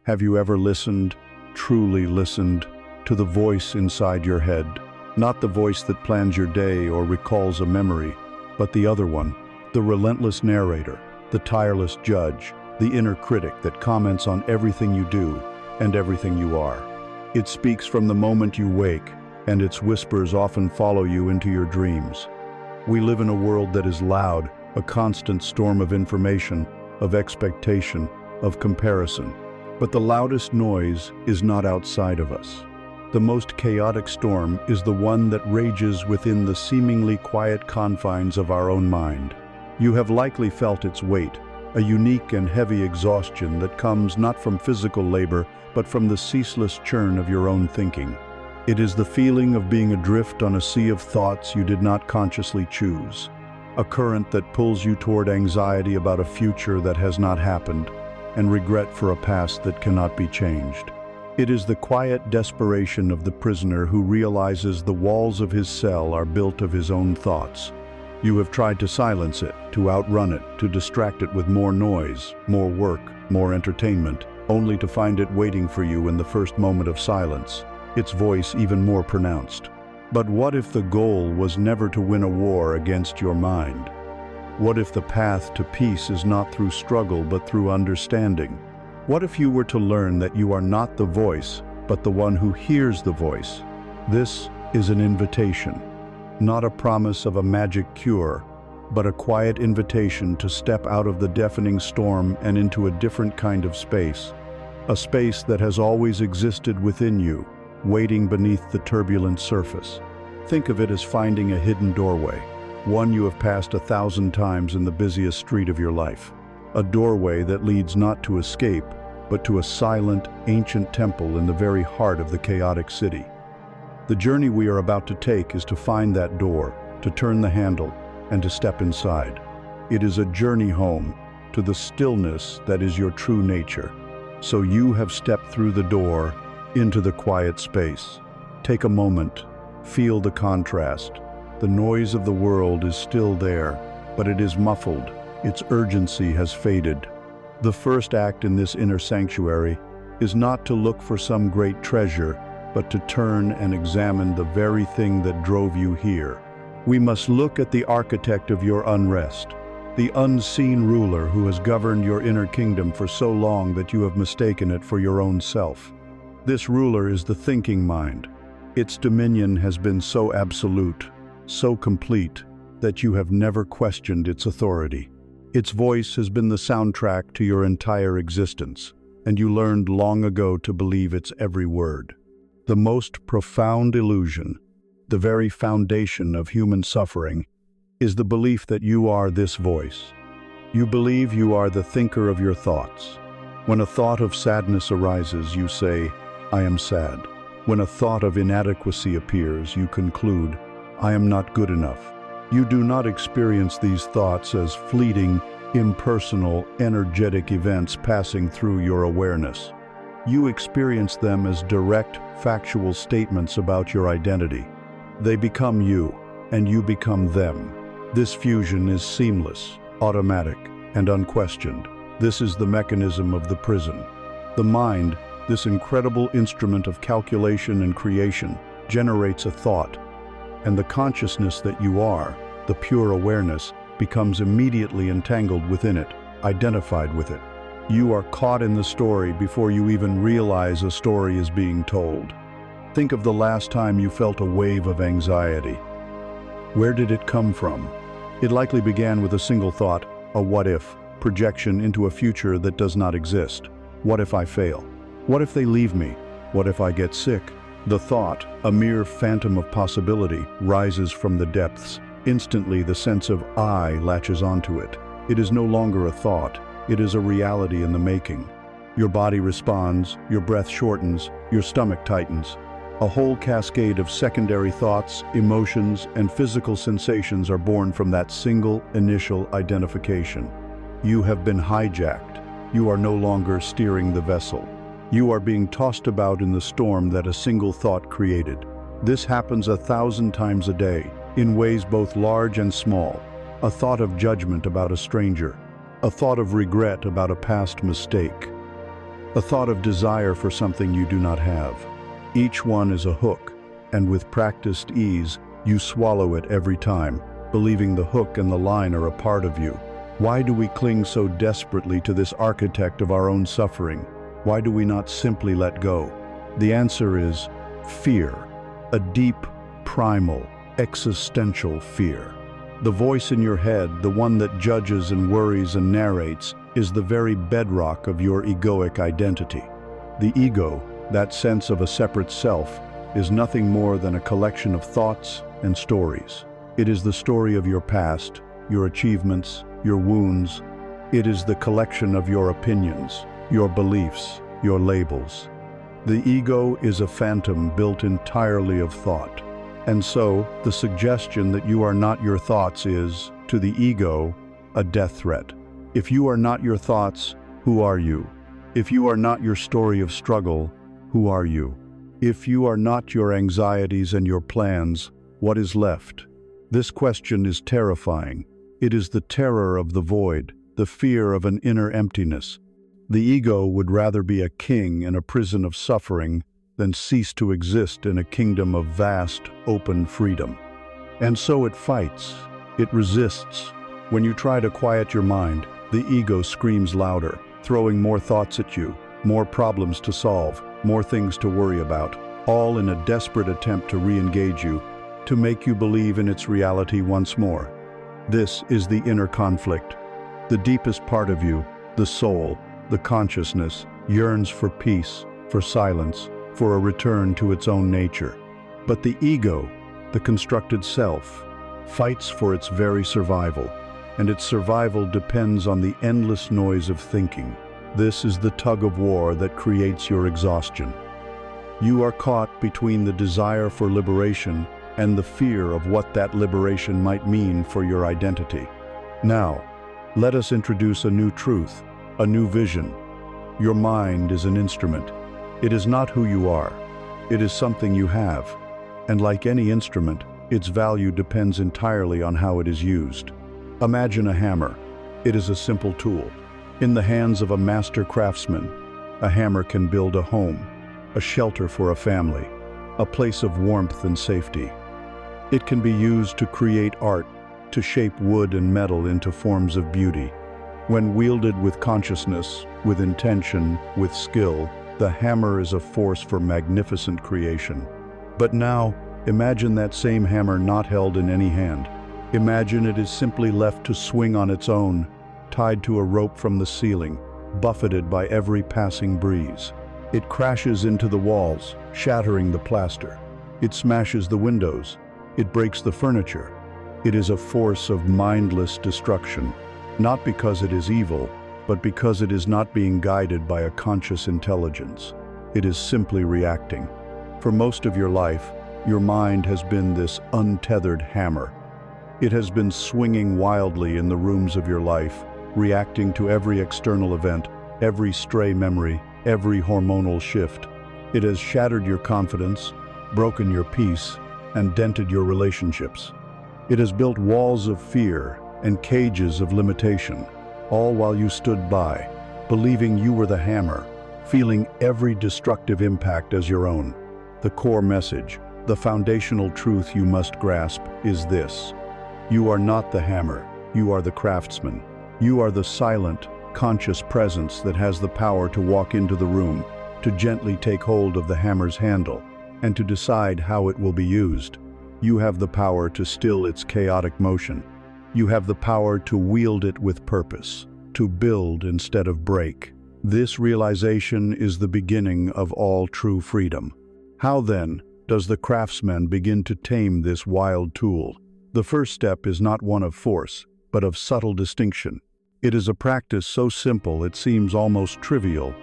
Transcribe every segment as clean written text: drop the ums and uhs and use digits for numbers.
Have you ever listened, truly listened, to the voice inside your head? Not the voice that plans your day or recalls a memory, but the other one, the relentless narrator, the tireless judge, the inner critic that comments on everything you do and everything you are. It speaks from the moment you wake, and its whispers often follow you into your dreams. We live in a world that is loud, a constant storm of information, of expectation, of comparison. But the loudest noise is not outside of us. The most chaotic storm is the one that rages within the seemingly quiet confines of our own mind. You have likely felt its weight, a unique and heavy exhaustion that comes not from physical labor, but from the ceaseless churn of your own thinking. It is the feeling of being adrift on a sea of thoughts you did not consciously choose, a current that pulls you toward anxiety about a future that has not happened, and regret for a past that cannot be changed. It is the quiet desperation of the prisoner who realizes the walls of his cell are built of his own thoughts. You have tried to silence it, to outrun it, to distract it with more noise, more work, more entertainment, only to find it waiting for you in the first moment of silence, its voice even more pronounced. But what if the goal was never to win a war against your mind? What if the path to peace is not through struggle but through understanding? What if you were to learn that you are not the voice, but the one who hears the voice? This is an invitation, not a promise of a magic cure, but a quiet invitation to step out of the deafening storm and into a different kind of space, a space that has always existed within you, waiting beneath the turbulent surface. Think of it as finding a hidden doorway, one you have passed 1,000 times in the busiest street of your life. A doorway that leads not to escape, but to a silent, ancient temple in the very heart of the chaotic city. The journey we are about to take is to find that door, to turn the handle, and to step inside. It is a journey home, to the stillness that is your true nature. So you have stepped through the door, into the quiet space. Take a moment, feel the contrast. The noise of the world is still there, but it is muffled. Its urgency has faded. The first act in this inner sanctuary is not to look for some great treasure, but to turn and examine the very thing that drove you here. We must look at the architect of your unrest, the unseen ruler who has governed your inner kingdom for so long that you have mistaken it for your own self. This ruler is the thinking mind. Its dominion has been so absolute, so complete, that you have never questioned its authority. Its voice has been the soundtrack to your entire existence, and you learned long ago to believe its every word. The most profound illusion, the very foundation of human suffering, is the belief that you are this voice. You believe you are the thinker of your thoughts. When a thought of sadness arises, you say, "I am sad." When a thought of inadequacy appears, you conclude, "I am not good enough." You do not experience these thoughts as fleeting, impersonal, energetic events passing through your awareness. You experience them as direct, factual statements about your identity. They become you, and you become them. This fusion is seamless, automatic, and unquestioned. This is the mechanism of the prison. The mind, this incredible instrument of calculation and creation, generates a thought, and the consciousness that you are, the pure awareness, becomes immediately entangled within it, identified with it. You are caught in the story before you even realize a story is being told. Think of the last time you felt a wave of anxiety. Where did it come from? It likely began with a single thought, a what if, projection into a future that does not exist. What if I fail? What if they leave me? What if I get sick? The thought, a mere phantom of possibility, rises from the depths. Instantly, the sense of I latches onto it. It is no longer a thought. It is a reality in the making. Your body responds, your breath shortens, your stomach tightens. A whole cascade of secondary thoughts, emotions, and physical sensations are born from that single initial identification. You have been hijacked. You are no longer steering the vessel. You are being tossed about in the storm that a single thought created. This happens 1,000 times a day, in ways both large and small. A thought of judgment about a stranger. A thought of regret about a past mistake. a thought of desire for something you do not have. Each one is a hook, and with practiced ease, you swallow it every time, believing the hook and the line are a part of you. Why do we cling so desperately to this architect of our own suffering? Why do we not simply let go? The answer is fear, a deep, primal, existential fear. The voice in your head, the one that judges and worries and narrates, is the very bedrock of your egoic identity. The ego, that sense of a separate self, is nothing more than a collection of thoughts and stories. It is the story of your past, your achievements, your wounds. It is the collection of your opinions, your beliefs, your labels. The ego is a phantom built entirely of thought. And so, the suggestion that you are not your thoughts is, to the ego, a death threat. If you are not your thoughts, who are you? If you are not your story of struggle, who are you? If you are not your anxieties and your plans, what is left? This question is terrifying. It is the terror of the void, the fear of an inner emptiness. The ego would rather be a king in a prison of suffering than cease to exist in a kingdom of vast, open freedom. And so it fights, it resists. When you try to quiet your mind, the ego screams louder, throwing more thoughts at you, more problems to solve, more things to worry about, all in a desperate attempt to re-engage you, to make you believe in its reality once more. This is the inner conflict. The deepest part of you, the soul, the consciousness, yearns for peace, for silence, for a return to its own nature. But the ego, the constructed self, fights for its very survival, and its survival depends on the endless noise of thinking. This is the tug-of-war that creates your exhaustion. You are caught between the desire for liberation and the fear of what that liberation might mean for your identity. Now, let us introduce a new truth, a new vision. Your mind is an instrument. It is not who you are. It is something you have. And like any instrument, its value depends entirely on how it is used. Imagine a hammer. It is a simple tool. In the hands of a master craftsman, a hammer can build a home, a shelter for a family, a place of warmth and safety. It can be used to create art, to shape wood and metal into forms of beauty. When wielded with consciousness, with intention, with skill, the hammer is a force for magnificent creation. But now, imagine that same hammer not held in any hand. Imagine it is simply left to swing on its own, tied to a rope from the ceiling, buffeted by every passing breeze. It crashes into the walls, shattering the plaster. It smashes the windows. It breaks the furniture. It is a force of mindless destruction, not because it is evil, but because it is not being guided by a conscious intelligence. It is simply reacting. For most of your life, your mind has been this untethered hammer. It has been swinging wildly in the rooms of your life, reacting to every external event, every stray memory, every hormonal shift. It has shattered your confidence, broken your peace, and dented your relationships. It has built walls of fear and cages of limitation, all while you stood by, believing you were the hammer, feeling every destructive impact as your own. The core message, the foundational truth you must grasp is this: you are not the hammer, you are the craftsman. You are the silent, conscious presence that has the power to walk into the room, to gently take hold of the hammer's handle, and to decide how it will be used. You have the power to still its chaotic motion. You have the power to wield it with purpose, to build instead of break. This realization is the beginning of all true freedom. How then does the craftsman begin to tame this wild tool? The first step is not one of force, but of subtle distinction. It is a practice so simple it seems almost trivial,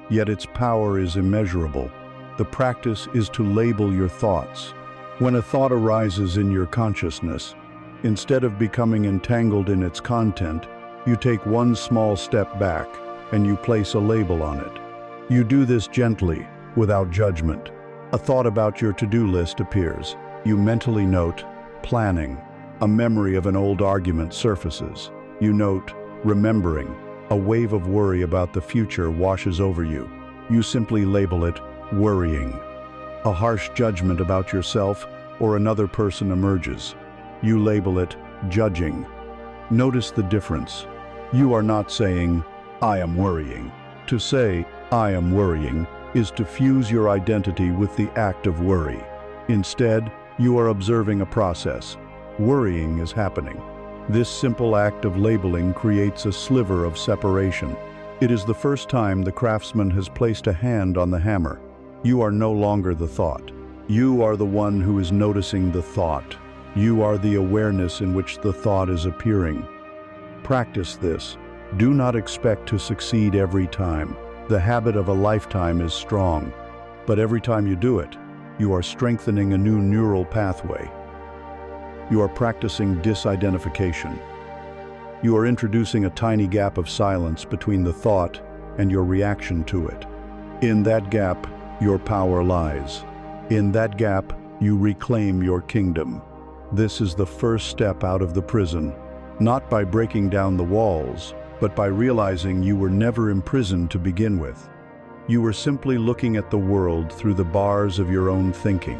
yet its power is immeasurable. The practice is to label your thoughts. When a thought arises in your consciousness, instead of becoming entangled in its content, you take one small step back and you place a label on it. You do this gently, without judgment. A thought about your to-do list appears. You mentally note, planning. A memory of an old argument surfaces. You note, remembering. A wave of worry about the future washes over you. You simply label it worrying. A harsh judgment about yourself or another person emerges. You label it judging. Notice the difference. You are not saying, "I am worrying." To say, "I am worrying," is to fuse your identity with the act of worry. Instead, you are observing a process. Worrying is happening. This simple act of labeling creates a sliver of separation. It is the first time the craftsman has placed a hand on the hammer. You are no longer the thought. You are the one who is noticing the thought. You are the awareness in which the thought is appearing. Practice this. Do not expect to succeed every time. The habit of a lifetime is strong, but every time you do it, you are strengthening a new neural pathway. You are practicing disidentification. You are introducing a tiny gap of silence between the thought and your reaction to it. In that gap, your power lies. In that gap, you reclaim your kingdom. This is the first step out of the prison, not by breaking down the walls, but by realizing you were never imprisoned to begin with. You were simply looking at the world through the bars of your own thinking.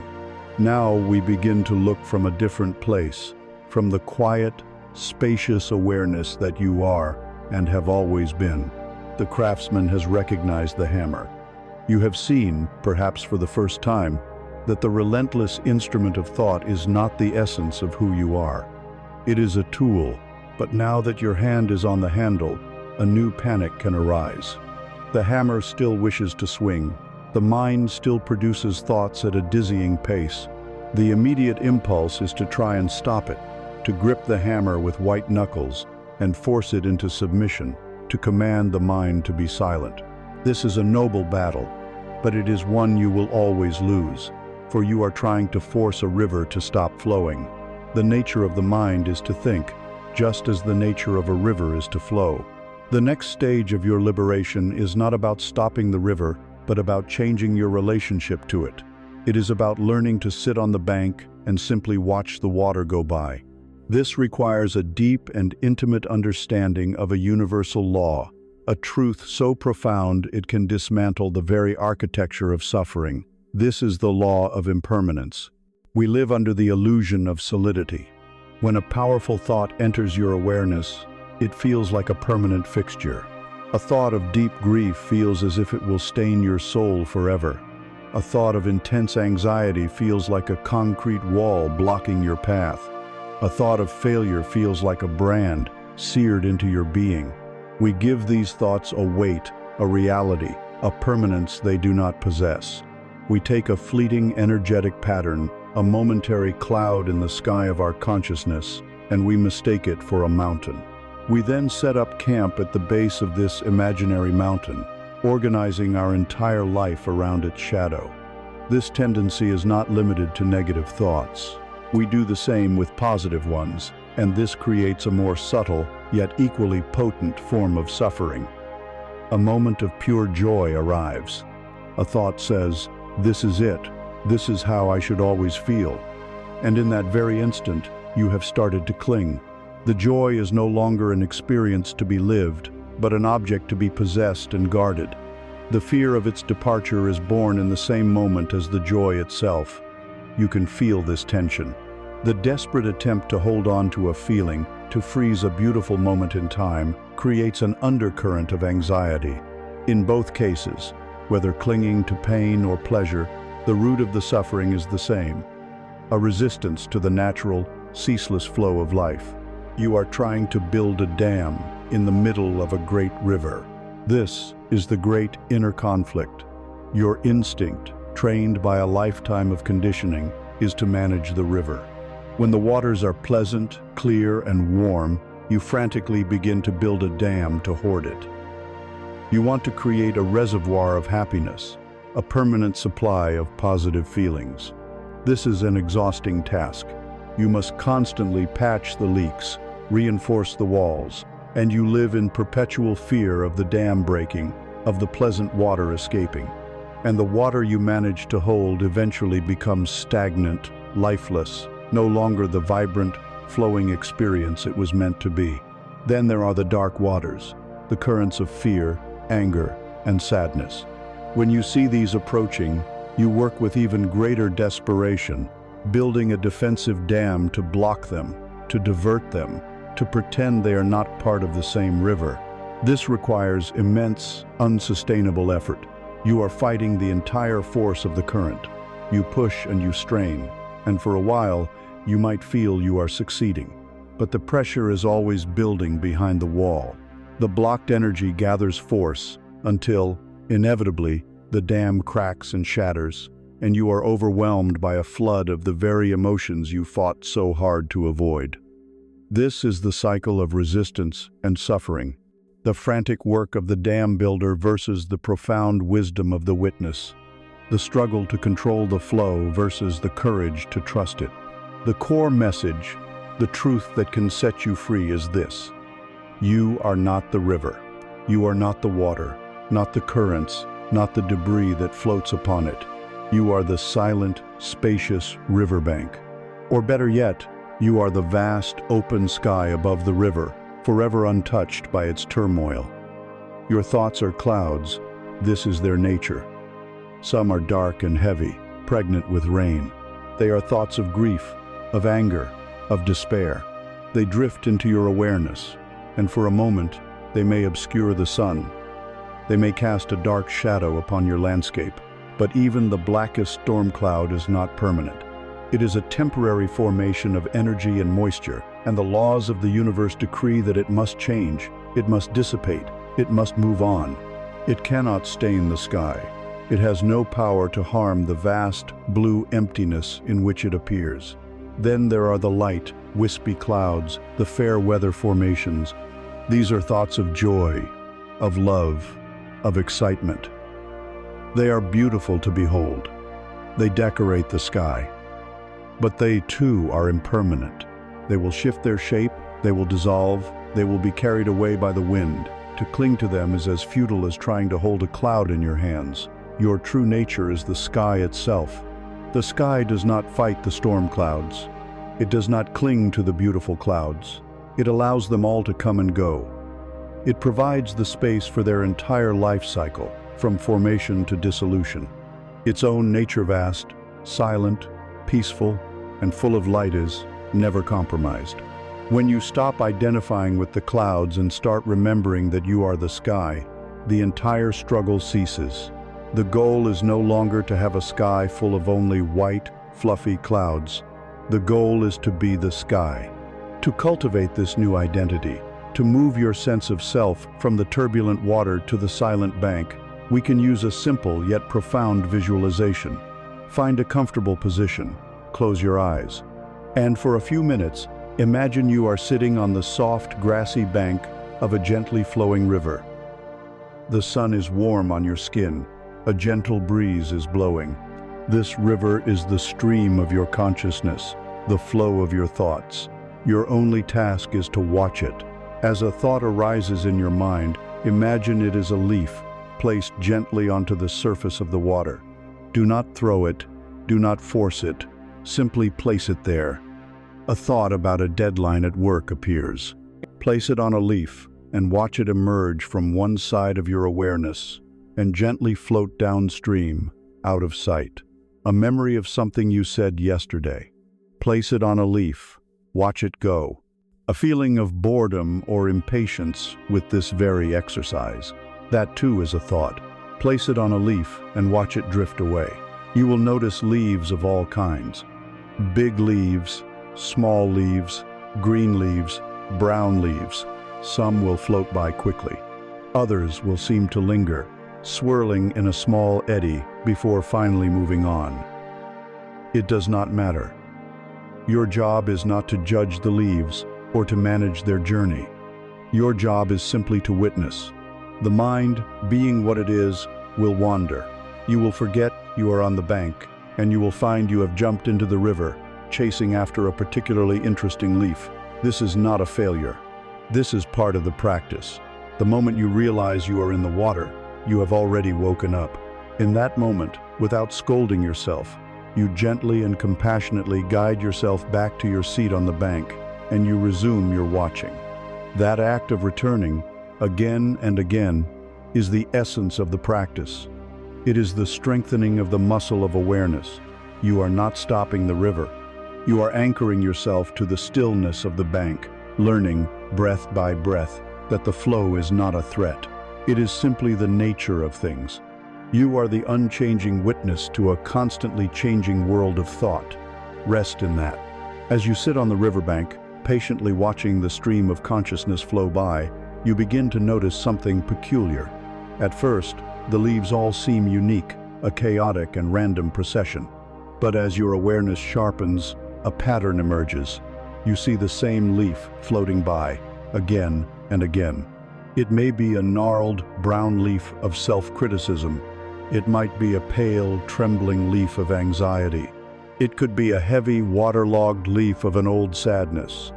Now we begin to look from a different place, from the quiet, spacious awareness that you are and have always been. The craftsman has recognized the hammer. You have seen, perhaps for the first time, that the relentless instrument of thought is not the essence of who you are. It is a tool, but now that your hand is on the handle, a new panic can arise. The hammer still wishes to swing. The mind still produces thoughts at a dizzying pace. The immediate impulse is to try and stop it, to grip the hammer with white knuckles and force it into submission, to command the mind to be silent. This is a noble battle, but it is one you will always lose, for you are trying to force a river to stop flowing. The nature of the mind is to think, just as the nature of a river is to flow. The next stage of your liberation is not about stopping the river, but about changing your relationship to it. It is about learning to sit on the bank and simply watch the water go by. This requires a deep and intimate understanding of a universal law, a truth so profound it can dismantle the very architecture of suffering. This is the law of impermanence. We live under the illusion of solidity. When a powerful thought enters your awareness, it feels like a permanent fixture. A thought of deep grief feels as if it will stain your soul forever. A thought of intense anxiety feels like a concrete wall blocking your path. A thought of failure feels like a brand seared into your being. We give these thoughts a weight, a reality, a permanence they do not possess. We take a fleeting energetic pattern, a momentary cloud in the sky of our consciousness, and we mistake it for a mountain. We then set up camp at the base of this imaginary mountain, organizing our entire life around its shadow. This tendency is not limited to negative thoughts. We do the same with positive ones, and this creates a more subtle, yet equally potent form of suffering. A moment of pure joy arrives. A thought says, "This is it. This is how I should always feel." And in that very instant, you have started to cling. The joy is no longer an experience to be lived, but an object to be possessed and guarded. The fear of its departure is born in the same moment as the joy itself. You can feel this tension. The desperate attempt to hold on to a feeling, to freeze a beautiful moment in time, creates an undercurrent of anxiety. In both cases, whether clinging to pain or pleasure, the root of the suffering is the same: a resistance to the natural, ceaseless flow of life. You are trying to build a dam in the middle of a great river. This is the great inner conflict. Your instinct, trained by a lifetime of conditioning, is to manage the river. When the waters are pleasant, clear, and warm, you frantically begin to build a dam to hoard it. You want to create a reservoir of happiness, a permanent supply of positive feelings. This is an exhausting task. You must constantly patch the leaks, reinforce the walls, and you live in perpetual fear of the dam breaking, of the pleasant water escaping. And the water you manage to hold eventually becomes stagnant, lifeless, no longer the vibrant, flowing experience it was meant to be. Then there are the dark waters, the currents of fear, anger, and sadness. When you see these approaching, you work with even greater desperation, building a defensive dam to block them, to divert them, to pretend they are not part of the same river. This requires immense, unsustainable effort. You are fighting the entire force of the current. You push and you strain, and for a while, you might feel you are succeeding. But the pressure is always building behind the wall. The blocked energy gathers force until, inevitably, the dam cracks and shatters, and you are overwhelmed by a flood of the very emotions you fought so hard to avoid. This is the cycle of resistance and suffering, the frantic work of the dam builder versus the profound wisdom of the witness, the struggle to control the flow versus the courage to trust it. The core message, the truth that can set you free, is this: you are not the river. You are not the water, not the currents, not the debris that floats upon it. You are the silent, spacious riverbank. Or better yet, you are the vast, open sky above the river, forever untouched by its turmoil. Your thoughts are clouds. This is their nature. Some are dark and heavy, pregnant with rain. They are thoughts of grief, of anger, of despair. They drift into your awareness, and for a moment, they may obscure the sun. They may cast a dark shadow upon your landscape, but even the blackest storm cloud is not permanent. It is a temporary formation of energy and moisture, and the laws of the universe decree that it must change, it must dissipate, it must move on. It cannot stain the sky. It has no power to harm the vast, blue emptiness in which it appears. Then there are the light, wispy clouds, the fair weather formations. These are thoughts of joy, of love, of excitement. They are beautiful to behold. They decorate the sky. But they too are impermanent. They will shift their shape, they will dissolve, they will be carried away by the wind. To cling to them is as futile as trying to hold a cloud in your hands. Your true nature is the sky itself. The sky does not fight the storm clouds. It does not cling to the beautiful clouds. It allows them all to come and go. It provides the space for their entire life cycle, from formation to dissolution. Its own nature vast, silent, peaceful, and full of light is never compromised. When you stop identifying with the clouds and start remembering that you are the sky, the entire struggle ceases. The goal is no longer to have a sky full of only white, fluffy clouds. The goal is to be the sky. To cultivate this new identity, to move your sense of self from the turbulent water to the silent bank, we can use a simple yet profound visualization. Find a comfortable position, close your eyes, and for a few minutes, imagine you are sitting on the soft, grassy bank of a gently flowing river. The sun is warm on your skin, a gentle breeze is blowing. This river is the stream of your consciousness, the flow of your thoughts. Your only task is to watch it. As a thought arises in your mind, imagine it is a leaf placed gently onto the surface of the water. Do not throw it, do not force it, simply place it there. A thought about a deadline at work appears. Place it on a leaf and watch it emerge from one side of your awareness and gently float downstream, out of sight. A memory of something you said yesterday. Place it on a leaf, watch it go. A feeling of boredom or impatience with this very exercise. That too is a thought. Place it on a leaf and watch it drift away. You will notice leaves of all kinds. Big leaves, small leaves, green leaves, brown leaves. Some will float by quickly. Others will seem to linger, swirling in a small eddy before finally moving on. It does not matter. Your job is not to judge the leaves or to manage their journey. Your job is simply to witness. The mind, being what it is, will wander. You will forget you are on the bank, and you will find you have jumped into the river, chasing after a particularly interesting leaf. This is not a failure. This is part of the practice. The moment you realize you are in the water, you have already woken up. In that moment, without scolding yourself, you gently and compassionately guide yourself back to your seat on the bank, and you resume your watching. That act of returning, again and again, is the essence of the practice. It is the strengthening of the muscle of awareness. You are not stopping the river. You are anchoring yourself to the stillness of the bank, learning, breath by breath, that the flow is not a threat. It is simply the nature of things. You are the unchanging witness to a constantly changing world of thought. Rest in that. As you sit on the riverbank, patiently watching the stream of consciousness flow by, you begin to notice something peculiar. At first, the leaves all seem unique, a chaotic and random procession. But as your awareness sharpens, a pattern emerges. You see the same leaf floating by, again and again. It may be a gnarled, brown leaf of self-criticism. It might be a pale, trembling leaf of anxiety. It could be a heavy, waterlogged leaf of an old sadness.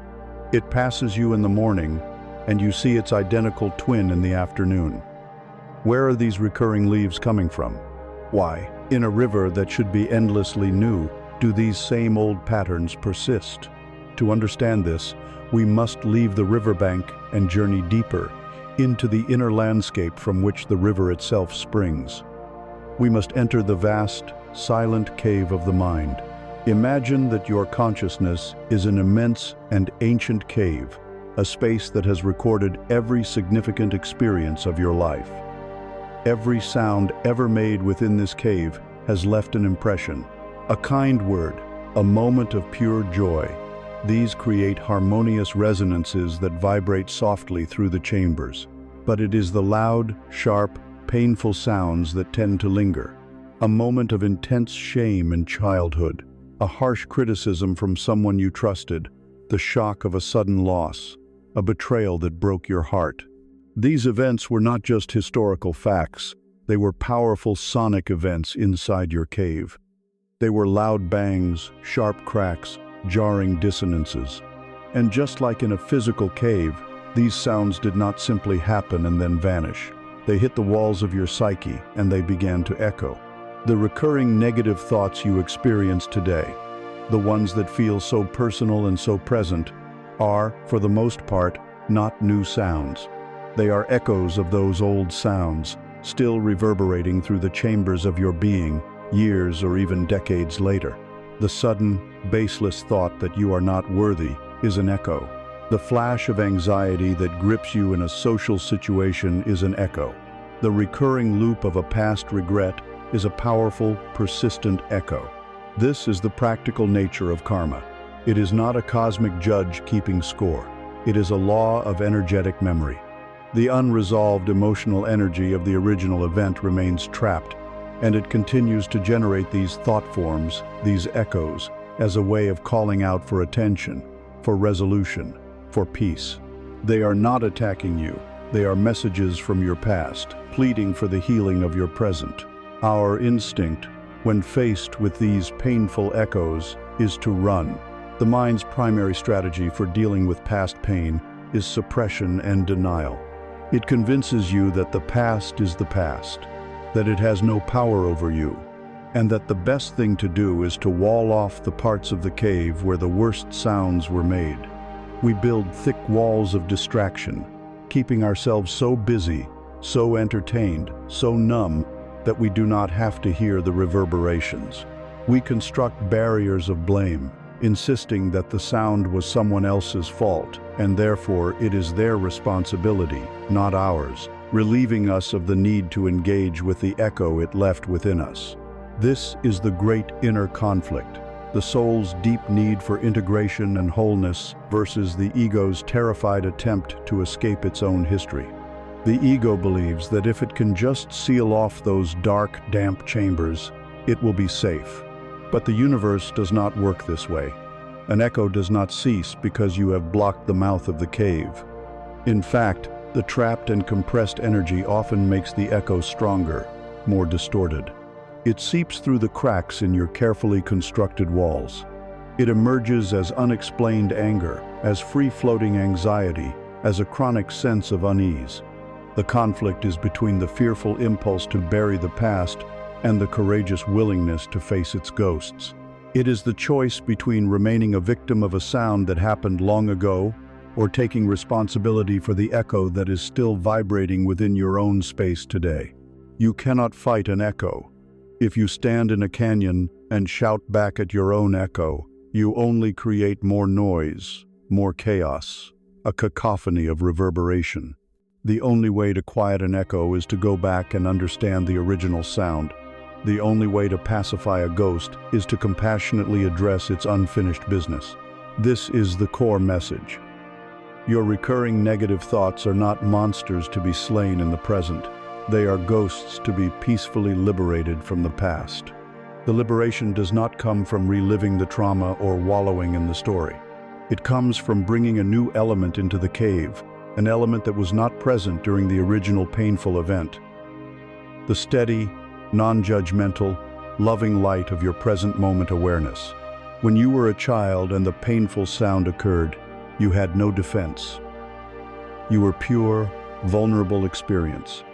It passes you in the morning, and you see its identical twin in the afternoon. Where are these recurring leaves coming from? Why, in a river that should be endlessly new, do these same old patterns persist? To understand this, we must leave the riverbank and journey deeper into the inner landscape from which the river itself springs. We must enter the vast, silent cave of the mind. Imagine that your consciousness is an immense and ancient cave, a space that has recorded every significant experience of your life. Every sound ever made within this cave has left an impression, a kind word, a moment of pure joy. These create harmonious resonances that vibrate softly through the chambers. But it is the loud, sharp, painful sounds that tend to linger. A moment of intense shame in childhood, a harsh criticism from someone you trusted, the shock of a sudden loss, a betrayal that broke your heart. These events were not just historical facts, they were powerful sonic events inside your cave. They were loud bangs, sharp cracks, jarring dissonances. And just like in a physical cave, these sounds did not simply happen and then vanish. They hit the walls of your psyche and they began to echo. The recurring negative thoughts you experience today, the ones that feel so personal and so present, are, for the most part, not new sounds. They are echoes of those old sounds, still reverberating through the chambers of your being, years or even decades later. The sudden, baseless thought that you are not worthy is an echo. The flash of anxiety that grips you in a social situation is an echo. The recurring loop of a past regret is a powerful, persistent echo. This is the practical nature of karma. It is not a cosmic judge keeping score. It is a law of energetic memory. The unresolved emotional energy of the original event remains trapped, and it continues to generate these thought forms, these echoes, as a way of calling out for attention, for resolution, for peace. They are not attacking you. They are messages from your past, pleading for the healing of your present. Our instinct, when faced with these painful echoes, is to run. The mind's primary strategy for dealing with past pain is suppression and denial. It convinces you that the past is the past, that it has no power over you, and that the best thing to do is to wall off the parts of the cave where the worst sounds were made. We build thick walls of distraction, keeping ourselves so busy, so entertained, so numb, that we do not have to hear the reverberations. We construct barriers of blame, insisting that the sound was someone else's fault, and therefore it is their responsibility, not ours, relieving us of the need to engage with the echo it left within us. This is the great inner conflict, the soul's deep need for integration and wholeness versus the ego's terrified attempt to escape its own history. The ego believes that if it can just seal off those dark, damp chambers, it will be safe. But the universe does not work this way. An echo does not cease because you have blocked the mouth of the cave. In fact, the trapped and compressed energy often makes the echo stronger, more distorted. It seeps through the cracks in your carefully constructed walls. It emerges as unexplained anger, as free-floating anxiety, as a chronic sense of unease. The conflict is between the fearful impulse to bury the past and the courageous willingness to face its ghosts. It is the choice between remaining a victim of a sound that happened long ago or taking responsibility for the echo that is still vibrating within your own space today. You cannot fight an echo. If you stand in a canyon and shout back at your own echo, you only create more noise, more chaos, a cacophony of reverberation. The only way to quiet an echo is to go back and understand the original sound. The only way to pacify a ghost is to compassionately address its unfinished business. This is the core message. Your recurring negative thoughts are not monsters to be slain in the present. They are ghosts to be peacefully liberated from the past. The liberation does not come from reliving the trauma or wallowing in the story. It comes from bringing a new element into the cave, an element that was not present during the original painful event. The steady, non-judgmental, loving light of your present moment awareness. When you were a child and the painful sound occurred, you had no defense. You were pure, vulnerable experience.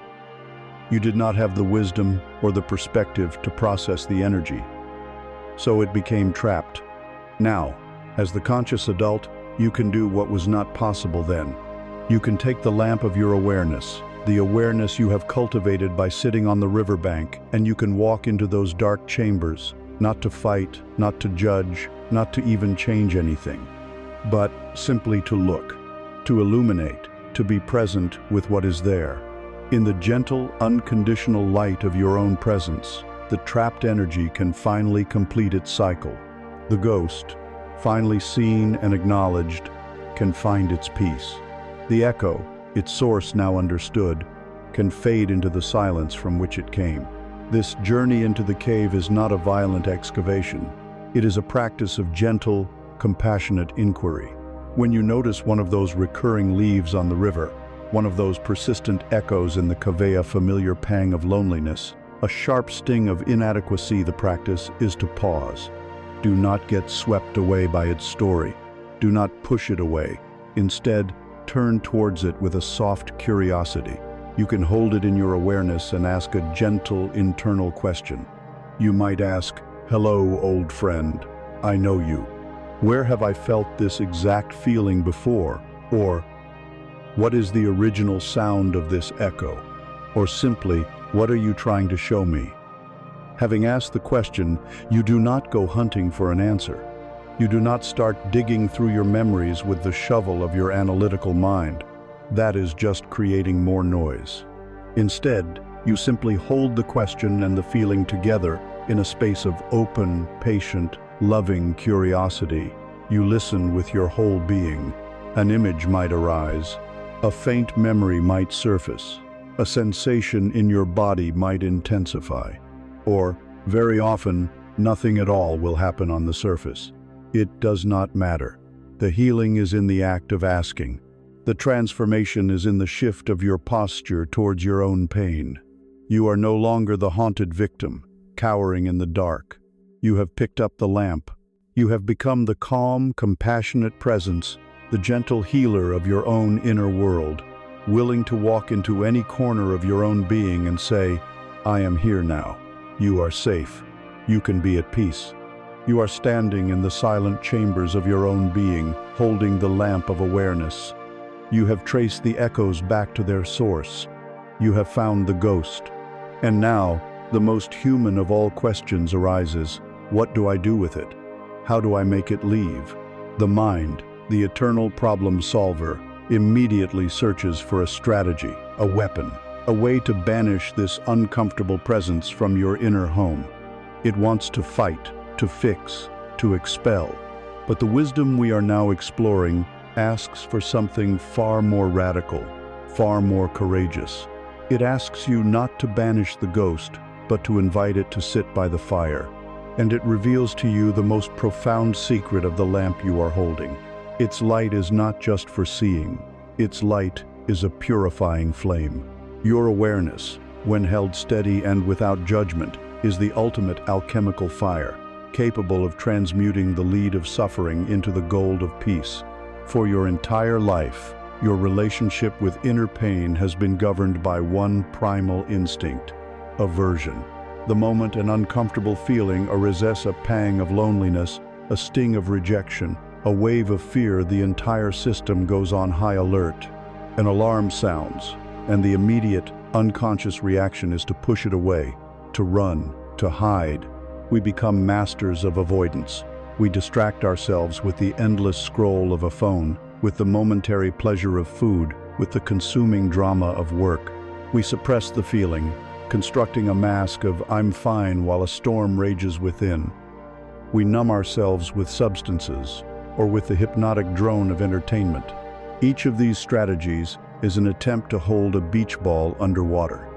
You did not have the wisdom or the perspective to process the energy, so it became trapped. Now, as the conscious adult, you can do what was not possible then. You can take the lamp of your awareness, the awareness you have cultivated by sitting on the riverbank, and you can walk into those dark chambers, not to fight, not to judge, not to even change anything, but simply to look, to illuminate, to be present with what is there. In the gentle, unconditional light of your own presence, the trapped energy can finally complete its cycle. The ghost, finally seen and acknowledged, can find its peace. The echo, its source now understood, can fade into the silence from which it came. This journey into the cave is not a violent excavation. It is a practice of gentle, compassionate inquiry. When you notice one of those recurring leaves on the river, one of those persistent echoes in the cavea familiar pang of loneliness, a sharp sting of inadequacy, the practice is to pause. Do not get swept away by its story. Do not push it away. Instead, turn towards it with a soft curiosity. You can hold it in your awareness and ask a gentle internal question. You might ask, "Hello, old friend. I know you. Where have I felt this exact feeling before?" Or, "What is the original sound of this echo?" Or simply, "What are you trying to show me?" Having asked the question, you do not go hunting for an answer. You do not start digging through your memories with the shovel of your analytical mind. That is just creating more noise. Instead, you simply hold the question and the feeling together in a space of open, patient, loving curiosity. You listen with your whole being. An image might arise. A faint memory might surface. A sensation in your body might intensify. Or, very often, nothing at all will happen on the surface. It does not matter. The healing is in the act of asking. The transformation is in the shift of your posture towards your own pain. You are no longer the haunted victim, cowering in the dark. You have picked up the lamp. You have become the calm, compassionate presence, the gentle healer of your own inner world, willing to walk into any corner of your own being and say, "I am here now. You are safe. You can be at peace." You are standing in the silent chambers of your own being, holding the lamp of awareness. You have traced the echoes back to their source. You have found the ghost. And now, the most human of all questions arises. What do I do with it? How do I make it leave? The mind, the eternal problem solver, immediately searches for a strategy, a weapon, a way to banish this uncomfortable presence from your inner home. It wants to fight, to fix, to expel. But the wisdom we are now exploring asks for something far more radical, far more courageous. It asks you not to banish the ghost, but to invite it to sit by the fire. And it reveals to you the most profound secret of the lamp you are holding. Its light is not just for seeing. Its light is a purifying flame. Your awareness, when held steady and without judgment, is the ultimate alchemical fire, capable of transmuting the lead of suffering into the gold of peace. For your entire life, your relationship with inner pain has been governed by one primal instinct: aversion. The moment an uncomfortable feeling arises, a pang of loneliness, a sting of rejection, a wave of fear, the entire system goes on high alert. An alarm sounds, and the immediate, unconscious reaction is to push it away, to run, to hide. We become masters of avoidance. We distract ourselves with the endless scroll of a phone, with the momentary pleasure of food, with the consuming drama of work. We suppress the feeling, constructing a mask of "I'm fine" while a storm rages within. We numb ourselves with substances, or with the hypnotic drone of entertainment. Each of these strategies is an attempt to hold a beach ball underwater.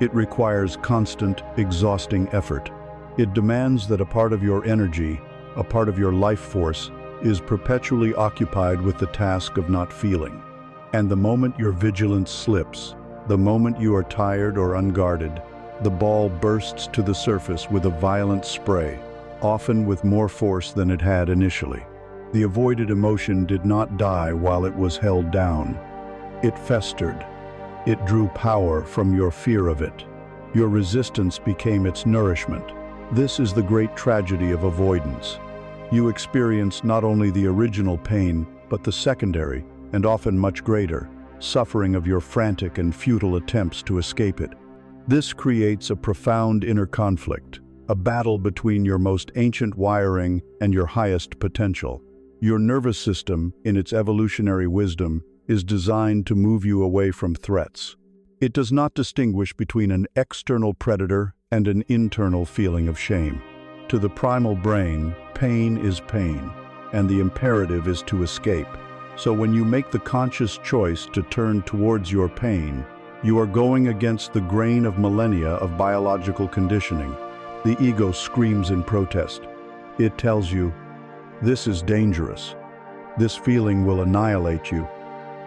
It requires constant, exhausting effort. It demands that a part of your energy, a part of your life force, is perpetually occupied with the task of not feeling. And the moment your vigilance slips, the moment you are tired or unguarded, the ball bursts to the surface with a violent spray, often with more force than it had initially. The avoided emotion did not die while it was held down. It festered. It drew power from your fear of it. Your resistance became its nourishment. This is the great tragedy of avoidance. You experience not only the original pain, but the secondary, and often much greater, suffering of your frantic and futile attempts to escape it. This creates a profound inner conflict, a battle between your most ancient wiring and your highest potential. Your nervous system, in its evolutionary wisdom, is designed to move you away from threats. It does not distinguish between an external predator and an internal feeling of shame. To the primal brain, pain is pain, and the imperative is to escape. So when you make the conscious choice to turn towards your pain, you are going against the grain of millennia of biological conditioning. The ego screams in protest. It tells you, "This is dangerous. This feeling will annihilate you.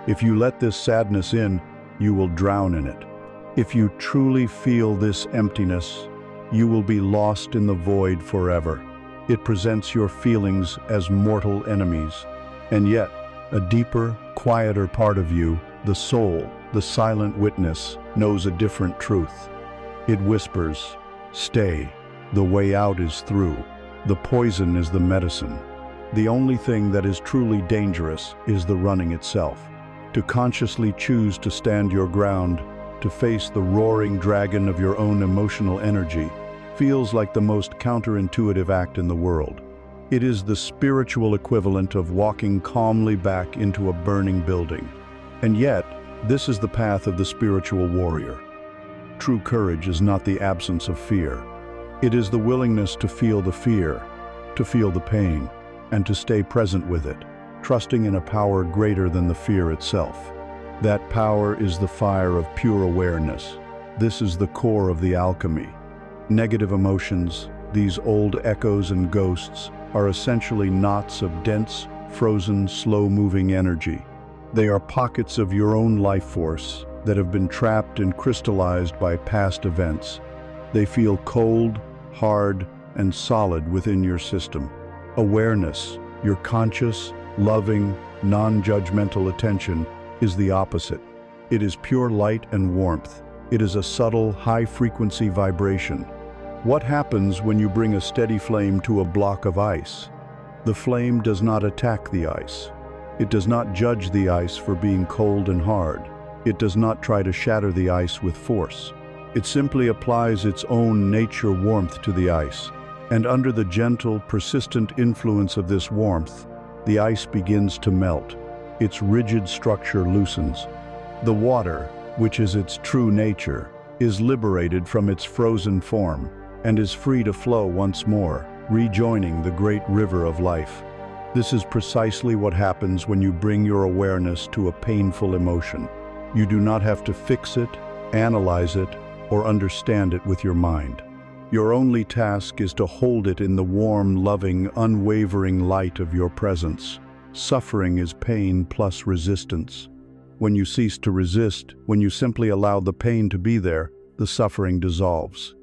If you let this sadness in, you will drown in it. If you truly feel this emptiness, you will be lost in the void forever." It presents your feelings as mortal enemies. And yet, a deeper, quieter part of you, the soul, the silent witness, knows a different truth. It whispers, "Stay. The way out is through. The poison is the medicine." The only thing that is truly dangerous is the running itself. To consciously choose to stand your ground, to face the roaring dragon of your own emotional energy, feels like the most counterintuitive act in the world. It is the spiritual equivalent of walking calmly back into a burning building. And yet, this is the path of the spiritual warrior. True courage is not the absence of fear. It is the willingness to feel the fear, to feel the pain, and to stay present with it, trusting in a power greater than the fear itself. That power is the fire of pure awareness. This is the core of the alchemy. Negative emotions, these old echoes and ghosts, are essentially knots of dense, frozen, slow-moving energy. They are pockets of your own life force that have been trapped and crystallized by past events. They feel cold, hard, and solid within your system. Awareness, your conscious, loving, non-judgmental attention, is the opposite. It is pure light and warmth. It is a subtle, high-frequency vibration. What happens when you bring a steady flame to a block of ice? The flame does not attack the ice. It does not judge the ice for being cold and hard. It does not try to shatter the ice with force. It simply applies its own nature warmth to the ice. And under the gentle, persistent influence of this warmth, the ice begins to melt. Its rigid structure loosens. The water, which is its true nature, is liberated from its frozen form and is free to flow once more, rejoining the great river of life. This is precisely what happens when you bring your awareness to a painful emotion. You do not have to fix it, analyze it, or understand it with your mind. Your only task is to hold it in the warm, loving, unwavering light of your presence. Suffering is pain plus resistance. When you cease to resist, when you simply allow the pain to be there, the suffering dissolves.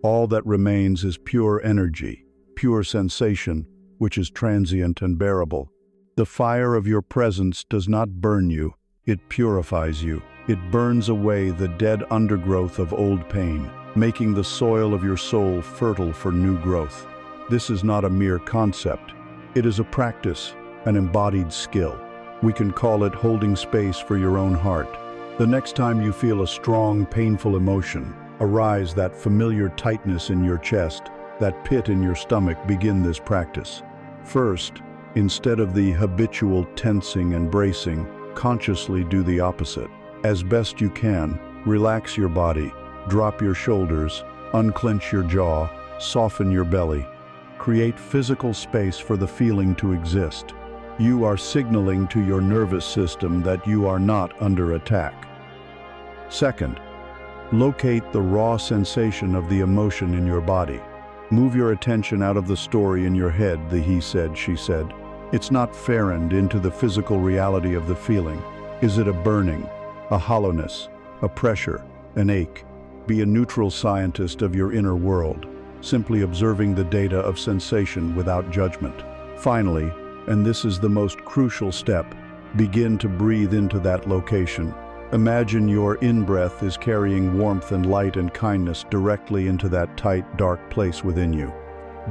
All that remains is pure energy, pure sensation, which is transient and bearable. The fire of your presence does not burn you, it purifies you. It burns away the dead undergrowth of old pain, making the soil of your soul fertile for new growth. This is not a mere concept. It is a practice, an embodied skill. We can call it holding space for your own heart. The next time you feel a strong, painful emotion arise, that familiar tightness in your chest, that pit in your stomach, begin this practice. First, instead of the habitual tensing and bracing, consciously do the opposite. As best you can, relax your body, drop your shoulders, unclench your jaw, soften your belly. Create physical space for the feeling to exist. You are signaling to your nervous system that you are not under attack. Second, locate the raw sensation of the emotion in your body. Move your attention out of the story in your head, the he said, she said. It's not fair, and into the physical reality of the feeling. Is it a burning, a hollowness, a pressure, an ache? Be a neutral scientist of your inner world, simply observing the data of sensation without judgment. Finally, and this is the most crucial step, begin to breathe into that location. Imagine your in-breath is carrying warmth and light and kindness directly into that tight, dark place within you.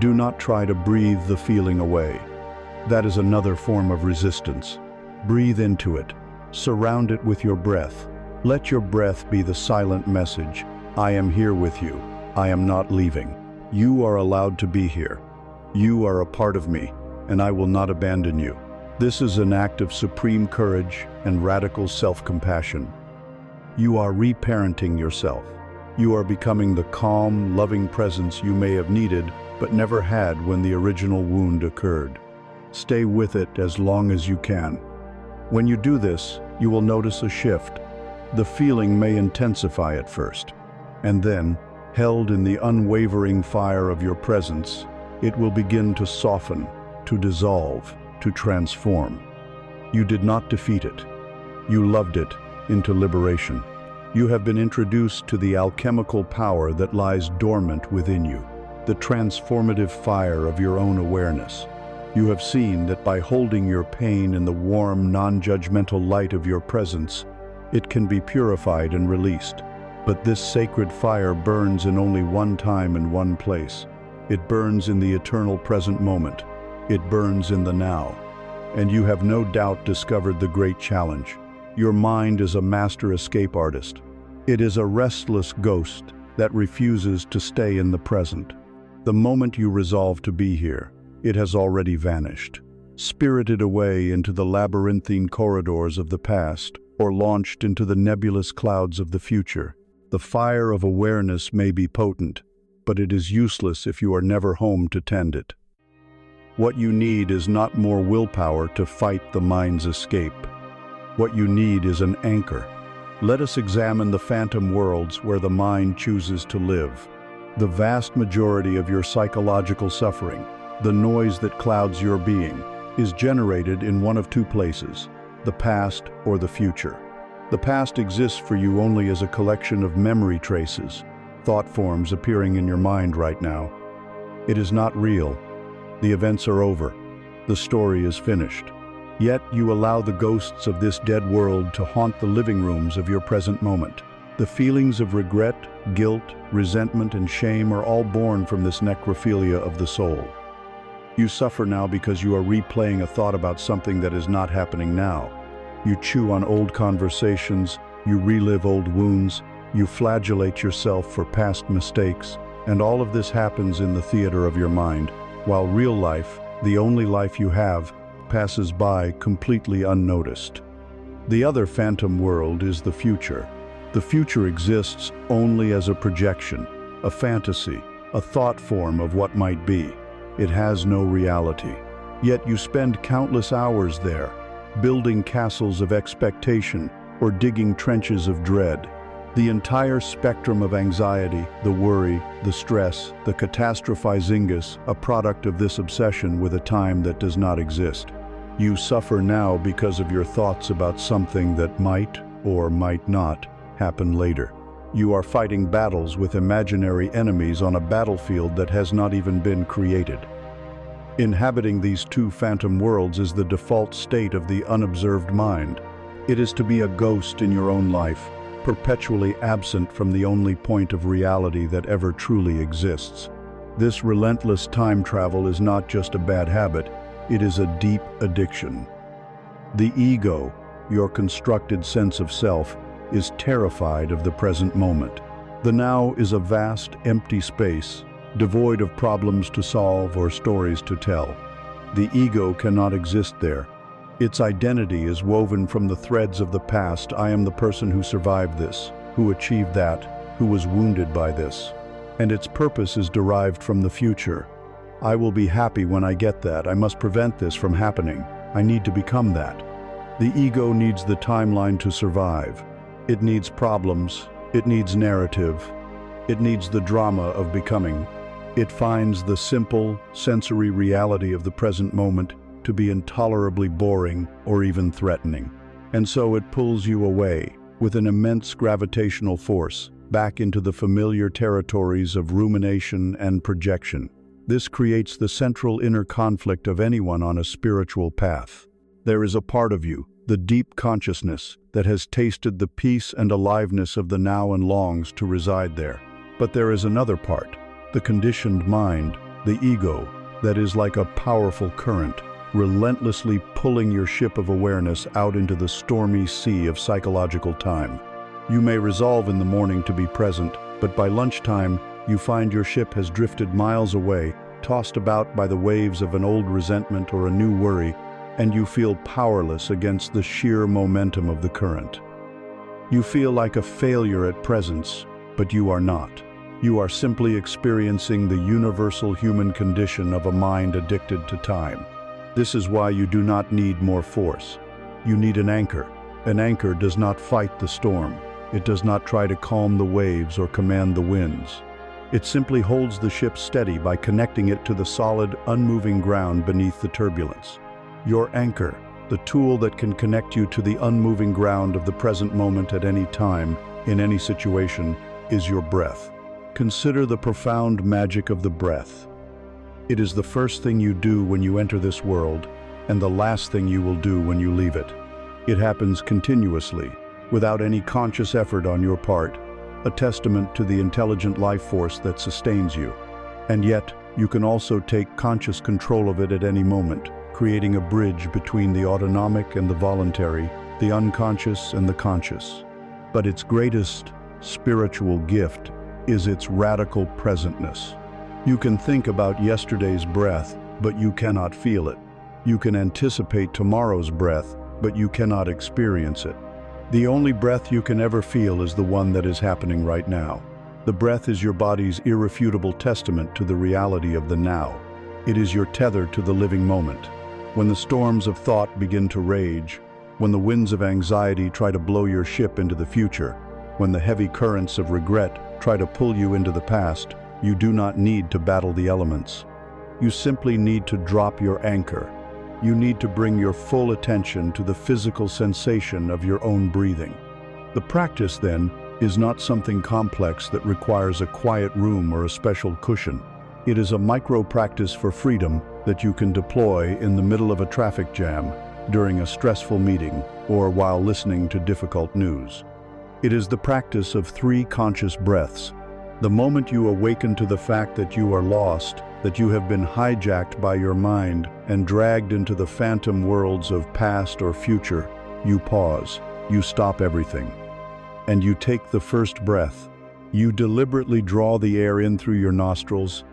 Do not try to breathe the feeling away. That is another form of resistance. Breathe into it. Surround it with your breath. Let your breath be the silent message. I am here with you. I am not leaving. You are allowed to be here. You are a part of me, and I will not abandon you. This is an act of supreme courage and radical self-compassion. You are reparenting yourself. You are becoming the calm, loving presence you may have needed but never had when the original wound occurred. Stay with it as long as you can. When you do this, you will notice a shift. The feeling may intensify at first, and then, held in the unwavering fire of your presence, it will begin to soften, to dissolve, to transform. You did not defeat it. You loved it into liberation. You have been introduced to the alchemical power that lies dormant within you, the transformative fire of your own awareness. You have seen that by holding your pain in the warm, non-judgmental light of your presence, it can be purified and released. But this sacred fire burns in only one time and one place. It burns in the eternal present moment. It burns in the now. And you have no doubt discovered the great challenge. Your mind is a master escape artist. It is a restless ghost that refuses to stay in the present. The moment you resolve to be here, it has already vanished, spirited away into the labyrinthine corridors of the past, or launched into the nebulous clouds of the future. The fire of awareness may be potent, but it is useless if you are never home to tend it. What you need is not more willpower to fight the mind's escape. What you need is an anchor. Let us examine the phantom worlds where the mind chooses to live. The vast majority of your psychological suffering, the noise that clouds your being, is generated in one of two places, the past or the future. The past exists for you only as a collection of memory traces, thought forms appearing in your mind right now. It is not real. The events are over. The story is finished. Yet you allow the ghosts of this dead world to haunt the living rooms of your present moment. The feelings of regret, guilt, resentment, and shame are all born from this necrophilia of the soul. You suffer now because you are replaying a thought about something that is not happening now. You chew on old conversations, you relive old wounds, you flagellate yourself for past mistakes, and all of this happens in the theater of your mind, while real life, the only life you have, passes by completely unnoticed. The other phantom world is the future. The future exists only as a projection, a fantasy, a thought form of what might be. It has no reality. Yet you spend countless hours there, building castles of expectation or digging trenches of dread. The entire spectrum of anxiety, the worry, the stress, the catastrophizingus, a product of this obsession with a time that does not exist. You suffer now because of your thoughts about something that might or might not happen later. You are fighting battles with imaginary enemies on a battlefield that has not even been created. Inhabiting these two phantom worlds is the default state of the unobserved mind. It is to be a ghost in your own life, perpetually absent from the only point of reality that ever truly exists. This relentless time travel is not just a bad habit, it is a deep addiction. The ego, your constructed sense of self, is terrified of the present moment. The now is a vast, empty space, devoid of problems to solve or stories to tell. The ego cannot exist there. Its identity is woven from the threads of the past. I am the person who survived this, who achieved that, who was wounded by this. And its purpose is derived from the future. I will be happy when I get that. I must prevent this from happening. I need to become that. The ego needs the timeline to survive. It needs problems. It needs narrative. It needs the drama of becoming. It finds the simple, sensory reality of the present moment to be intolerably boring or even threatening. And so it pulls you away, with an immense gravitational force, back into the familiar territories of rumination and projection. This creates the central inner conflict of anyone on a spiritual path. There is a part of you, the deep consciousness, that has tasted the peace and aliveness of the now and longs to reside there. But there is another part, the conditioned mind, the ego, that is like a powerful current, relentlessly pulling your ship of awareness out into the stormy sea of psychological time. You may resolve in the morning to be present, but by lunchtime, you find your ship has drifted miles away, tossed about by the waves of an old resentment or a new worry, and you feel powerless against the sheer momentum of the current. You feel like a failure at presence, but you are not. You are simply experiencing the universal human condition of a mind addicted to time. This is why you do not need more force. You need an anchor. An anchor does not fight the storm. It does not try to calm the waves or command the winds. It simply holds the ship steady by connecting it to the solid, unmoving ground beneath the turbulence. Your anchor, the tool that can connect you to the unmoving ground of the present moment at any time, in any situation, is your breath. Consider the profound magic of the breath. It is the first thing you do when you enter this world, and the last thing you will do when you leave it. It happens continuously, without any conscious effort on your part, a testament to the intelligent life force that sustains you. And yet, you can also take conscious control of it at any moment, creating a bridge between the autonomic and the voluntary, the unconscious and the conscious. But its greatest spiritual gift is its radical presentness. You can think about yesterday's breath, but you cannot feel it. You can anticipate tomorrow's breath, but you cannot experience it. The only breath you can ever feel is the one that is happening right now. The breath is your body's irrefutable testament to the reality of the now. It is your tether to the living moment. When the storms of thought begin to rage, when the winds of anxiety try to blow your ship into the future, when the heavy currents of regret try to pull you into the past, you do not need to battle the elements. You simply need to drop your anchor. You need to bring your full attention to the physical sensation of your own breathing. The practice, then, is not something complex that requires a quiet room or a special cushion. It is a micro-practice for freedom that you can deploy in the middle of a traffic jam, during a stressful meeting, or while listening to difficult news. It is the practice of 3 conscious breaths. The moment you awaken to the fact that you are lost, that you have been hijacked by your mind and dragged into the phantom worlds of past or future, you pause, you stop everything, and you take the first breath. You deliberately draw the air in through your nostrils,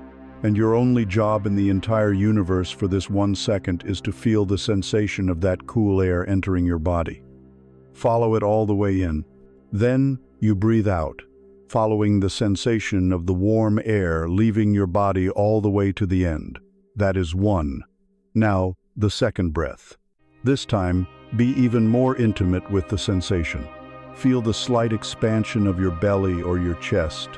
and your only job in the entire universe for this 1 second is to feel the sensation of that cool air entering your body. Follow it all the way in. Then you breathe out, following the sensation of the warm air leaving your body all the way to the end. That is 1. Now, the second breath. This time, be even more intimate with the sensation. Feel the slight expansion of your belly or your chest.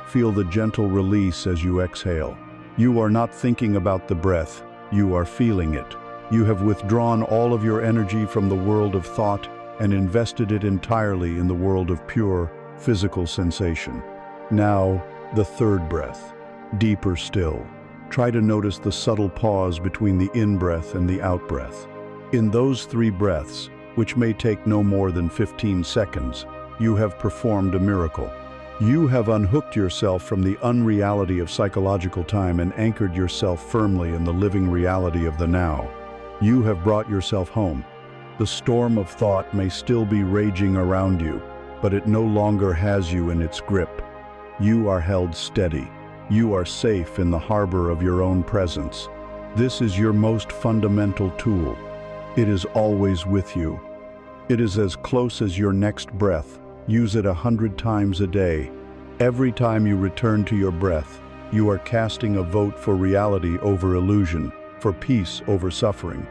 Feel the gentle release as you exhale. You are not thinking about the breath, you are feeling it. You have withdrawn all of your energy from the world of thought and invested it entirely in the world of pure, physical sensation. Now, the third breath. Deeper still. Try to notice the subtle pause between the in-breath and the out-breath. In those 3 breaths, which may take no more than 15 seconds, you have performed a miracle. You have unhooked yourself from the unreality of psychological time and anchored yourself firmly in the living reality of the now. You have brought yourself home. The storm of thought may still be raging around you, but it no longer has you in its grip. You are held steady. You are safe in the harbor of your own presence. This is your most fundamental tool. It is always with you. It is as close as your next breath. Use it 100 times a day. Every time you return to your breath, you are casting a vote for reality over illusion, for peace over suffering.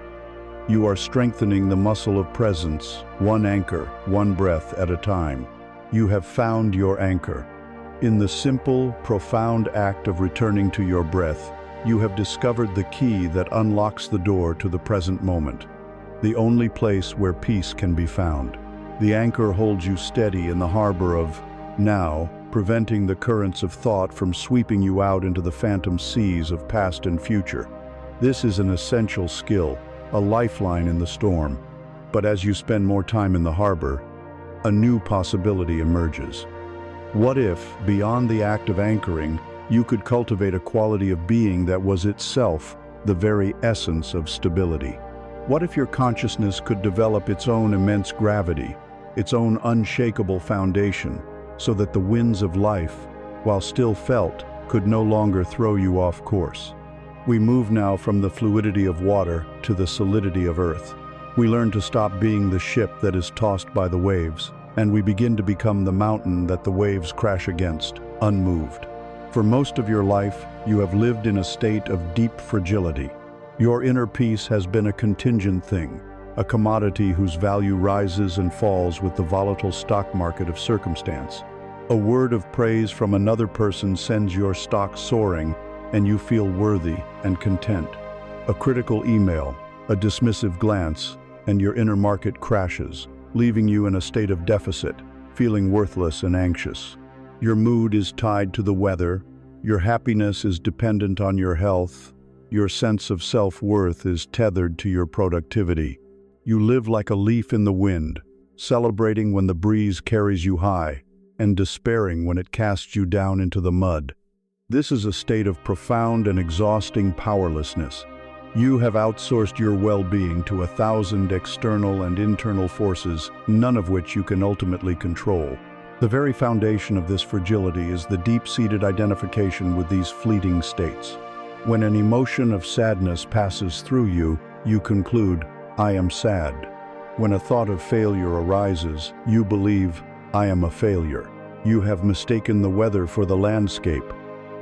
You are strengthening the muscle of presence, one anchor, one breath at a time. You have found your anchor. In the simple, profound act of returning to your breath, you have discovered the key that unlocks the door to the present moment, the only place where peace can be found. The anchor holds you steady in the harbor of now, preventing the currents of thought from sweeping you out into the phantom seas of past and future. This is an essential skill, a lifeline in the storm. But as you spend more time in the harbor, a new possibility emerges. What if, beyond the act of anchoring, you could cultivate a quality of being that was itself the very essence of stability? What if your consciousness could develop its own immense gravity, its own unshakable foundation, so that the winds of life, while still felt, could no longer throw you off course? We move now from the fluidity of water to the solidity of earth. We learn to stop being the ship that is tossed by the waves, and we begin to become the mountain that the waves crash against, unmoved. For most of your life, you have lived in a state of deep fragility. Your inner peace has been a contingent thing, a commodity whose value rises and falls with the volatile stock market of circumstance. A word of praise from another person sends your stock soaring, and you feel worthy and content. A critical email, a dismissive glance, and your inner market crashes, leaving you in a state of deficit, feeling worthless and anxious. Your mood is tied to the weather, your happiness is dependent on your health, your sense of self-worth is tethered to your productivity. You live like a leaf in the wind, celebrating when the breeze carries you high, and despairing when it casts you down into the mud. This is a state of profound and exhausting powerlessness. You have outsourced your well-being to 1,000 external and internal forces, none of which you can ultimately control. The very foundation of this fragility is the deep-seated identification with these fleeting states. When an emotion of sadness passes through you, you conclude, "I am sad." When a thought of failure arises, you believe, "I am a failure." You have mistaken the weather for the landscape.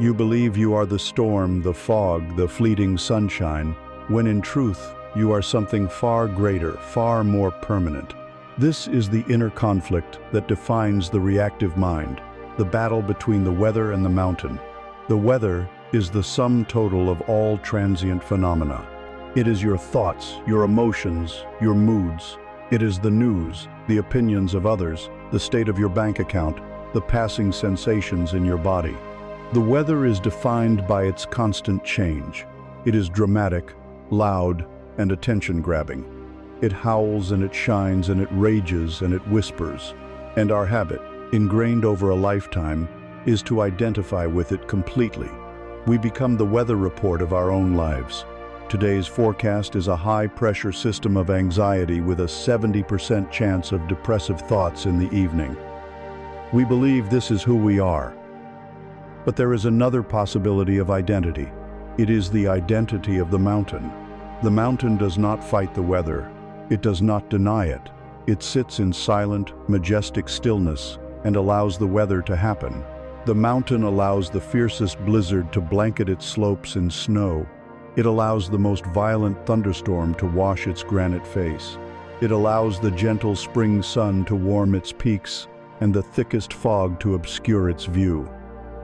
You believe you are the storm, the fog, the fleeting sunshine, when in truth, you are something far greater, far more permanent. This is the inner conflict that defines the reactive mind, the battle between the weather and the mountain. The weather is the sum total of all transient phenomena. It is your thoughts, your emotions, your moods. It is the news, the opinions of others, the state of your bank account, the passing sensations in your body. The weather is defined by its constant change. It is dramatic, loud, and attention-grabbing. It howls and it shines and it rages and it whispers. And our habit, ingrained over a lifetime, is to identify with it completely. We become the weather report of our own lives. Today's forecast is a high-pressure system of anxiety with a 70% chance of depressive thoughts in the evening. We believe this is who we are. But there is another possibility of identity. It is the identity of the mountain. The mountain does not fight the weather. It does not deny it. It sits in silent, majestic stillness and allows the weather to happen. The mountain allows the fiercest blizzard to blanket its slopes in snow. It allows the most violent thunderstorm to wash its granite face. It allows the gentle spring sun to warm its peaks and the thickest fog to obscure its view.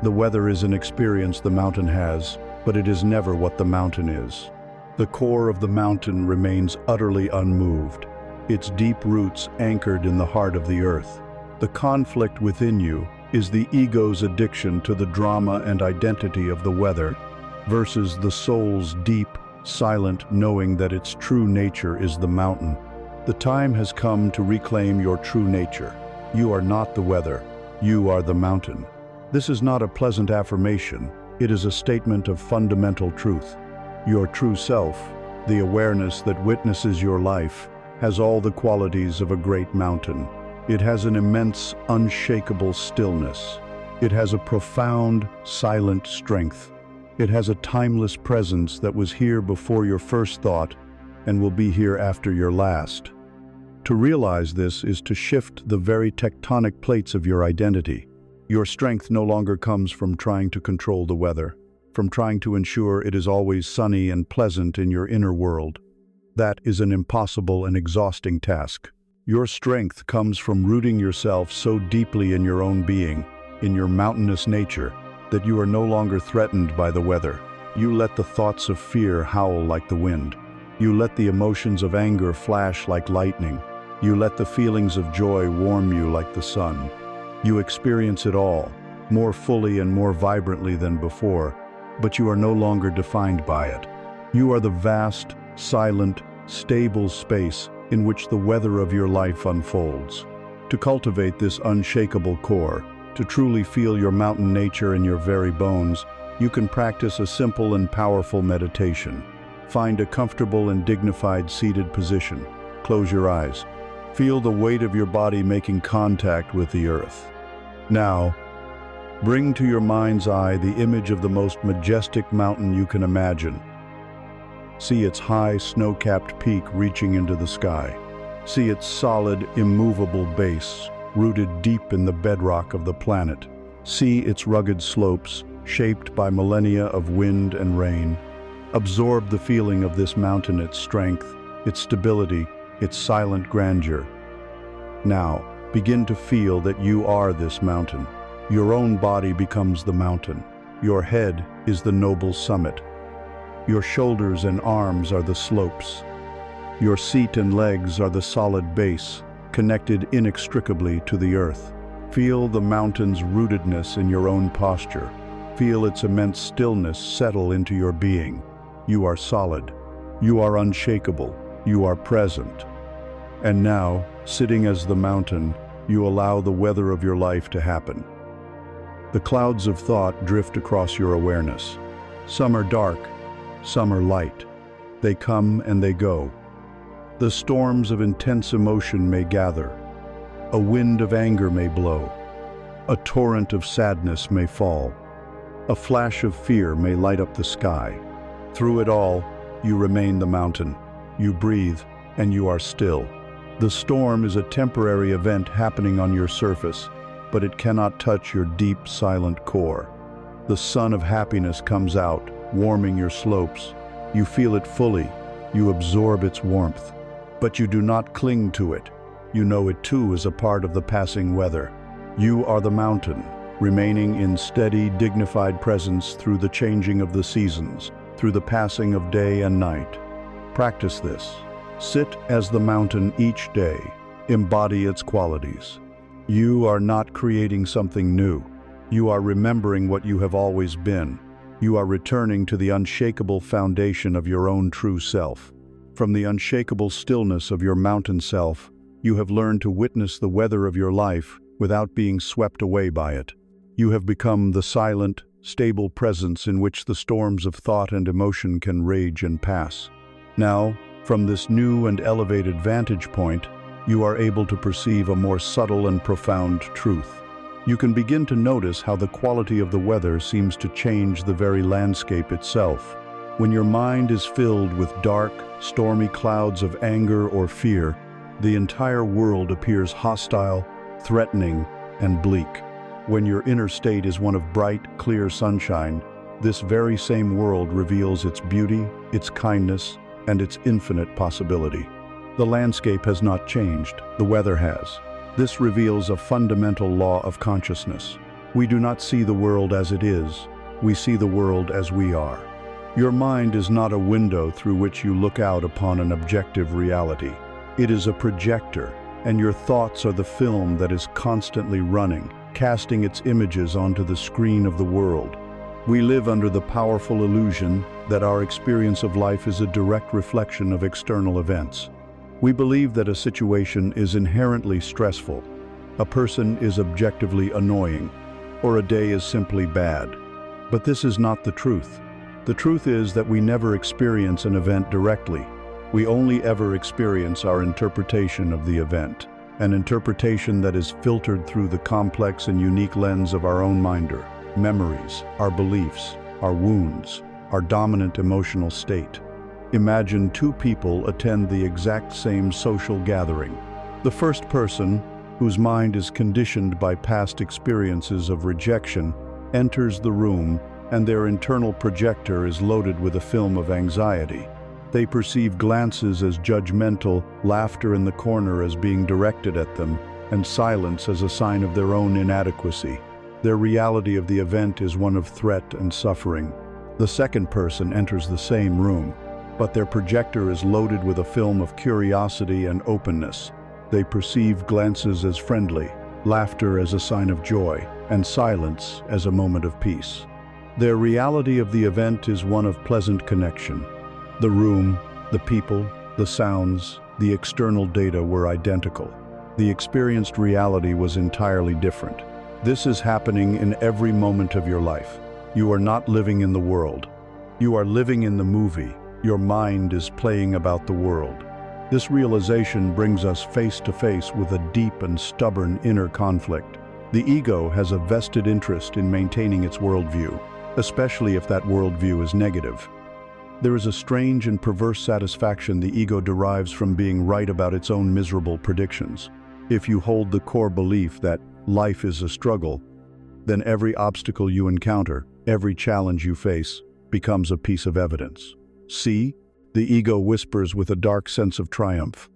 The weather is an experience the mountain has, but it is never what the mountain is. The core of the mountain remains utterly unmoved, its deep roots anchored in the heart of the earth. The conflict within you is the ego's addiction to the drama and identity of the weather versus the soul's deep, silent knowing that its true nature is the mountain. The time has come to reclaim your true nature. You are not the weather, you are the mountain. This is not a pleasant affirmation, it is a statement of fundamental truth. Your true self, the awareness that witnesses your life, has all the qualities of a great mountain. It has an immense, unshakable stillness. It has a profound, silent strength. It has a timeless presence that was here before your first thought and will be here after your last. To realize this is to shift the very tectonic plates of your identity. Your strength no longer comes from trying to control the weather, from trying to ensure it is always sunny and pleasant in your inner world. That is an impossible and exhausting task. Your strength comes from rooting yourself so deeply in your own being, in your mountainous nature, that you are no longer threatened by the weather. You let the thoughts of fear howl like the wind. You let the emotions of anger flash like lightning. You let the feelings of joy warm you like the sun. You experience it all, more fully and more vibrantly than before, but you are no longer defined by it. You are the vast, silent, stable space in which the weather of your life unfolds. To cultivate this unshakable core, to truly feel your mountain nature in your very bones, you can practice a simple and powerful meditation. Find a comfortable and dignified seated position. Close your eyes. Feel the weight of your body making contact with the earth. Now, bring to your mind's eye the image of the most majestic mountain you can imagine. See its high, snow-capped peak reaching into the sky. See its solid, immovable base, rooted deep in the bedrock of the planet. See its rugged slopes, shaped by millennia of wind and rain. Absorb the feeling of this mountain, its strength, its stability, its silent grandeur. Now, begin to feel that you are this mountain. Your own body becomes the mountain. Your head is the noble summit. Your shoulders and arms are the slopes. Your seat and legs are the solid base, connected inextricably to the earth. Feel the mountain's rootedness in your own posture. Feel its immense stillness settle into your being. You are solid. You are unshakable. You are present. And now, sitting as the mountain, you allow the weather of your life to happen. The clouds of thought drift across your awareness. Some are dark, some are light. They come and they go. The storms of intense emotion may gather. A wind of anger may blow. A torrent of sadness may fall. A flash of fear may light up the sky. Through it all, you remain the mountain. You breathe, and you are still. The storm is a temporary event happening on your surface, but it cannot touch your deep, silent core. The sun of happiness comes out, warming your slopes. You feel it fully. You absorb its warmth. But you do not cling to it. You know it too is a part of the passing weather. You are the mountain, remaining in steady, dignified presence through the changing of the seasons, through the passing of day and night. Practice this. Sit as the mountain each day. Embody its qualities. You are not creating something new. You are remembering what you have always been. You are returning to the unshakable foundation of your own true self. From the unshakable stillness of your mountain self, you have learned to witness the weather of your life without being swept away by it. You have become the silent, stable presence in which the storms of thought and emotion can rage and pass. Now, from this new and elevated vantage point, you are able to perceive a more subtle and profound truth. You can begin to notice how the quality of the weather seems to change the very landscape itself. When your mind is filled with dark, stormy clouds of anger or fear, the entire world appears hostile, threatening, and bleak. When your inner state is one of bright, clear sunshine, this very same world reveals its beauty, its kindness, and its infinite possibility. The landscape has not changed, the weather has. This reveals a fundamental law of consciousness. We do not see the world as it is, we see the world as we are. Your mind is not a window through which you look out upon an objective reality. It is a projector, and your thoughts are the film that is constantly running, casting its images onto the screen of the world. We live under the powerful illusion that our experience of life is a direct reflection of external events. We believe that a situation is inherently stressful, a person is objectively annoying, or a day is simply bad. But this is not the truth. The truth is that we never experience an event directly. We only ever experience our interpretation of the event. an interpretation that is filtered through the complex and unique lens of our own minder, memories, our beliefs, our wounds, our dominant emotional state. Imagine two people attend the exact same social gathering. The first person, whose mind is conditioned by past experiences of rejection, enters the room, and their internal projector is loaded with a film of anxiety. They perceive glances as judgmental, laughter in the corner as being directed at them, and silence as a sign of their own inadequacy. Their reality of the event is one of threat and suffering. The second person enters the same room, but their projector is loaded with a film of curiosity and openness. They perceive glances as friendly, laughter as a sign of joy, and silence as a moment of peace. Their reality of the event is one of pleasant connection. The room, the people, the sounds, the external data were identical. The experienced reality was entirely different. This is happening in every moment of your life. You are not living in the world. You are living in the movie. Your mind is playing about the world. This realization brings us face to face with a deep and stubborn inner conflict. The ego has a vested interest in maintaining its worldview, especially if that worldview is negative. There is a strange and perverse satisfaction the ego derives from being right about its own miserable predictions. If you hold the core belief that life is a struggle, then every obstacle you encounter, every challenge you face, becomes a piece of evidence. See? The ego whispers with a dark sense of triumph.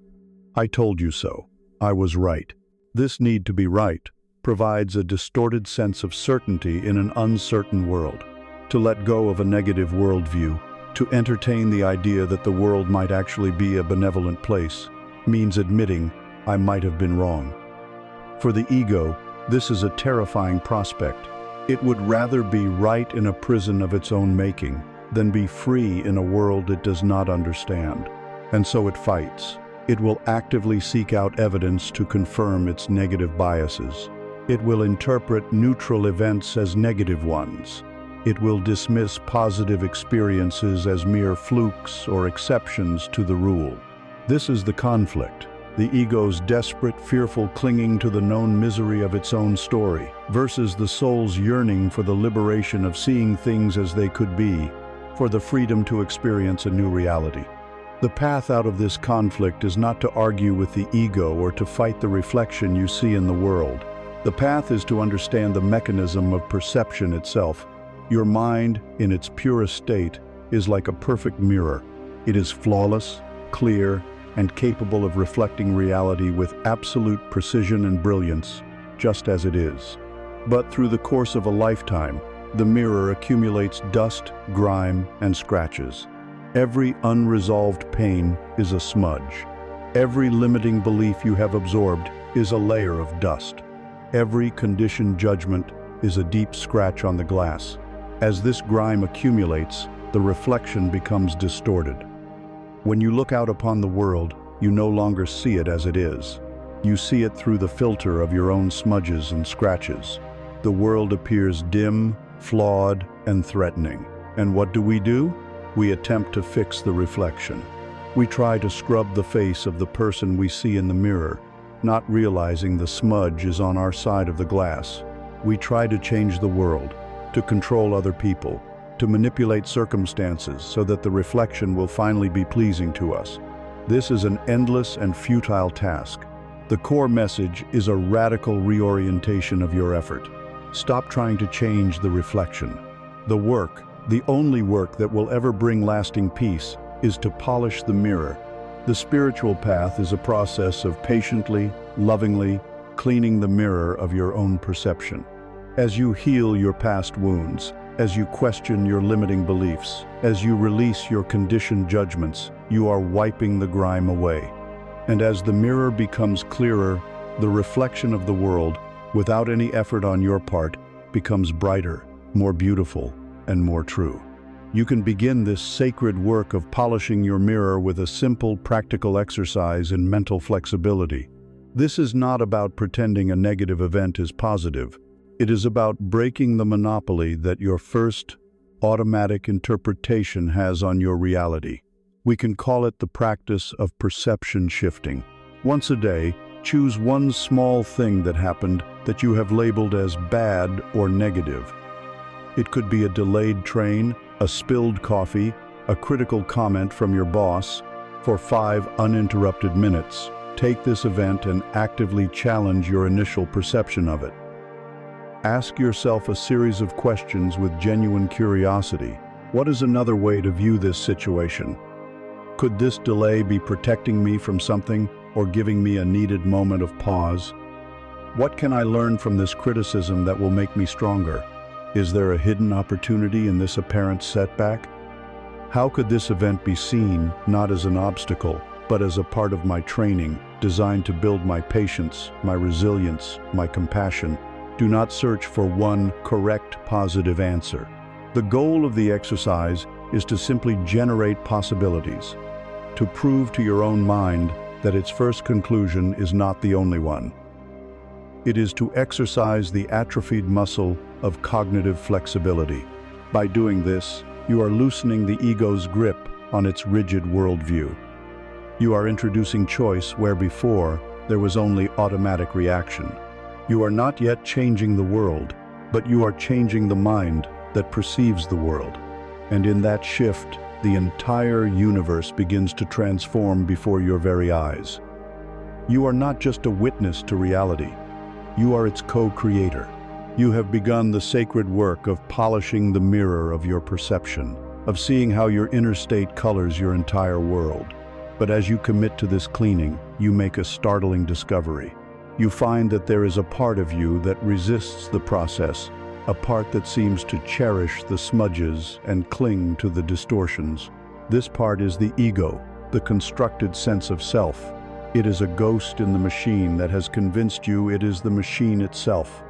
I told you so. I was right. This need to be right provides a distorted sense of certainty in an uncertain world. To let go of a negative worldview, to entertain the idea that the world might actually be a benevolent place, means admitting, I might have been wrong. For the ego, this is a terrifying prospect. It would rather be right in a prison of its own making than be free in a world it does not understand. And so it fights. It will actively seek out evidence to confirm its negative biases. It will interpret neutral events as negative ones. It will dismiss positive experiences as mere flukes or exceptions to the rule. This is the conflict. The ego's desperate, fearful clinging to the known misery of its own story, versus the soul's yearning for the liberation of seeing things as they could be, for the freedom to experience a new reality. The path out of this conflict is not to argue with the ego or to fight the reflection you see in the world. The path is to understand the mechanism of perception itself. Your mind, in its purest state, is like a perfect mirror. It is flawless, clear, and capable of reflecting reality with absolute precision and brilliance, just as it is. But through the course of a lifetime, the mirror accumulates dust, grime, and scratches. Every unresolved pain is a smudge. Every limiting belief you have absorbed is a layer of dust. Every conditioned judgment is a deep scratch on the glass. As this grime accumulates, the reflection becomes distorted. When you look out upon the world, you no longer see it as it is. You see it through the filter of your own smudges and scratches. The world appears dim, flawed, and threatening. And what do? We attempt to fix the reflection. We try to scrub the face of the person we see in the mirror, not realizing the smudge is on our side of the glass. We try to change the world, to control other people, to manipulate circumstances so that the reflection will finally be pleasing to us. This is an endless and futile task. The core message is a radical reorientation of your effort. Stop trying to change the reflection. The work, the only work that will ever bring lasting peace, is to polish the mirror. The spiritual path is a process of patiently, lovingly cleaning the mirror of your own perception. As you heal your past wounds, as you question your limiting beliefs, as you release your conditioned judgments, you are wiping the grime away. And as the mirror becomes clearer, the reflection of the world, without any effort on your part, becomes brighter, more beautiful, and more true. You can begin this sacred work of polishing your mirror with a simple, practical exercise in mental flexibility. This is not about pretending a negative event is positive. It is about breaking the monopoly that your first, automatic interpretation has on your reality. We can call it the practice of perception shifting. Once a day, Choose one small thing that happened that you have labeled as bad or negative. It could be a delayed train, a spilled coffee, a critical comment from your boss. For 5 uninterrupted minutes, take this event and actively challenge your initial perception of it. Ask yourself a series of questions with genuine curiosity. What is another way to view this situation? Could this delay be protecting me from something or giving me a needed moment of pause? What can I learn from this criticism that will make me stronger? Is there a hidden opportunity in this apparent setback? How could this event be seen not as an obstacle, but as a part of my training, designed to build my patience, my resilience, my compassion? Do not search for one correct positive answer. The goal of the exercise is to simply generate possibilities, to prove to your own mind that its first conclusion is not the only one. It is to exercise the atrophied muscle of cognitive flexibility. By doing this, you are loosening the ego's grip on its rigid worldview. You are introducing choice where before there was only automatic reaction. You are not yet changing the world, but you are changing the mind that perceives the world. And in that shift, the entire universe begins to transform before your very eyes. You are not just a witness to reality. You are its co-creator. You have begun the sacred work of polishing the mirror of your perception, of seeing how your inner state colors your entire world. But as you commit to this cleaning, you make a startling discovery. You find that there is a part of you that resists the process, a part that seems to cherish the smudges and cling to the distortions. This part is the ego, the constructed sense of self. It is a ghost in the machine that has convinced you it is the machine itself.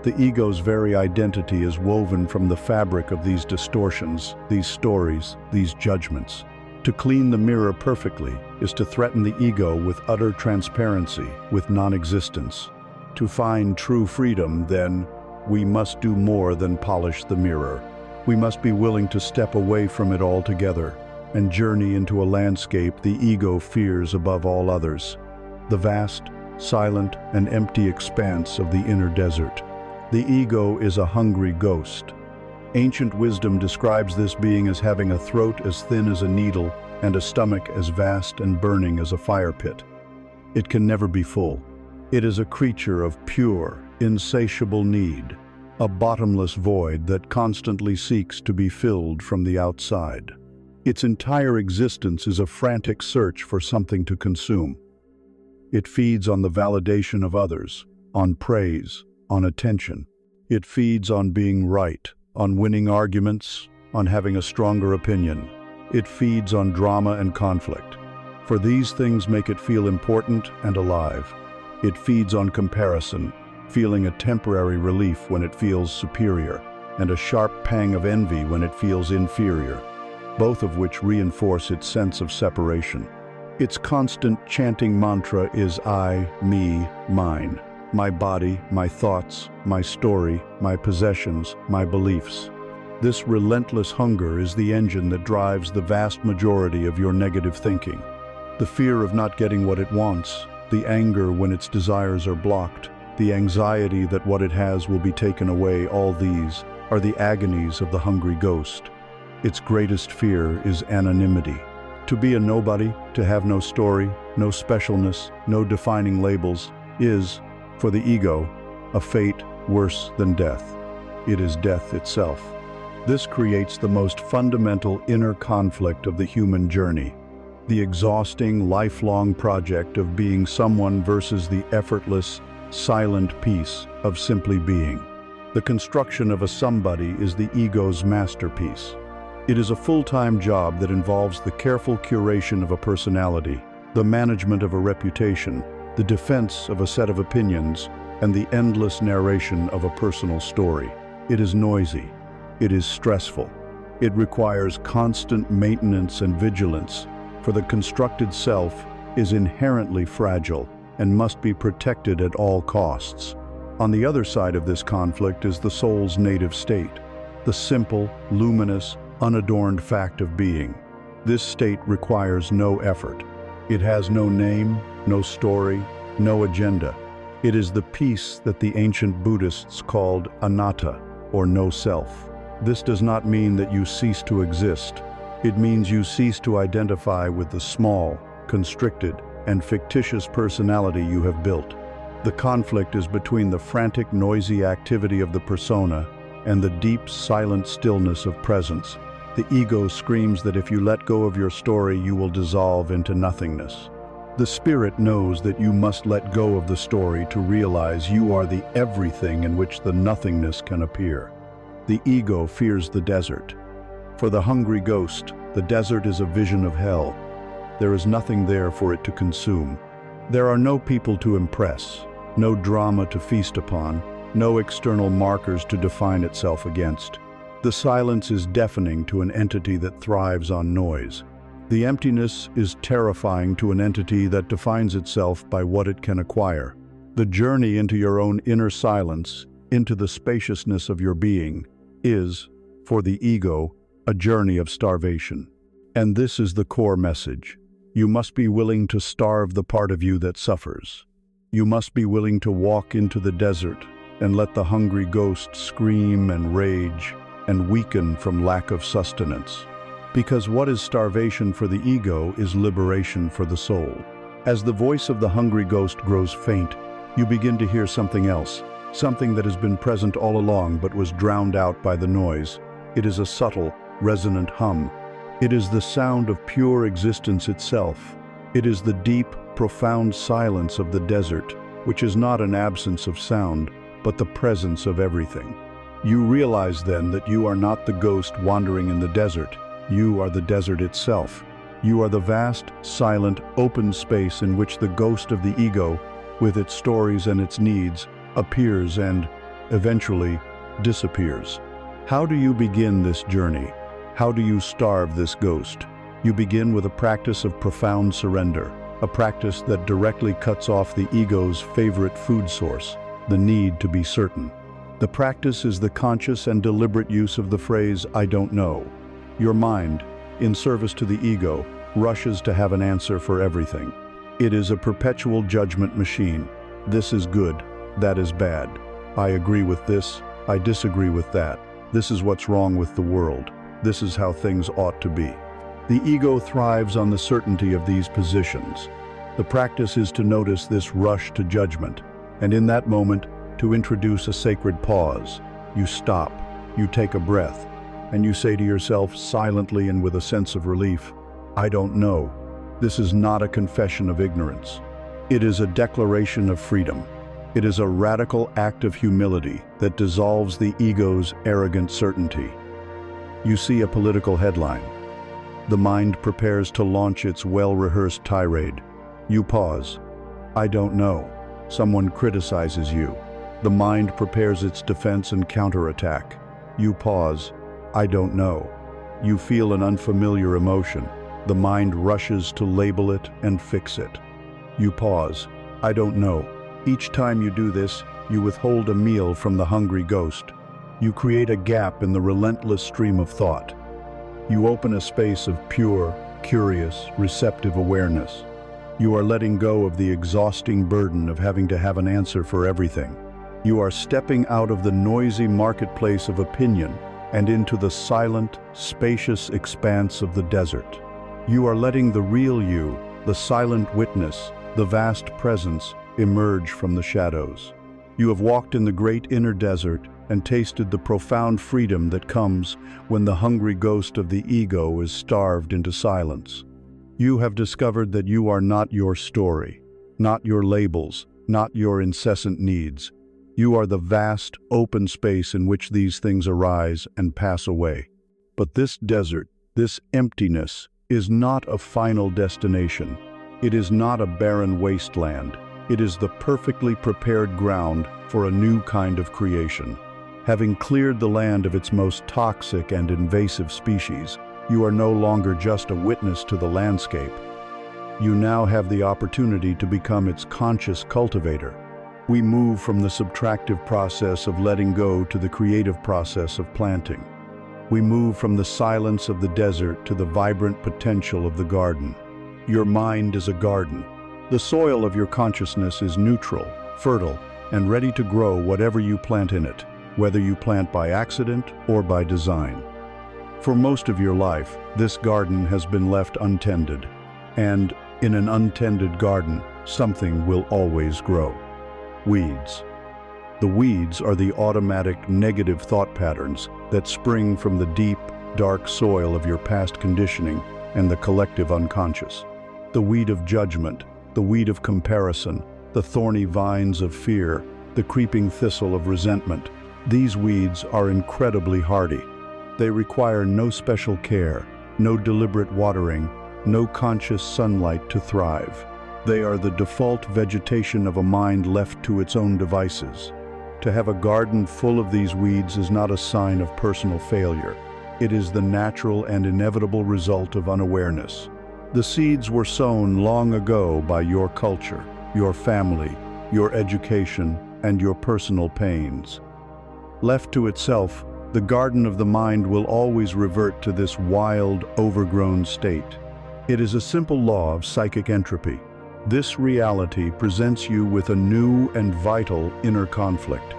The ego's very identity is woven from the fabric of these distortions, these stories, these judgments. To clean the mirror perfectly is to threaten the ego with utter transparency, with non-existence. To find true freedom, then, we must do more than polish the mirror. We must be willing to step away from it altogether and journey into a landscape the ego fears above all others, the vast, silent, and empty expanse of the inner desert. The ego is a hungry ghost. Ancient wisdom describes this being as having a throat as thin as a needle and a stomach as vast and burning as a fire pit. It can never be full. It is a creature of pure, insatiable need, a bottomless void that constantly seeks to be filled from the outside. Its entire existence is a frantic search for something to consume. It feeds on the validation of others, on praise, on attention. It feeds on being right, on winning arguments, on having a stronger opinion. It feeds on drama and conflict, for these things make it feel important and alive. It feeds on comparison, feeling a temporary relief when it feels superior, and a sharp pang of envy when it feels inferior, both of which reinforce its sense of separation. Its constant chanting mantra is I, me, mine. My body, my thoughts, my story, my possessions, my beliefs. This relentless hunger is the engine that drives the vast majority of your negative thinking. The fear of not getting what it wants, the anger when its desires are blocked, the anxiety that what it has will be taken away, all these are the agonies of the hungry ghost. Its greatest fear is anonymity. To be a nobody, to have no story, no specialness, no defining labels, is, for the ego, a fate worse than death. It is death itself. This creates the most fundamental inner conflict of the human journey, the exhausting, lifelong project of being someone versus the effortless, silent peace of simply being. The construction of a somebody is the ego's masterpiece. It is a full-time job that involves the careful curation of a personality, the management of a reputation, the defense of a set of opinions, and the endless narration of a personal story. It is noisy. It is stressful. It requires constant maintenance and vigilance, for the constructed self is inherently fragile and must be protected at all costs. On the other side of this conflict is the soul's native state, the simple, luminous, unadorned fact of being. This state requires no effort. It has no name, no story, no agenda. It is the peace that the ancient Buddhists called anatta, or no self. This does not mean that you cease to exist. It means you cease to identify with the small, constricted, and fictitious personality you have built. The conflict is between the frantic, noisy activity of the persona and the deep, silent stillness of presence. The ego screams that if you let go of your story, you will dissolve into nothingness. The spirit knows that you must let go of the story to realize you are the everything in which the nothingness can appear. The ego fears the desert. For the hungry ghost, the desert is a vision of hell. There is nothing there for it to consume. There are no people to impress, no drama to feast upon, no external markers to define itself against. The silence is deafening to an entity that thrives on noise. The emptiness is terrifying to an entity that defines itself by what it can acquire. The journey into your own inner silence, into the spaciousness of your being, is, for the ego, a journey of starvation. And this is the core message. You must be willing to starve the part of you that suffers. You must be willing to walk into the desert and let the hungry ghost scream and rage and weaken from lack of sustenance. Because what is starvation for the ego is liberation for the soul. As the voice of the hungry ghost grows faint, you begin to hear something else, something that has been present all along but was drowned out by the noise. It is a subtle, resonant hum. It is the sound of pure existence itself. It is the deep, profound silence of the desert, which is not an absence of sound, but the presence of everything. You realize then that you are not the ghost wandering in the desert. You are the desert itself. You are the vast, silent, open space in which the ghost of the ego, with its stories and its needs, appears and, eventually, disappears. How do you begin this journey? How do you starve this ghost? You begin with a practice of profound surrender, a practice that directly cuts off the ego's favorite food source, the need to be certain. The practice is the conscious and deliberate use of the phrase, "I don't know." Your mind, in service to the ego, rushes to have an answer for everything. It is a perpetual judgment machine. This is good, that is bad. I agree with this, I disagree with that. This is what's wrong with the world. This is how things ought to be. The ego thrives on the certainty of these positions. The practice is to notice this rush to judgment, and in that moment, to introduce a sacred pause. You stop, you take a breath, and you say to yourself silently and with a sense of relief, "I don't know." This is not a confession of ignorance. It is a declaration of freedom. It is a radical act of humility that dissolves the ego's arrogant certainty. You see a political headline. The mind prepares to launch its well-rehearsed tirade. You pause. "I don't know." Someone criticizes you. The mind prepares its defense and counterattack. You pause. "I don't know." You feel an unfamiliar emotion. The mind rushes to label it and fix it. You pause. "I don't know." Each time you do this, you withhold a meal from the hungry ghost. You create a gap in the relentless stream of thought. You open a space of pure, curious, receptive awareness. You are letting go of the exhausting burden of having to have an answer for everything. You are stepping out of the noisy marketplace of opinion and into the silent, spacious expanse of the desert. You are letting the real you, the silent witness, the vast presence, emerge from the shadows. You have walked in the great inner desert and tasted the profound freedom that comes when the hungry ghost of the ego is starved into silence. You have discovered that you are not your story, not your labels, not your incessant needs. You are the vast, open space in which these things arise and pass away. But this desert, this emptiness, is not a final destination. It is not a barren wasteland. It is the perfectly prepared ground for a new kind of creation. Having cleared the land of its most toxic and invasive species, you are no longer just a witness to the landscape. You now have the opportunity to become its conscious cultivator. We move from the subtractive process of letting go to the creative process of planting. We move from the silence of the desert to the vibrant potential of the garden. Your mind is a garden. The soil of your consciousness is neutral, fertile, and ready to grow whatever you plant in it, whether you plant by accident or by design. For most of your life, this garden has been left untended, and in an untended garden, something will always grow. Weeds. The weeds are the automatic negative thought patterns that spring from the deep, dark soil of your past conditioning and the collective unconscious. The weed of judgment, the weed of comparison, the thorny vines of fear, the creeping thistle of resentment. These weeds are incredibly hardy. They require no special care, no deliberate watering, no conscious sunlight to thrive. They are the default vegetation of a mind left to its own devices. To have a garden full of these weeds is not a sign of personal failure. It is the natural and inevitable result of unawareness. The seeds were sown long ago by your culture, your family, your education, and your personal pains. Left to itself, the garden of the mind will always revert to this wild, overgrown state. It is a simple law of psychic entropy. This reality presents you with a new and vital inner conflict.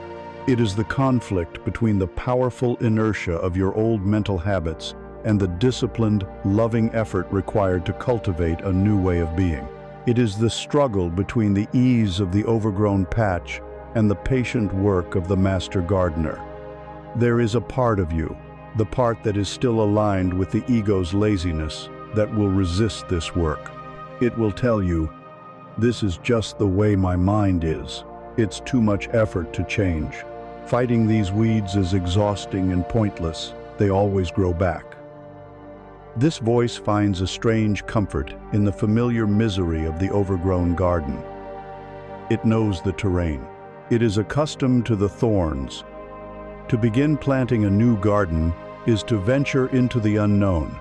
It is the conflict between the powerful inertia of your old mental habits and the disciplined, loving effort required to cultivate a new way of being. It is the struggle between the ease of the overgrown patch and the patient work of the master gardener. There is a part of you, the part that is still aligned with the ego's laziness, that will resist this work. It will tell you, "This is just the way my mind is. It's too much effort to change." Fighting these weeds is exhausting and pointless. They always grow back. This voice finds a strange comfort in the familiar misery of the overgrown garden. It knows the terrain. It is accustomed to the thorns. To begin planting a new garden is to venture into the unknown,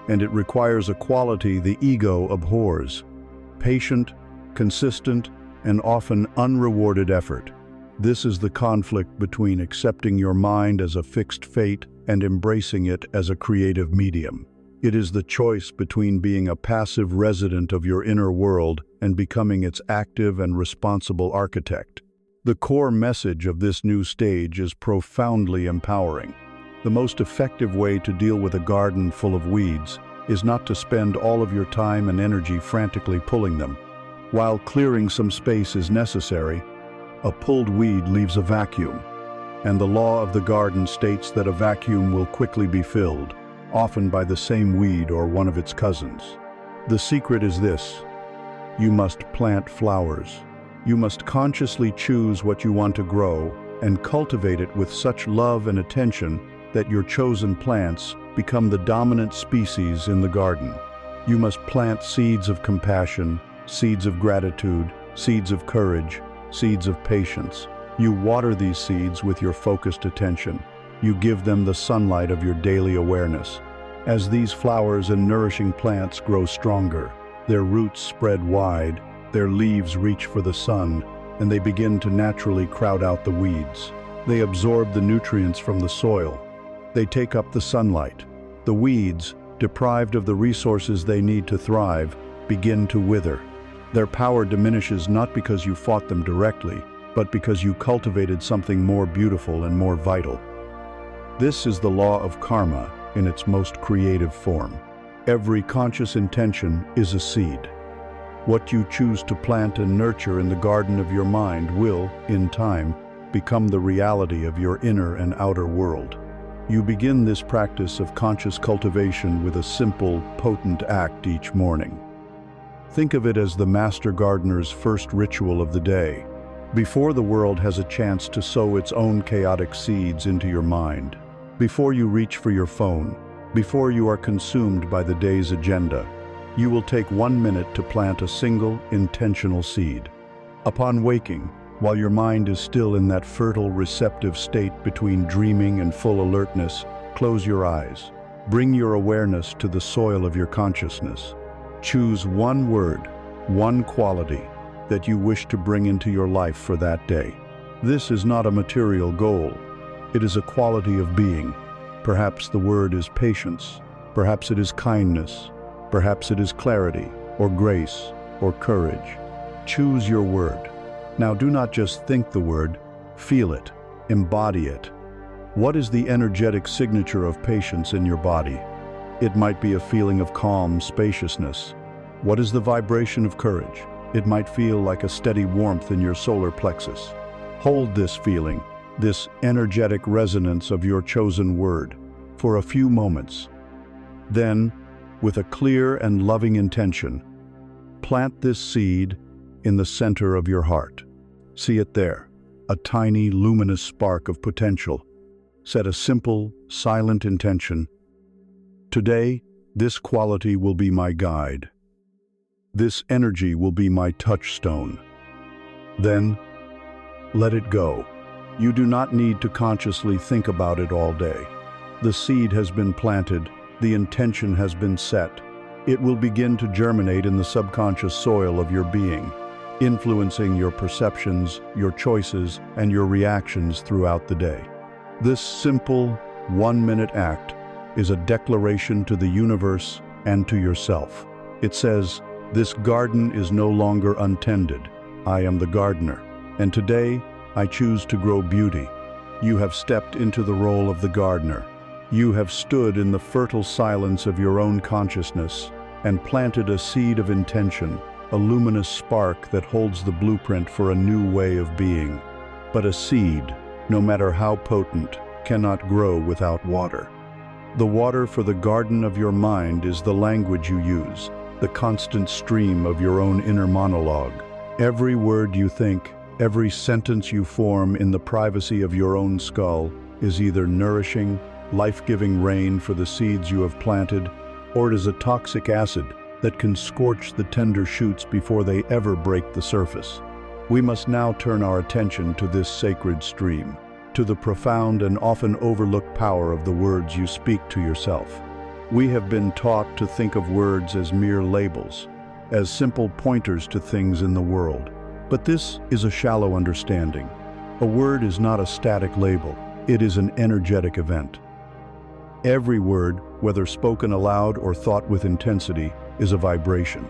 and it requires a quality the ego abhors: patient, consistent, and often unrewarded effort. This is the conflict between accepting your mind as a fixed fate and embracing it as a creative medium. It is the choice between being a passive resident of your inner world and becoming its active and responsible architect. The core message of this new stage is profoundly empowering. The most effective way to deal with a garden full of weeds is not to spend all of your time and energy frantically pulling them. While clearing some space is necessary, a pulled weed leaves a vacuum, and the law of the garden states that a vacuum will quickly be filled, often by the same weed or one of its cousins. The secret is this: you must plant flowers. You must consciously choose what you want to grow and cultivate it with such love and attention that your chosen plants become the dominant species in the garden. You must plant seeds of compassion, seeds of gratitude, seeds of courage, seeds of patience. You water these seeds with your focused attention. You give them the sunlight of your daily awareness. As these flowers and nourishing plants grow stronger, their roots spread wide, their leaves reach for the sun, and they begin to naturally crowd out the weeds. They absorb the nutrients from the soil. They take up the sunlight. The weeds, deprived of the resources they need to thrive, begin to wither. Their power diminishes not because you fought them directly, but because you cultivated something more beautiful and more vital. This is the law of karma in its most creative form. Every conscious intention is a seed. What you choose to plant and nurture in the garden of your mind will, in time, become the reality of your inner and outer world. You begin this practice of conscious cultivation with a simple, potent act each morning. Think of it as the master gardener's first ritual of the day, before the world has a chance to sow its own chaotic seeds into your mind. Before you reach for your phone, before you are consumed by the day's agenda, you will take 1 minute to plant a single, intentional seed. Upon waking, while your mind is still in that fertile, receptive state between dreaming and full alertness, close your eyes. Bring your awareness to the soil of your consciousness. Choose one word, one quality that you wish to bring into your life for that day. This is not a material goal. It is a quality of being. Perhaps the word is patience. Perhaps it is kindness. Perhaps it is clarity, or grace, or courage. Choose your word. Now do not just think the word, feel it, embody it. What is the energetic signature of patience in your body? It might be a feeling of calm spaciousness. What is the vibration of courage? It might feel like a steady warmth in your solar plexus. Hold this feeling, this energetic resonance of your chosen word, for a few moments. Then, with a clear and loving intention, plant this seed in the center of your heart. See it there, a tiny, luminous spark of potential. Set a simple, silent intention. Today, this quality will be my guide. This energy will be my touchstone. Then, let it go. You do not need to consciously think about it all day. The seed has been planted, the intention has been set. It will begin to germinate in the subconscious soil of your being, influencing your perceptions, your choices, and your reactions throughout the day. This simple, one-minute act is a declaration to the universe and to yourself. It says, "This garden is no longer untended. I am the gardener, and today I choose to grow beauty." You have stepped into the role of the gardener. You have stood in the fertile silence of your own consciousness and planted a seed of intention, a luminous spark that holds the blueprint for a new way of being. But a seed, no matter how potent, cannot grow without water. The water for the garden of your mind is the language you use, the constant stream of your own inner monologue. Every word you think, every sentence you form in the privacy of your own skull is either nourishing, life-giving rain for the seeds you have planted, or it is a toxic acid that can scorch the tender shoots before they ever break the surface. We must now turn our attention to this sacred stream, to the profound and often overlooked power of the words you speak to yourself. We have been taught to think of words as mere labels, as simple pointers to things in the world. But this is a shallow understanding. A word is not a static label, it is an energetic event. Every word, whether spoken aloud or thought with intensity, is a vibration.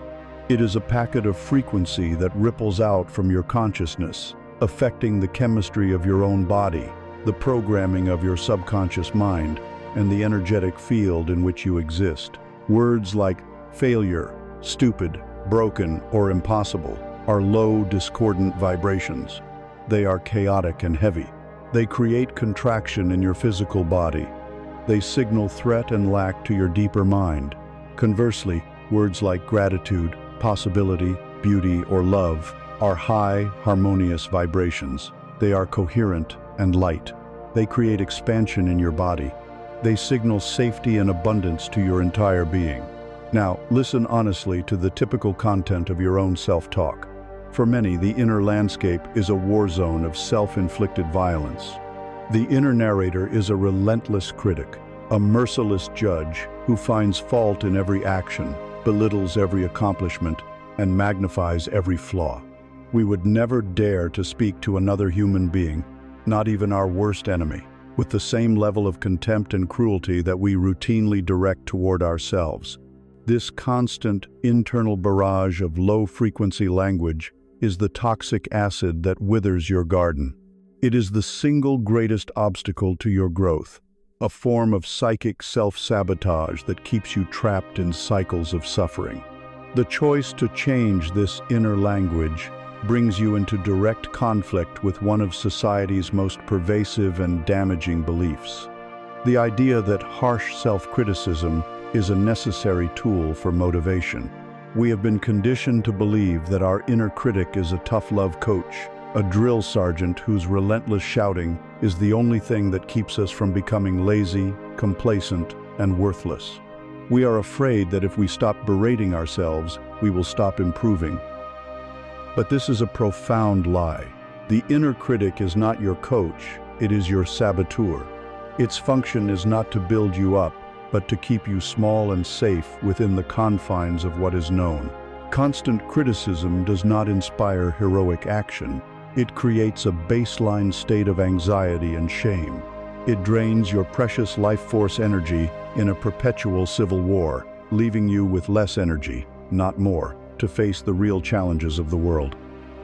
It is a packet of frequency that ripples out from your consciousness, affecting the chemistry of your own body, the programming of your subconscious mind, and the energetic field in which you exist. Words like failure, stupid, broken, or impossible are low, discordant vibrations. They are chaotic and heavy. They create contraction in your physical body. They signal threat and lack to your deeper mind. Conversely, words like gratitude, possibility, beauty, or love are high, harmonious vibrations. They are coherent and light. They create expansion in your body. They signal safety and abundance to your entire being. Now, listen honestly to the typical content of your own self-talk. For many, the inner landscape is a war zone of self-inflicted violence. The inner narrator is a relentless critic, a merciless judge who finds fault in every action, belittles every accomplishment, and magnifies every flaw. We would never dare to speak to another human being, not even our worst enemy, with the same level of contempt and cruelty that we routinely direct toward ourselves. This constant internal barrage of low-frequency language is the toxic acid that withers your garden. It is the single greatest obstacle to your growth, a form of psychic self-sabotage that keeps you trapped in cycles of suffering. The choice to change this inner language brings you into direct conflict with one of society's most pervasive and damaging beliefs: the idea that harsh self-criticism is a necessary tool for motivation. We have been conditioned to believe that our inner critic is a tough love coach, a drill sergeant whose relentless shouting is the only thing that keeps us from becoming lazy, complacent, and worthless. We are afraid that if we stop berating ourselves, we will stop improving. But this is a profound lie. The inner critic is not your coach, it is your saboteur. Its function is not to build you up, but to keep you small and safe within the confines of what is known. Constant criticism does not inspire heroic action. It creates a baseline state of anxiety and shame. It drains your precious life force energy in a perpetual civil war, leaving you with less energy, not more, to face the real challenges of the world.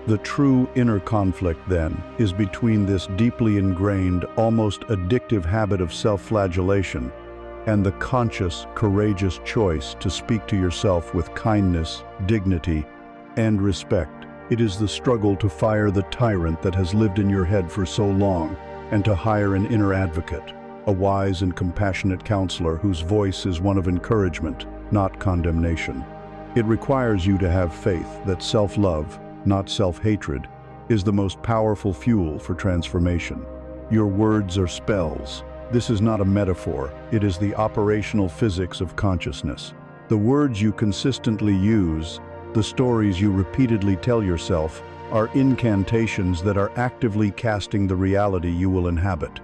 The true inner conflict, then, is between this deeply ingrained, almost addictive habit of self-flagellation and the conscious, courageous choice to speak to yourself with kindness, dignity, and respect. It is the struggle to fire the tyrant that has lived in your head for so long and to hire an inner advocate, a wise and compassionate counselor whose voice is one of encouragement, not condemnation. It requires you to have faith that self-love, not self-hatred, is the most powerful fuel for transformation. Your words are spells. This is not a metaphor, it is the operational physics of consciousness. The words you consistently use, the stories you repeatedly tell yourself, are incantations that are actively casting the reality you will inhabit.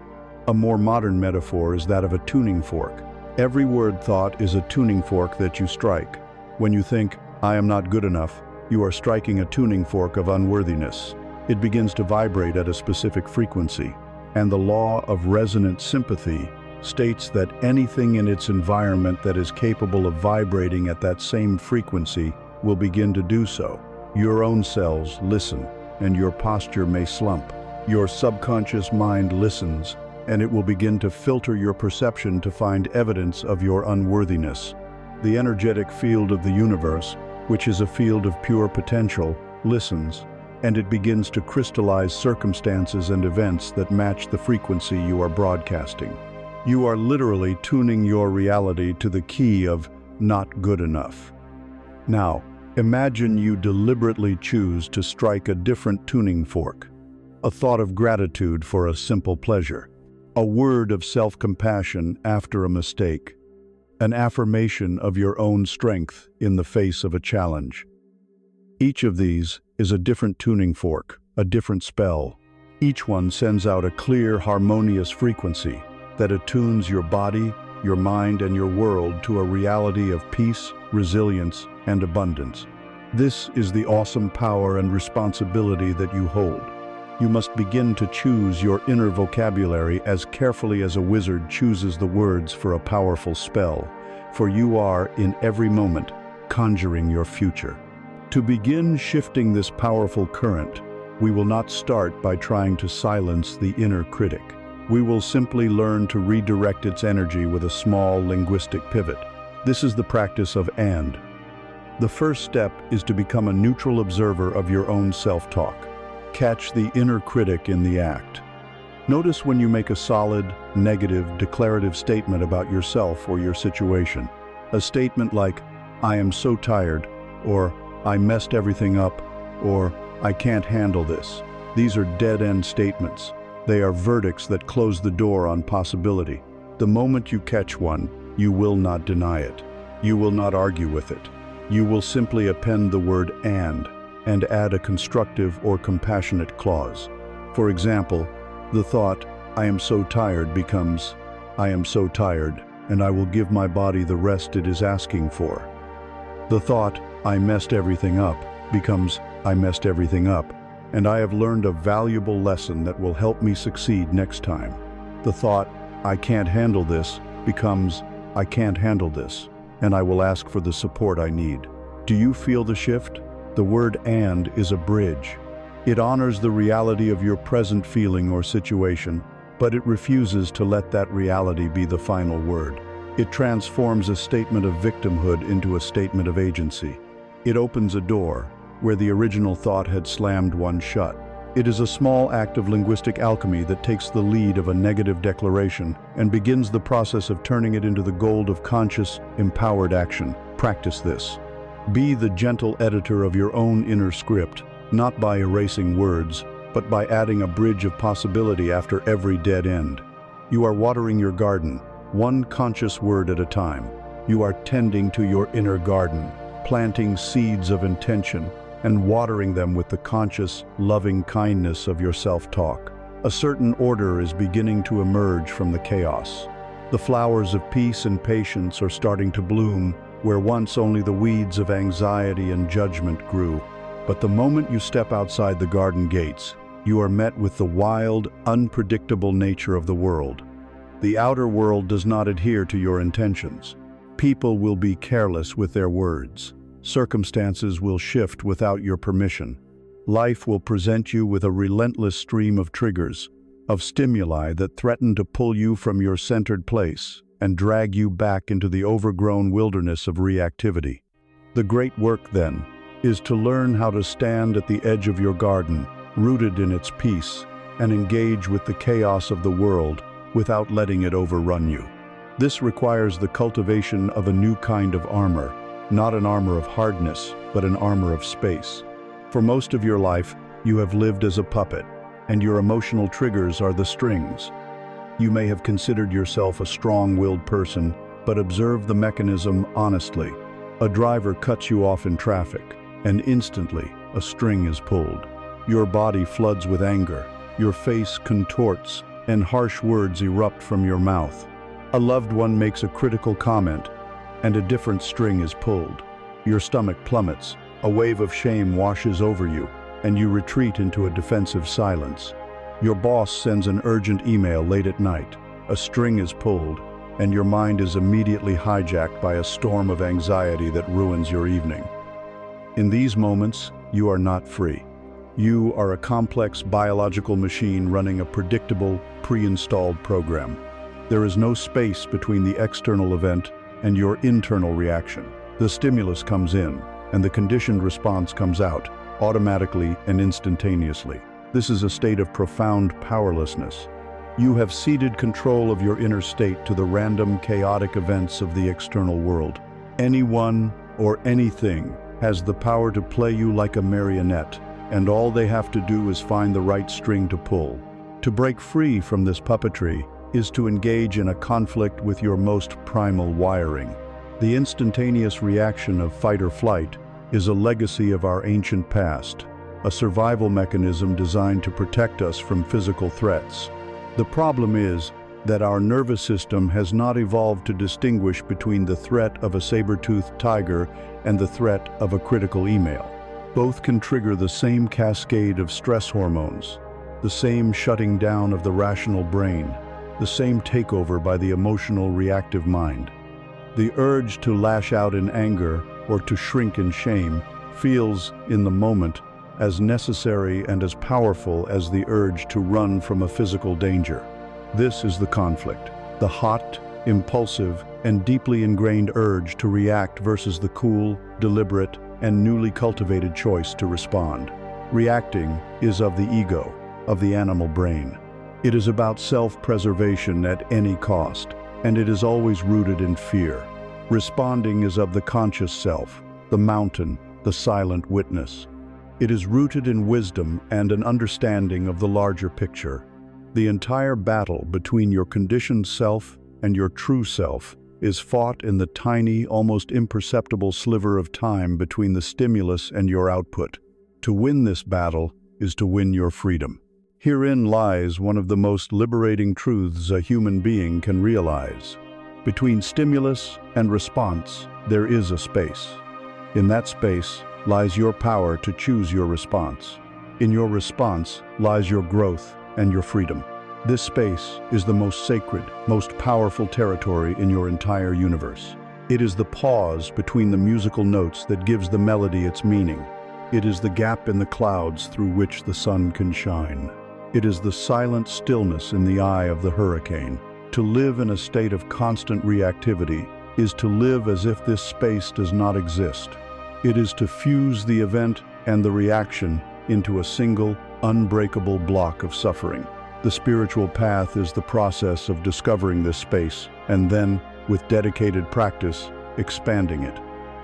A more modern metaphor is that of a tuning fork. Every word thought is a tuning fork that you strike. When you think, "I am not good enough," you are striking a tuning fork of unworthiness. It begins to vibrate at a specific frequency, and the law of resonant sympathy states that anything in its environment that is capable of vibrating at that same frequency will begin to do so. Your own cells listen, and your posture may slump. Your subconscious mind listens, and it will begin to filter your perception to find evidence of your unworthiness. The energetic field of the universe, which is a field of pure potential, listens, and it begins to crystallize circumstances and events that match the frequency you are broadcasting. You are literally tuning your reality to the key of not good enough. Now, imagine you deliberately choose to strike a different tuning fork. A thought of gratitude for a simple pleasure. A word of self-compassion after a mistake. An affirmation of your own strength in the face of a challenge. Each of these is a different tuning fork, a different spell. Each one sends out a clear, harmonious frequency that attunes your body, your mind, and your world to a reality of peace, resilience, and abundance. This is the awesome power and responsibility that you hold. You must begin to choose your inner vocabulary as carefully as a wizard chooses the words for a powerful spell, for you are, in every moment, conjuring your future. To begin shifting this powerful current, we will not start by trying to silence the inner critic. We will simply learn to redirect its energy with a small linguistic pivot. This is the practice of and. The first step is to become a neutral observer of your own self-talk. Catch the inner critic in the act. Notice when you make a solid, negative, declarative statement about yourself or your situation. A statement like, "I am so tired," or "I messed everything up," or "I can't handle this." These are dead-end statements. They are verdicts that close the door on possibility. The moment you catch one, you will not deny it. You will not argue with it. You will simply append the word and add a constructive or compassionate clause. For example, the thought, "I am so tired" becomes, "I am so tired, and I will give my body the rest it is asking for." The thought, "I messed everything up" becomes, "I messed everything up, and I have learned a valuable lesson that will help me succeed next time." The thought, "I can't handle this" becomes, "I can't handle this, and I will ask for the support I need." Do you feel the shift? The word "and" is a bridge. It honors the reality of your present feeling or situation, but it refuses to let that reality be the final word. It transforms a statement of victimhood into a statement of agency. It opens a door where the original thought had slammed one shut. It is a small act of linguistic alchemy that takes the lead of a negative declaration and begins the process of turning it into the gold of conscious, empowered action. Practice this. Be the gentle editor of your own inner script, not by erasing words, but by adding a bridge of possibility after every dead end. You are watering your garden, one conscious word at a time. You are tending to your inner garden, planting seeds of intention, and watering them with the conscious, loving kindness of your self-talk. A certain order is beginning to emerge from the chaos. The flowers of peace and patience are starting to bloom, where once only the weeds of anxiety and judgment grew. But the moment you step outside the garden gates, you are met with the wild, unpredictable nature of the world. The outer world does not adhere to your intentions. People will be careless with their words. Circumstances will shift without your permission. life will present you with a relentless stream of triggers, of stimuli that threaten to pull you from your centered place and drag you back into the overgrown wilderness of reactivity. The great work, then, is to learn how to stand at the edge of your garden, rooted in its peace, and engage with the chaos of the world without letting it overrun you. This requires the cultivation of a new kind of armor, not an armor of hardness, but an armor of space. For most of your life, you have lived as a puppet, and your emotional triggers are the strings. You may have considered yourself a strong-willed person, but observe the mechanism honestly. A driver cuts you off in traffic, and instantly a string is pulled. Your body floods with anger, your face contorts, and harsh words erupt from your mouth. A loved one makes a critical comment, and a different string is pulled. Your stomach plummets, a wave of shame washes over you, and you retreat into a defensive silence. Your boss sends an urgent email late at night. A string is pulled, and your mind is immediately hijacked by a storm of anxiety that ruins your evening. In these moments, you are not free. You are a complex biological machine running a predictable, pre-installed program. There is no space between the external event and your internal reaction. The stimulus comes in, and the conditioned response comes out, automatically and instantaneously. This is a state of profound powerlessness. You have ceded control of your inner state to the random, chaotic events of the external world. Anyone or anything has the power to play you like a marionette, and all they have to do is find the right string to pull. To break free from this puppetry is to engage in a conflict with your most primal wiring. The instantaneous reaction of fight or flight is a legacy of our ancient past, a survival mechanism designed to protect us from physical threats. The problem is that our nervous system has not evolved to distinguish between the threat of a saber-toothed tiger and the threat of a critical email. Both can trigger the same cascade of stress hormones, the same shutting down of the rational brain, the same takeover by the emotional reactive mind. The urge to lash out in anger or to shrink in shame feels, in the moment, as necessary and as powerful as the urge to run from a physical danger. This is the conflict, the hot, impulsive, and deeply ingrained urge to react versus the cool, deliberate, and newly cultivated choice to respond. Reacting is of the ego, of the animal brain. It is about self-preservation at any cost, and it is always rooted in fear. Responding is of the conscious self, the mountain, the silent witness. It is rooted in wisdom and an understanding of the larger picture. The entire battle between your conditioned self and your true self is fought in the tiny, almost imperceptible sliver of time between the stimulus and your output. To win this battle is to win your freedom. Herein lies one of the most liberating truths a human being can realize. Between stimulus and response, there is a space. In that space lies your power to choose your response. In your response lies your growth and your freedom. This space is the most sacred, most powerful territory in your entire universe. It is the pause between the musical notes that gives the melody its meaning. It is the gap in the clouds through which the sun can shine. It is the silent stillness in the eye of the hurricane. To live in a state of constant reactivity is to live as if this space does not exist. It is to fuse the event and the reaction into a single, unbreakable block of suffering. The spiritual path is the process of discovering this space and then, with dedicated practice, expanding it.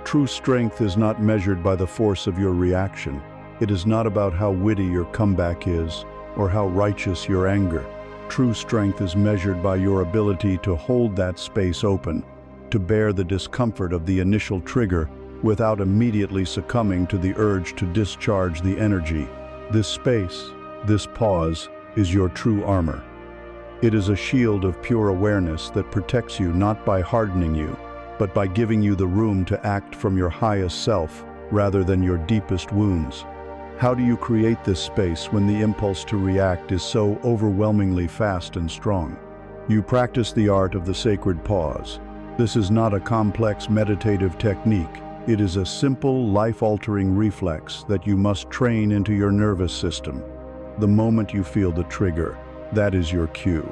True strength is not measured by the force of your reaction. It is not about how witty your comeback is or how righteous your anger. True strength is measured by your ability to hold that space open, to bear the discomfort of the initial trigger without immediately succumbing to the urge to discharge the energy. This space, this pause, is your true armor. It is a shield of pure awareness that protects you not by hardening you, but by giving you the room to act from your highest self rather than your deepest wounds. How do you create this space when the impulse to react is so overwhelmingly fast and strong? You practice the art of the sacred pause. This is not a complex meditative technique. It is a simple, life-altering reflex that you must train into your nervous system. The moment you feel the trigger, that is your cue.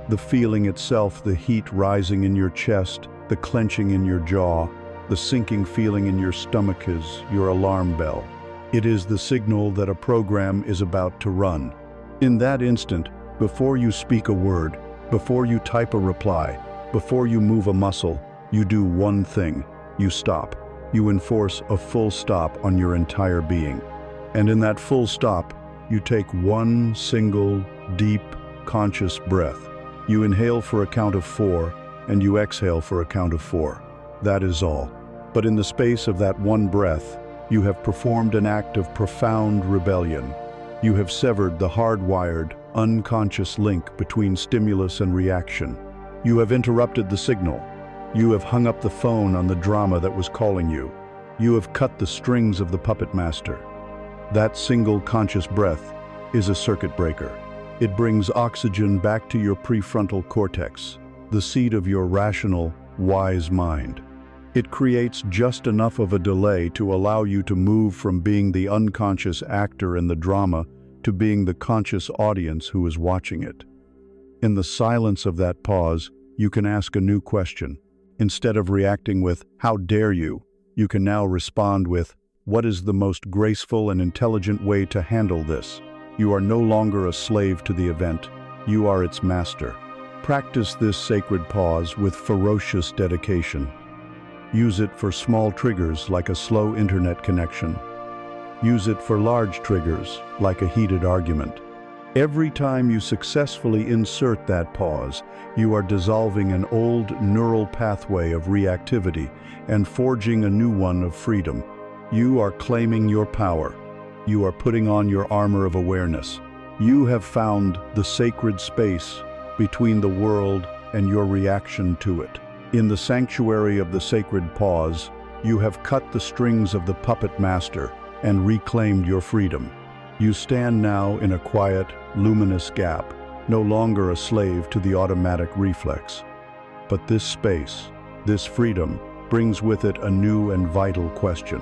The feeling itself, the heat rising in your chest, the clenching in your jaw, the sinking feeling in your stomach is your alarm bell. It is the signal that a program is about to run. In that instant, before you speak a word, before you type a reply, before you move a muscle, you do one thing. You stop. You enforce a full stop on your entire being. And in that full stop, you take one single, deep, conscious breath. You inhale for a count of 4, and you exhale for a count of 4. That is all. But in the space of that one breath, you have performed an act of profound rebellion. You have severed the hardwired, unconscious link between stimulus and reaction. You have interrupted the signal. You have hung up the phone on the drama that was calling you. You have cut the strings of the puppet master. That single conscious breath is a circuit breaker. It brings oxygen back to your prefrontal cortex, the seat of your rational, wise mind. It creates just enough of a delay to allow you to move from being the unconscious actor in the drama to being the conscious audience who is watching it. In the silence of that pause, you can ask a new question. Instead of reacting with, "How dare you?" you can now respond with, "What is the most graceful and intelligent way to handle this?" You are no longer a slave to the event. You are its master. Practice this sacred pause with ferocious dedication. Use it for small triggers like a slow internet connection. Use it for large triggers like a heated argument. Every time you successfully insert that pause, you are dissolving an old neural pathway of reactivity and forging a new one of freedom. You are claiming your power. You are putting on your armor of awareness. You have found the sacred space between the world and your reaction to it. In the sanctuary of the sacred pause, you have cut the strings of the puppet master and reclaimed your freedom. You stand now in a quiet, luminous gap, no longer a slave to the automatic reflex. But this space, this freedom, brings with it a new and vital question.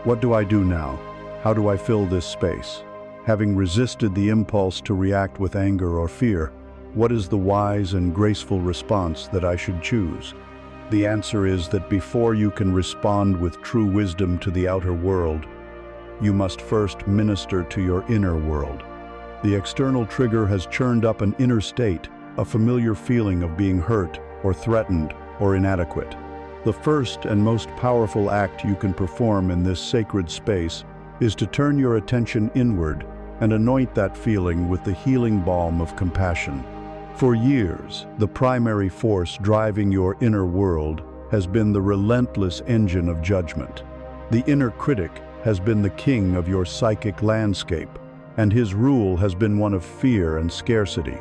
What do I do now? How do I fill this space? Having resisted the impulse to react with anger or fear, what is the wise and graceful response that I should choose? The answer is that before you can respond with true wisdom to the outer world, you must first minister to your inner world. The external trigger has churned up an inner state, a familiar feeling of being hurt or threatened or inadequate. The first and most powerful act you can perform in this sacred space is to turn your attention inward and anoint that feeling with the healing balm of compassion. For years, the primary force driving your inner world has been the relentless engine of judgment. The inner critic has been the king of your psychic landscape, and his rule has been one of fear and scarcity.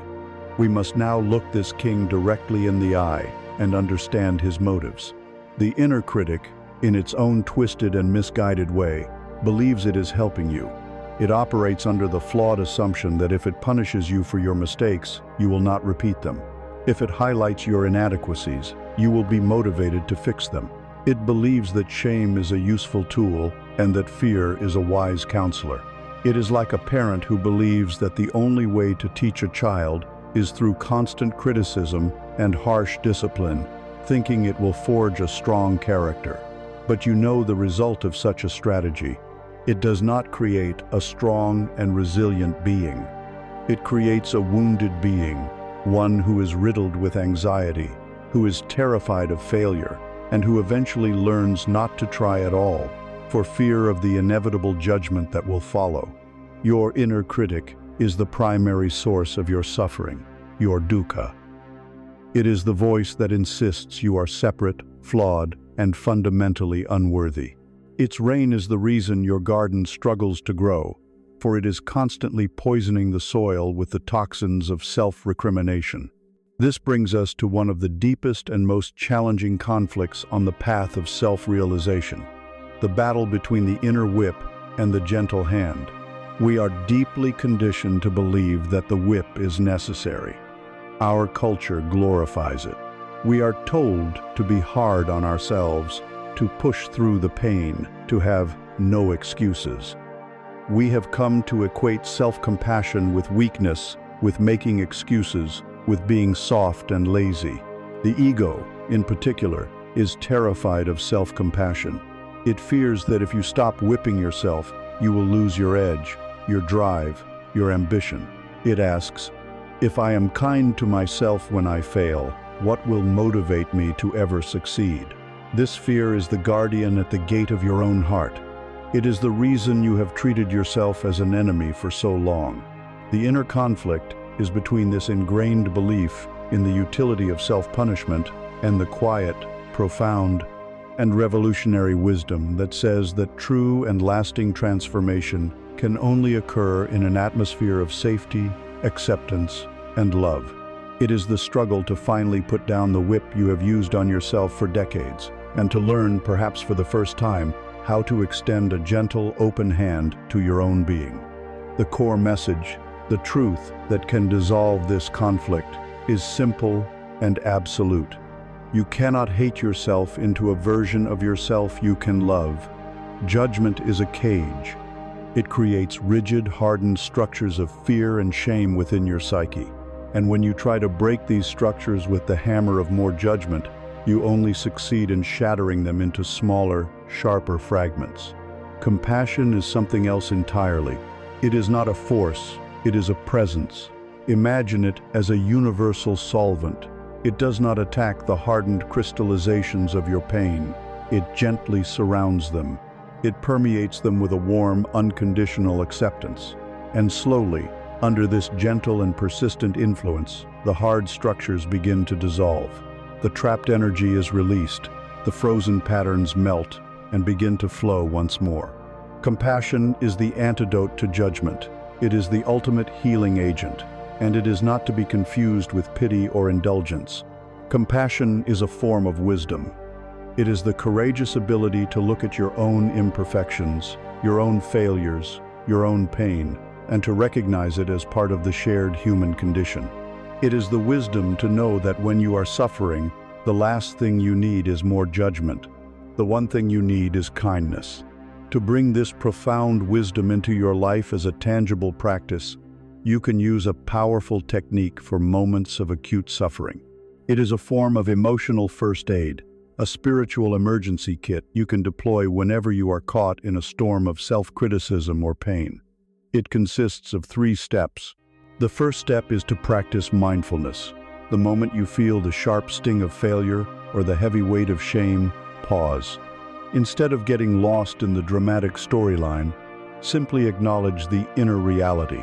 We must now look this king directly in the eye and understand his motives. The inner critic, in its own twisted and misguided way, believes it is helping you. It operates under the flawed assumption that if it punishes you for your mistakes, you will not repeat them. If it highlights your inadequacies, you will be motivated to fix them. It believes that shame is a useful tool and that fear is a wise counselor. It is like a parent who believes that the only way to teach a child is through constant criticism and harsh discipline, thinking it will forge a strong character. But you know the result of such a strategy. It does not create a strong and resilient being. It creates a wounded being, one who is riddled with anxiety, who is terrified of failure, and who eventually learns not to try at all, for fear of the inevitable judgment that will follow. Your inner critic is the primary source of your suffering, your dukkha. It is the voice that insists you are separate, flawed, and fundamentally unworthy. Its reign is the reason your garden struggles to grow, for it is constantly poisoning the soil with the toxins of self-recrimination. This brings us to one of the deepest and most challenging conflicts on the path of self-realization, the battle between the inner whip and the gentle hand. We are deeply conditioned to believe that the whip is necessary. Our culture glorifies it. We are told to be hard on ourselves, to push through the pain, to have no excuses. We have come to equate self-compassion with weakness, with making excuses, with being soft and lazy. The ego, in particular, is terrified of self-compassion. It fears that if you stop whipping yourself, you will lose your edge, your drive, your ambition. It asks, if I am kind to myself when I fail, what will motivate me to ever succeed? This fear is the guardian at the gate of your own heart. It is the reason you have treated yourself as an enemy for so long. The inner conflict is between this ingrained belief in the utility of self-punishment and the quiet, profound, and revolutionary wisdom that says that true and lasting transformation can only occur in an atmosphere of safety, acceptance, and love. It is the struggle to finally put down the whip you have used on yourself for decades, and to learn, perhaps for the first time, how to extend a gentle, open hand to your own being. The core message, the truth that can dissolve this conflict, is simple and absolute. You cannot hate yourself into a version of yourself you can love. Judgment is a cage. It creates rigid, hardened structures of fear and shame within your psyche. And when you try to break these structures with the hammer of more judgment, you only succeed in shattering them into smaller, sharper fragments. Compassion is something else entirely. It is not a force, it is a presence. Imagine it as a universal solvent. It does not attack the hardened crystallizations of your pain. It gently surrounds them. It permeates them with a warm, unconditional acceptance. And slowly, under this gentle and persistent influence, the hard structures begin to dissolve. The trapped energy is released, the frozen patterns melt and begin to flow once more. Compassion is the antidote to judgment. It is the ultimate healing agent, and it is not to be confused with pity or indulgence. Compassion is a form of wisdom. It is the courageous ability to look at your own imperfections, your own failures, your own pain, and to recognize it as part of the shared human condition. It is the wisdom to know that when you are suffering, the last thing you need is more judgment. The one thing you need is kindness. To bring this profound wisdom into your life as a tangible practice, you can use a powerful technique for moments of acute suffering. It is a form of emotional first aid, a spiritual emergency kit you can deploy whenever you are caught in a storm of self-criticism or pain. It consists of 3 steps. The first step is to practice mindfulness. The moment you feel the sharp sting of failure or the heavy weight of shame, pause. Instead of getting lost in the dramatic storyline, simply acknowledge the inner reality.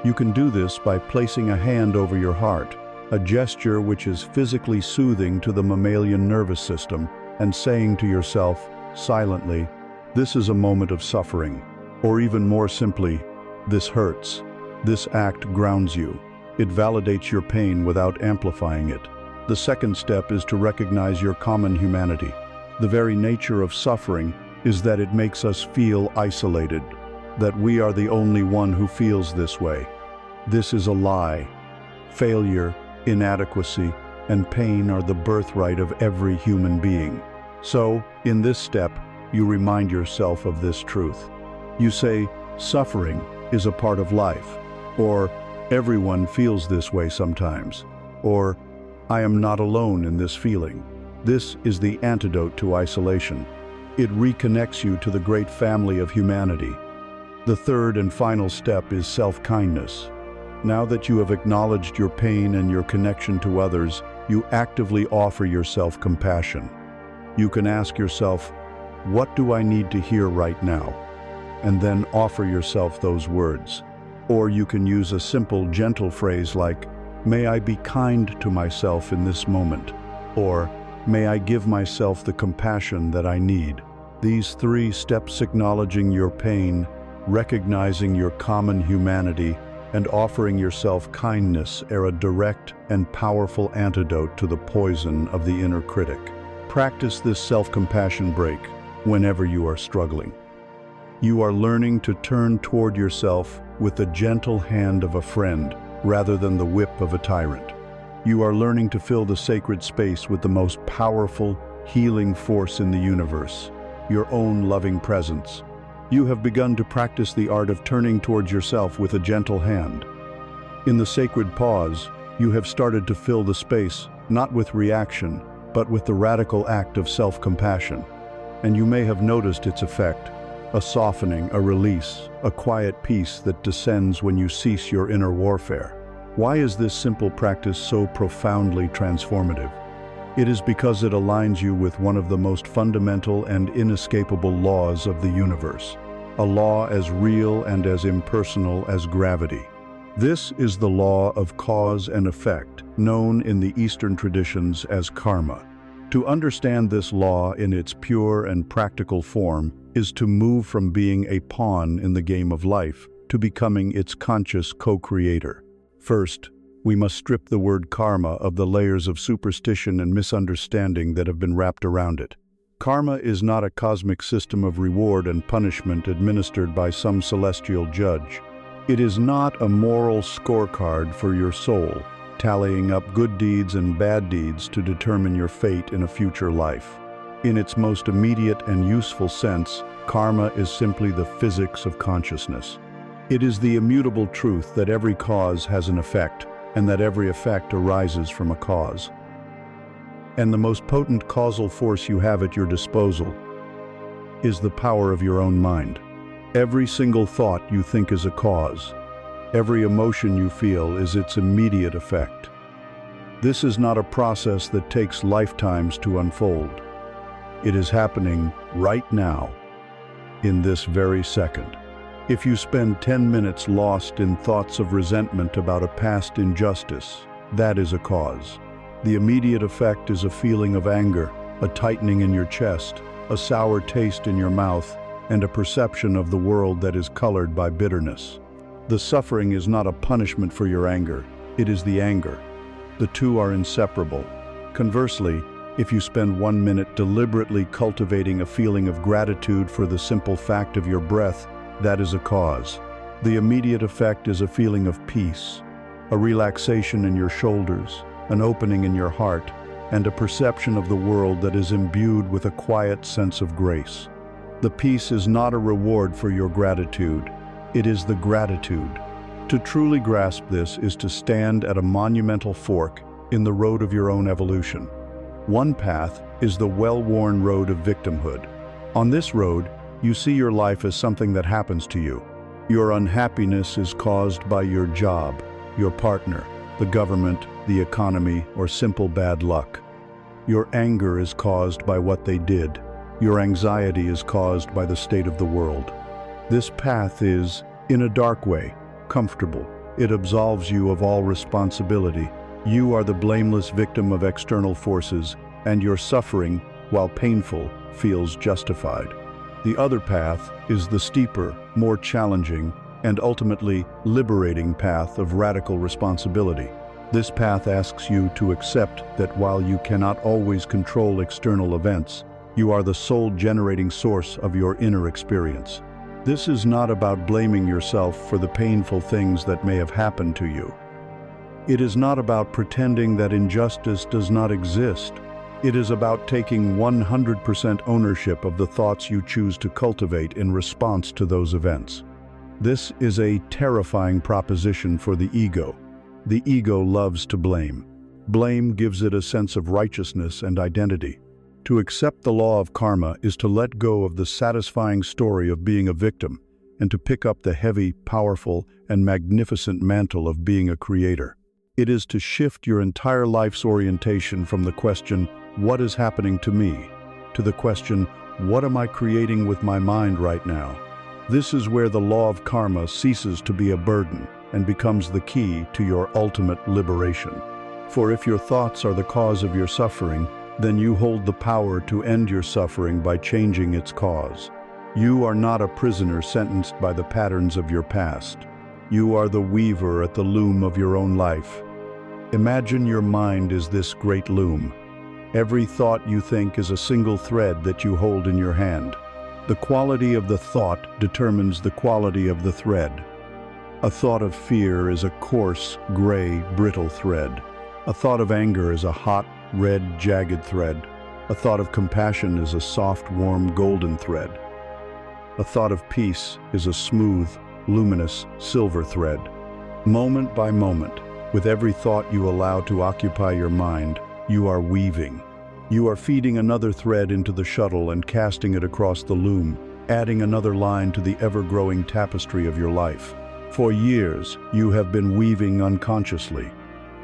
You can do this by placing a hand over your heart, a gesture which is physically soothing to the mammalian nervous system, and saying to yourself, silently, this is a moment of suffering. Or even more simply, this hurts. This act grounds you. It validates your pain without amplifying it. The second step is to recognize your common humanity. The very nature of suffering is that it makes us feel isolated, that we are the only one who feels this way. This is a lie. Failure, inadequacy, and pain are the birthright of every human being. So, in this step, you remind yourself of this truth. You say, suffering is a part of life, or everyone feels this way sometimes, or I am not alone in this feeling. This is the antidote to isolation. It reconnects you to the great family of humanity. The third and final step is self-kindness. Now that you have acknowledged your pain and your connection to others, you actively offer yourself compassion. You can ask yourself, what do I need to hear right now? And then offer yourself those words. Or you can use a simple, gentle phrase like, may I be kind to myself in this moment, or may I give myself the compassion that I need. These 3 steps, acknowledging your pain, recognizing your common humanity, and offering yourself kindness, are a direct and powerful antidote to the poison of the inner critic. Practice this self-compassion break whenever you are struggling. You are learning to turn toward yourself with the gentle hand of a friend rather than the whip of a tyrant. You are learning to fill the sacred space with the most powerful, healing force in the universe, your own loving presence. You have begun to practice the art of turning towards yourself with a gentle hand. In the sacred pause, you have started to fill the space, not with reaction, but with the radical act of self-compassion. And you may have noticed its effect, a softening, a release, a quiet peace that descends when you cease your inner warfare. Why is this simple practice so profoundly transformative? It is because it aligns you with one of the most fundamental and inescapable laws of the universe, a law as real and as impersonal as gravity. This is the law of cause and effect, known in the Eastern traditions as karma. To understand this law in its pure and practical form is to move from being a pawn in the game of life to becoming its conscious co-creator. First, we must strip the word karma of the layers of superstition and misunderstanding that have been wrapped around it. Karma is not a cosmic system of reward and punishment administered by some celestial judge. It is not a moral scorecard for your soul, tallying up good deeds and bad deeds to determine your fate in a future life. In its most immediate and useful sense, karma is simply the physics of consciousness. It is the immutable truth that every cause has an effect, and that every effect arises from a cause. And the most potent causal force you have at your disposal is the power of your own mind. Every single thought you think is a cause. Every emotion you feel is its immediate effect. This is not a process that takes lifetimes to unfold. It is happening right now, in this very second. If you spend 10 minutes lost in thoughts of resentment about a past injustice, that is a cause. The immediate effect is a feeling of anger, a tightening in your chest, a sour taste in your mouth, and a perception of the world that is colored by bitterness. The suffering is not a punishment for your anger, it is the anger. The two are inseparable. Conversely, if you spend 1 minute deliberately cultivating a feeling of gratitude for the simple fact of your breath, that is a cause. The immediate effect is a feeling of peace, a relaxation in your shoulders, an opening in your heart, and a perception of the world that is imbued with a quiet sense of grace. The peace is not a reward for your gratitude, it is the gratitude. To truly grasp this is to stand at a monumental fork in the road of your own evolution. One path is the well-worn road of victimhood. On this road, you see your life as something that happens to you. Your unhappiness is caused by your job, your partner, the government, the economy, or simple bad luck. Your anger is caused by what they did. Your anxiety is caused by the state of the world. This path is, in a dark way, comfortable. It absolves you of all responsibility. You are the blameless victim of external forces, and your suffering, while painful, feels justified. The other path is the steeper, more challenging, and ultimately liberating path of radical responsibility. This path asks you to accept that while you cannot always control external events, you are the sole generating source of your inner experience. This is not about blaming yourself for the painful things that may have happened to you. It is not about pretending that injustice does not exist. It is about taking 100% ownership of the thoughts you choose to cultivate in response to those events. This is a terrifying proposition for the ego. The ego loves to blame. Blame gives it a sense of righteousness and identity. To accept the law of karma is to let go of the satisfying story of being a victim and to pick up the heavy, powerful, and magnificent mantle of being a creator. It is to shift your entire life's orientation from the question, "What is happening to me?" to the question, "What am I creating with my mind right now?" This is where the law of karma ceases to be a burden and becomes the key to your ultimate liberation. For if your thoughts are the cause of your suffering, then you hold the power to end your suffering by changing its cause. You are not a prisoner sentenced by the patterns of your past. You are the weaver at the loom of your own life. Imagine your mind is this great loom. Every thought you think is a single thread that you hold in your hand. The quality of the thought determines the quality of the thread. A thought of fear is a coarse, gray, brittle thread. A thought of anger is a hot, red, jagged thread. A thought of compassion is a soft, warm, golden thread. A thought of peace is a smooth, luminous, silver thread. Moment by moment, with every thought you allow to occupy your mind, you are weaving. You are feeding another thread into the shuttle and casting it across the loom, adding another line to the ever-growing tapestry of your life. For years, you have been weaving unconsciously,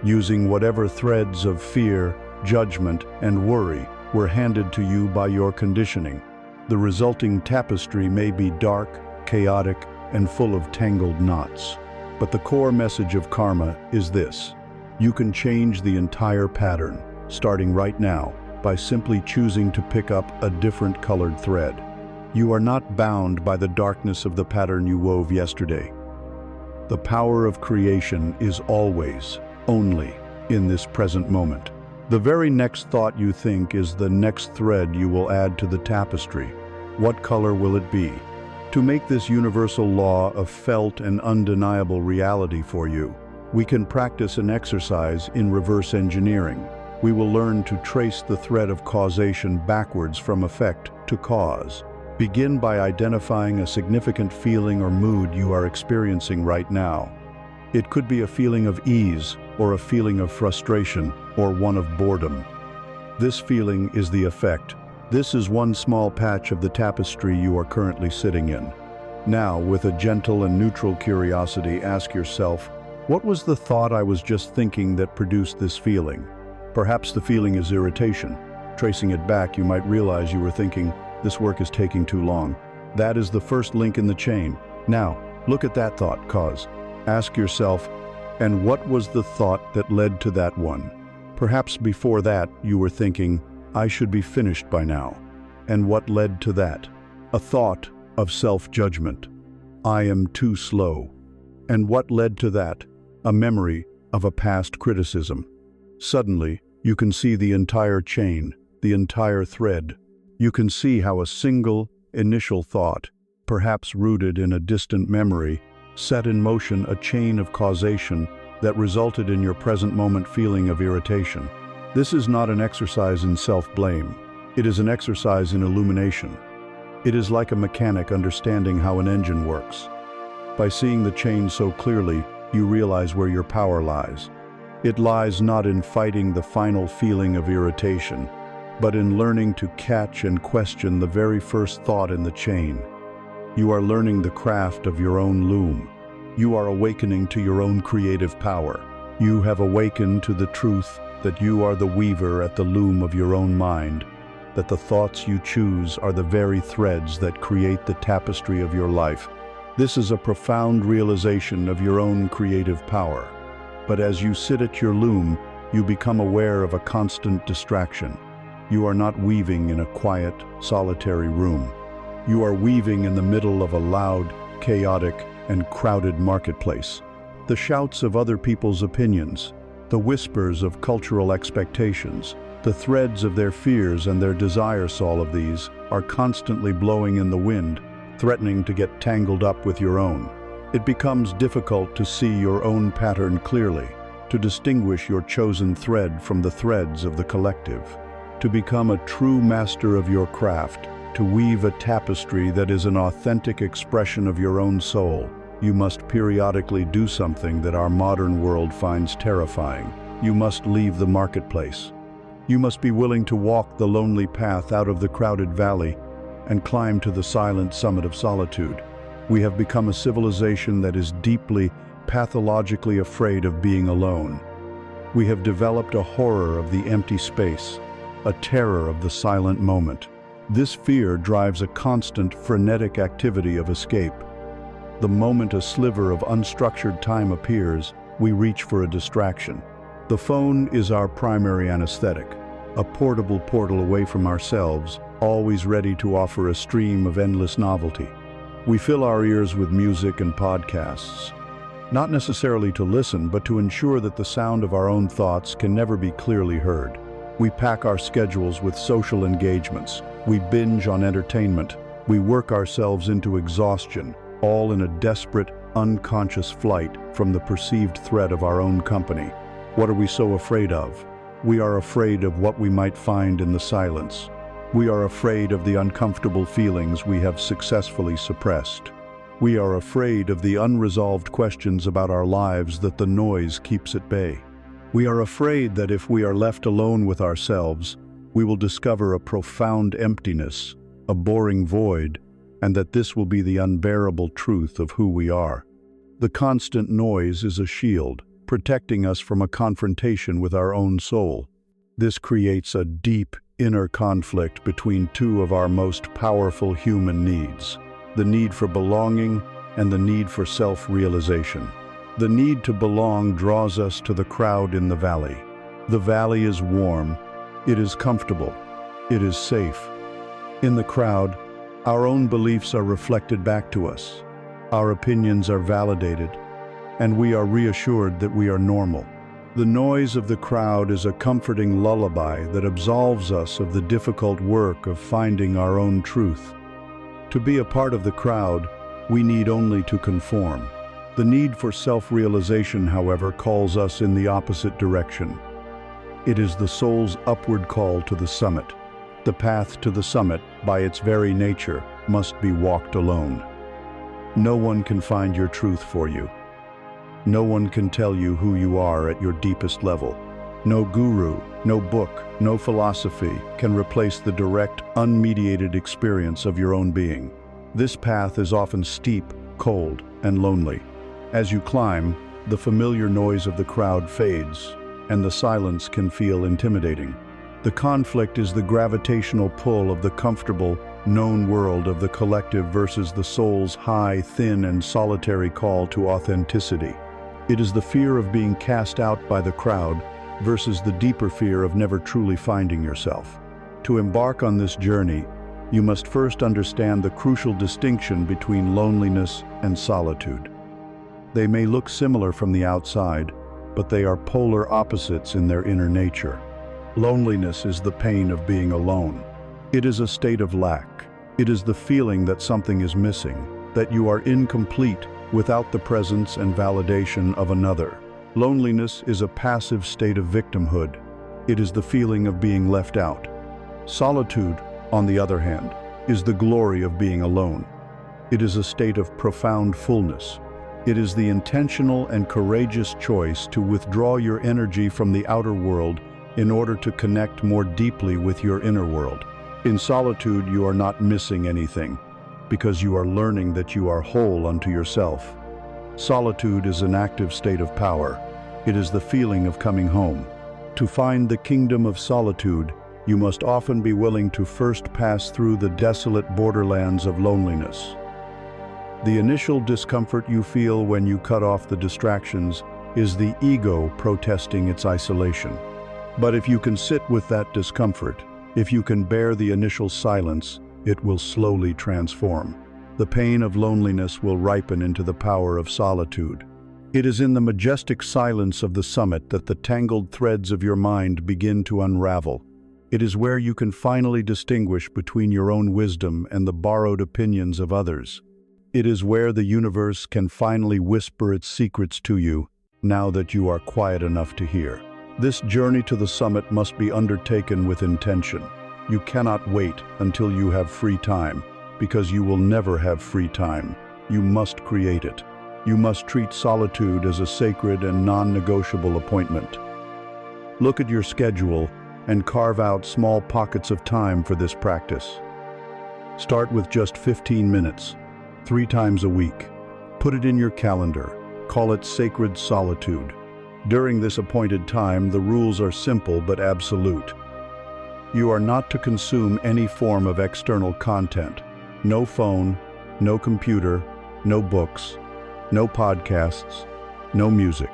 using whatever threads of fear, judgment, and worry were handed to you by your conditioning. The resulting tapestry may be dark, chaotic, and full of tangled knots. But the core message of karma is this: you can change the entire pattern, starting right now, by simply choosing to pick up a different colored thread. You are not bound by the darkness of the pattern you wove yesterday. The power of creation is always, only, in this present moment. The very next thought you think is the next thread you will add to the tapestry. What color will it be? To make this universal law a felt and undeniable reality for you, we can practice an exercise in reverse engineering. We will learn to trace the thread of causation backwards from effect to cause. Begin by identifying a significant feeling or mood you are experiencing right now. It could be a feeling of ease, or a feeling of frustration, or one of boredom. This feeling is the effect. This is one small patch of the tapestry you are currently sitting in. Now, with a gentle and neutral curiosity, ask yourself, what was the thought I was just thinking that produced this feeling? Perhaps the feeling is irritation. Tracing it back, you might realize you were thinking, this work is taking too long. That is the first link in the chain. Now, look at that thought cause. Ask yourself, and what was the thought that led to that one? Perhaps before that, you were thinking, I should be finished by now. And what led to that? A thought of self-judgment. I am too slow. And what led to that? A memory of a past criticism. Suddenly, you can see the entire chain, the entire thread. You can see how a single, initial thought, perhaps rooted in a distant memory, set in motion a chain of causation that resulted in your present moment feeling of irritation. This is not an exercise in self-blame. It is an exercise in illumination. It is like a mechanic understanding how an engine works. By seeing the chain so clearly, you realize where your power lies. It lies not in fighting the final feeling of irritation, but in learning to catch and question the very first thought in the chain. You are learning the craft of your own loom. You are awakening to your own creative power. You have awakened to the truth that you are the weaver at the loom of your own mind, that the thoughts you choose are the very threads that create the tapestry of your life. This is a profound realization of your own creative power. But as you sit at your loom, you become aware of a constant distraction. You are not weaving in a quiet, solitary room. You are weaving in the middle of a loud, chaotic, and crowded marketplace. The shouts of other people's opinions, the whispers of cultural expectations, the threads of their fears and their desires, all of these are constantly blowing in the wind, threatening to get tangled up with your own. It becomes difficult to see your own pattern clearly, to distinguish your chosen thread from the threads of the collective. To become a true master of your craft, to weave a tapestry that is an authentic expression of your own soul, you must periodically do something that our modern world finds terrifying. You must leave the marketplace. You must be willing to walk the lonely path out of the crowded valley and climb to the silent summit of solitude. We have become a civilization that is deeply, pathologically afraid of being alone. We have developed a horror of the empty space, a terror of the silent moment. This fear drives a constant, frenetic activity of escape. The moment a sliver of unstructured time appears, we reach for a distraction. The phone is our primary anesthetic, a portable portal away from ourselves, always ready to offer a stream of endless novelty. We fill our ears with music and podcasts, not necessarily to listen, but to ensure that the sound of our own thoughts can never be clearly heard. We pack our schedules with social engagements. We binge on entertainment. We work ourselves into exhaustion, all in a desperate, unconscious flight from the perceived threat of our own company. What are we so afraid of? We are afraid of what we might find in the silence. We are afraid of the uncomfortable feelings we have successfully suppressed. We are afraid of the unresolved questions about our lives that the noise keeps at bay. We are afraid that if we are left alone with ourselves, we will discover a profound emptiness, a boring void, and that this will be the unbearable truth of who we are. The constant noise is a shield, protecting us from a confrontation with our own soul. This creates a deep inner conflict between two of our most powerful human needs: the need for belonging and the need for self-realization. The need to belong draws us to the crowd in the valley. The valley is warm, it is comfortable, it is safe. In the crowd, our own beliefs are reflected back to us. Our opinions are validated, and we are reassured that we are normal. The noise of the crowd is a comforting lullaby that absolves us of the difficult work of finding our own truth. To be a part of the crowd, we need only to conform. The need for self-realization, however, calls us in the opposite direction. It is the soul's upward call to the summit. The path to the summit, by its very nature, must be walked alone. No one can find your truth for you. No one can tell you who you are at your deepest level. No guru, no book, no philosophy can replace the direct, unmediated experience of your own being. This path is often steep, cold, and lonely. As you climb, the familiar noise of the crowd fades, and the silence can feel intimidating. The conflict is the gravitational pull of the comfortable, known world of the collective versus the soul's high, thin, and solitary call to authenticity. It is the fear of being cast out by the crowd versus the deeper fear of never truly finding yourself. To embark on this journey, you must first understand the crucial distinction between loneliness and solitude. They may look similar from the outside, but they are polar opposites in their inner nature. Loneliness is the pain of being alone. It is a state of lack. It is the feeling that something is missing, that you are incomplete without the presence and validation of another. Loneliness is a passive state of victimhood. It is the feeling of being left out. Solitude, on the other hand, is the glory of being alone. It is a state of profound fullness. It is the intentional and courageous choice to withdraw your energy from the outer world in order to connect more deeply with your inner world. In solitude, you are not missing anything, because you are learning that you are whole unto yourself. Solitude is an active state of power. It is the feeling of coming home. To find the kingdom of solitude, you must often be willing to first pass through the desolate borderlands of loneliness. The initial discomfort you feel when you cut off the distractions is the ego protesting its isolation. But if you can sit with that discomfort, if you can bear the initial silence, it will slowly transform. The pain of loneliness will ripen into the power of solitude. It is in the majestic silence of the summit that the tangled threads of your mind begin to unravel. It is where you can finally distinguish between your own wisdom and the borrowed opinions of others. It is where the universe can finally whisper its secrets to you, now that you are quiet enough to hear. This journey to the summit must be undertaken with intention. You cannot wait until you have free time, because you will never have free time. You must create it. You must treat solitude as a sacred and non-negotiable appointment. Look at your schedule and carve out small pockets of time for this practice. Start with just 15 minutes, 3 times a week. Put it in your calendar. Call it sacred solitude. During this appointed time, the rules are simple but absolute. You are not to consume any form of external content. No phone, no computer, no books, no podcasts, no music.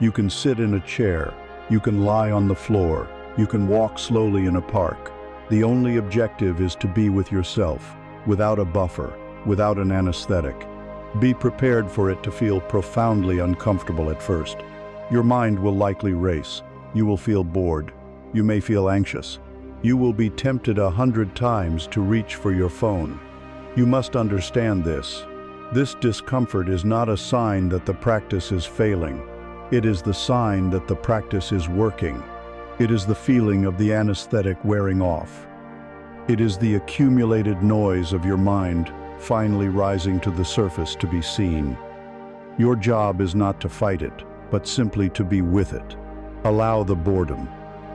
You can sit in a chair, you can lie on the floor, you can walk slowly in a park. The only objective is to be with yourself, without a buffer, without an anesthetic. Be prepared for it to feel profoundly uncomfortable at first. Your mind will likely race. You will feel bored. You may feel anxious. You will be tempted 100 times to reach for your phone. You must understand this. This discomfort is not a sign that the practice is failing. It is the sign that the practice is working. It is the feeling of the anesthetic wearing off. It is the accumulated noise of your mind finally rising to the surface to be seen. Your job is not to fight it, but simply to be with it. Allow the boredom.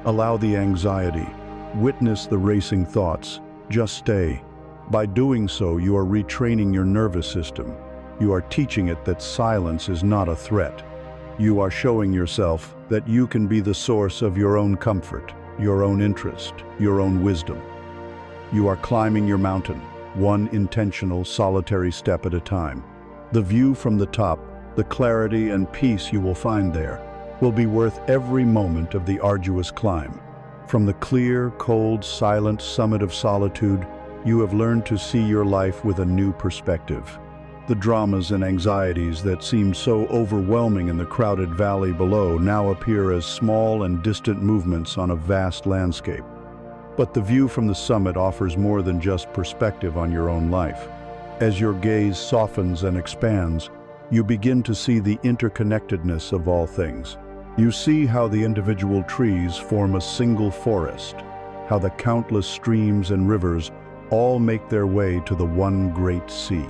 Allow the anxiety. Witness the racing thoughts. Just stay. By doing so, you are retraining your nervous system. You are teaching it that silence is not a threat. You are showing yourself that you can be the source of your own comfort, your own interest, your own wisdom. You are climbing your mountain, one intentional, solitary step at a time. The view from the top, the clarity and peace you will find there, will be worth every moment of the arduous climb. From the clear, cold, silent summit of solitude, you have learned to see your life with a new perspective. The dramas and anxieties that seemed so overwhelming in the crowded valley below now appear as small and distant movements on a vast landscape. But the view from the summit offers more than just perspective on your own life. As your gaze softens and expands, you begin to see the interconnectedness of all things. You see how the individual trees form a single forest, how the countless streams and rivers all make their way to the one great sea.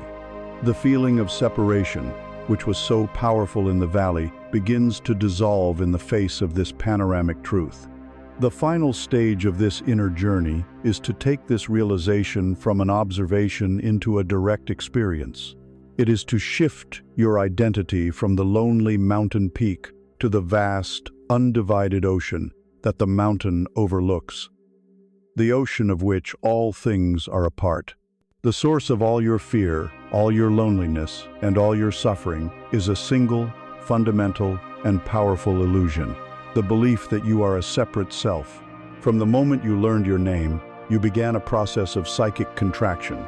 The feeling of separation, which was so powerful in the valley, begins to dissolve in the face of this panoramic truth. The final stage of this inner journey is to take this realization from an observation into a direct experience. It is to shift your identity from the lonely mountain peak to the vast, undivided ocean that the mountain overlooks. The ocean of which all things are a part. The source of all your fear, all your loneliness, and all your suffering is a single, fundamental, and powerful illusion. The belief that you are a separate self. From the moment you learned your name, you began a process of psychic contraction.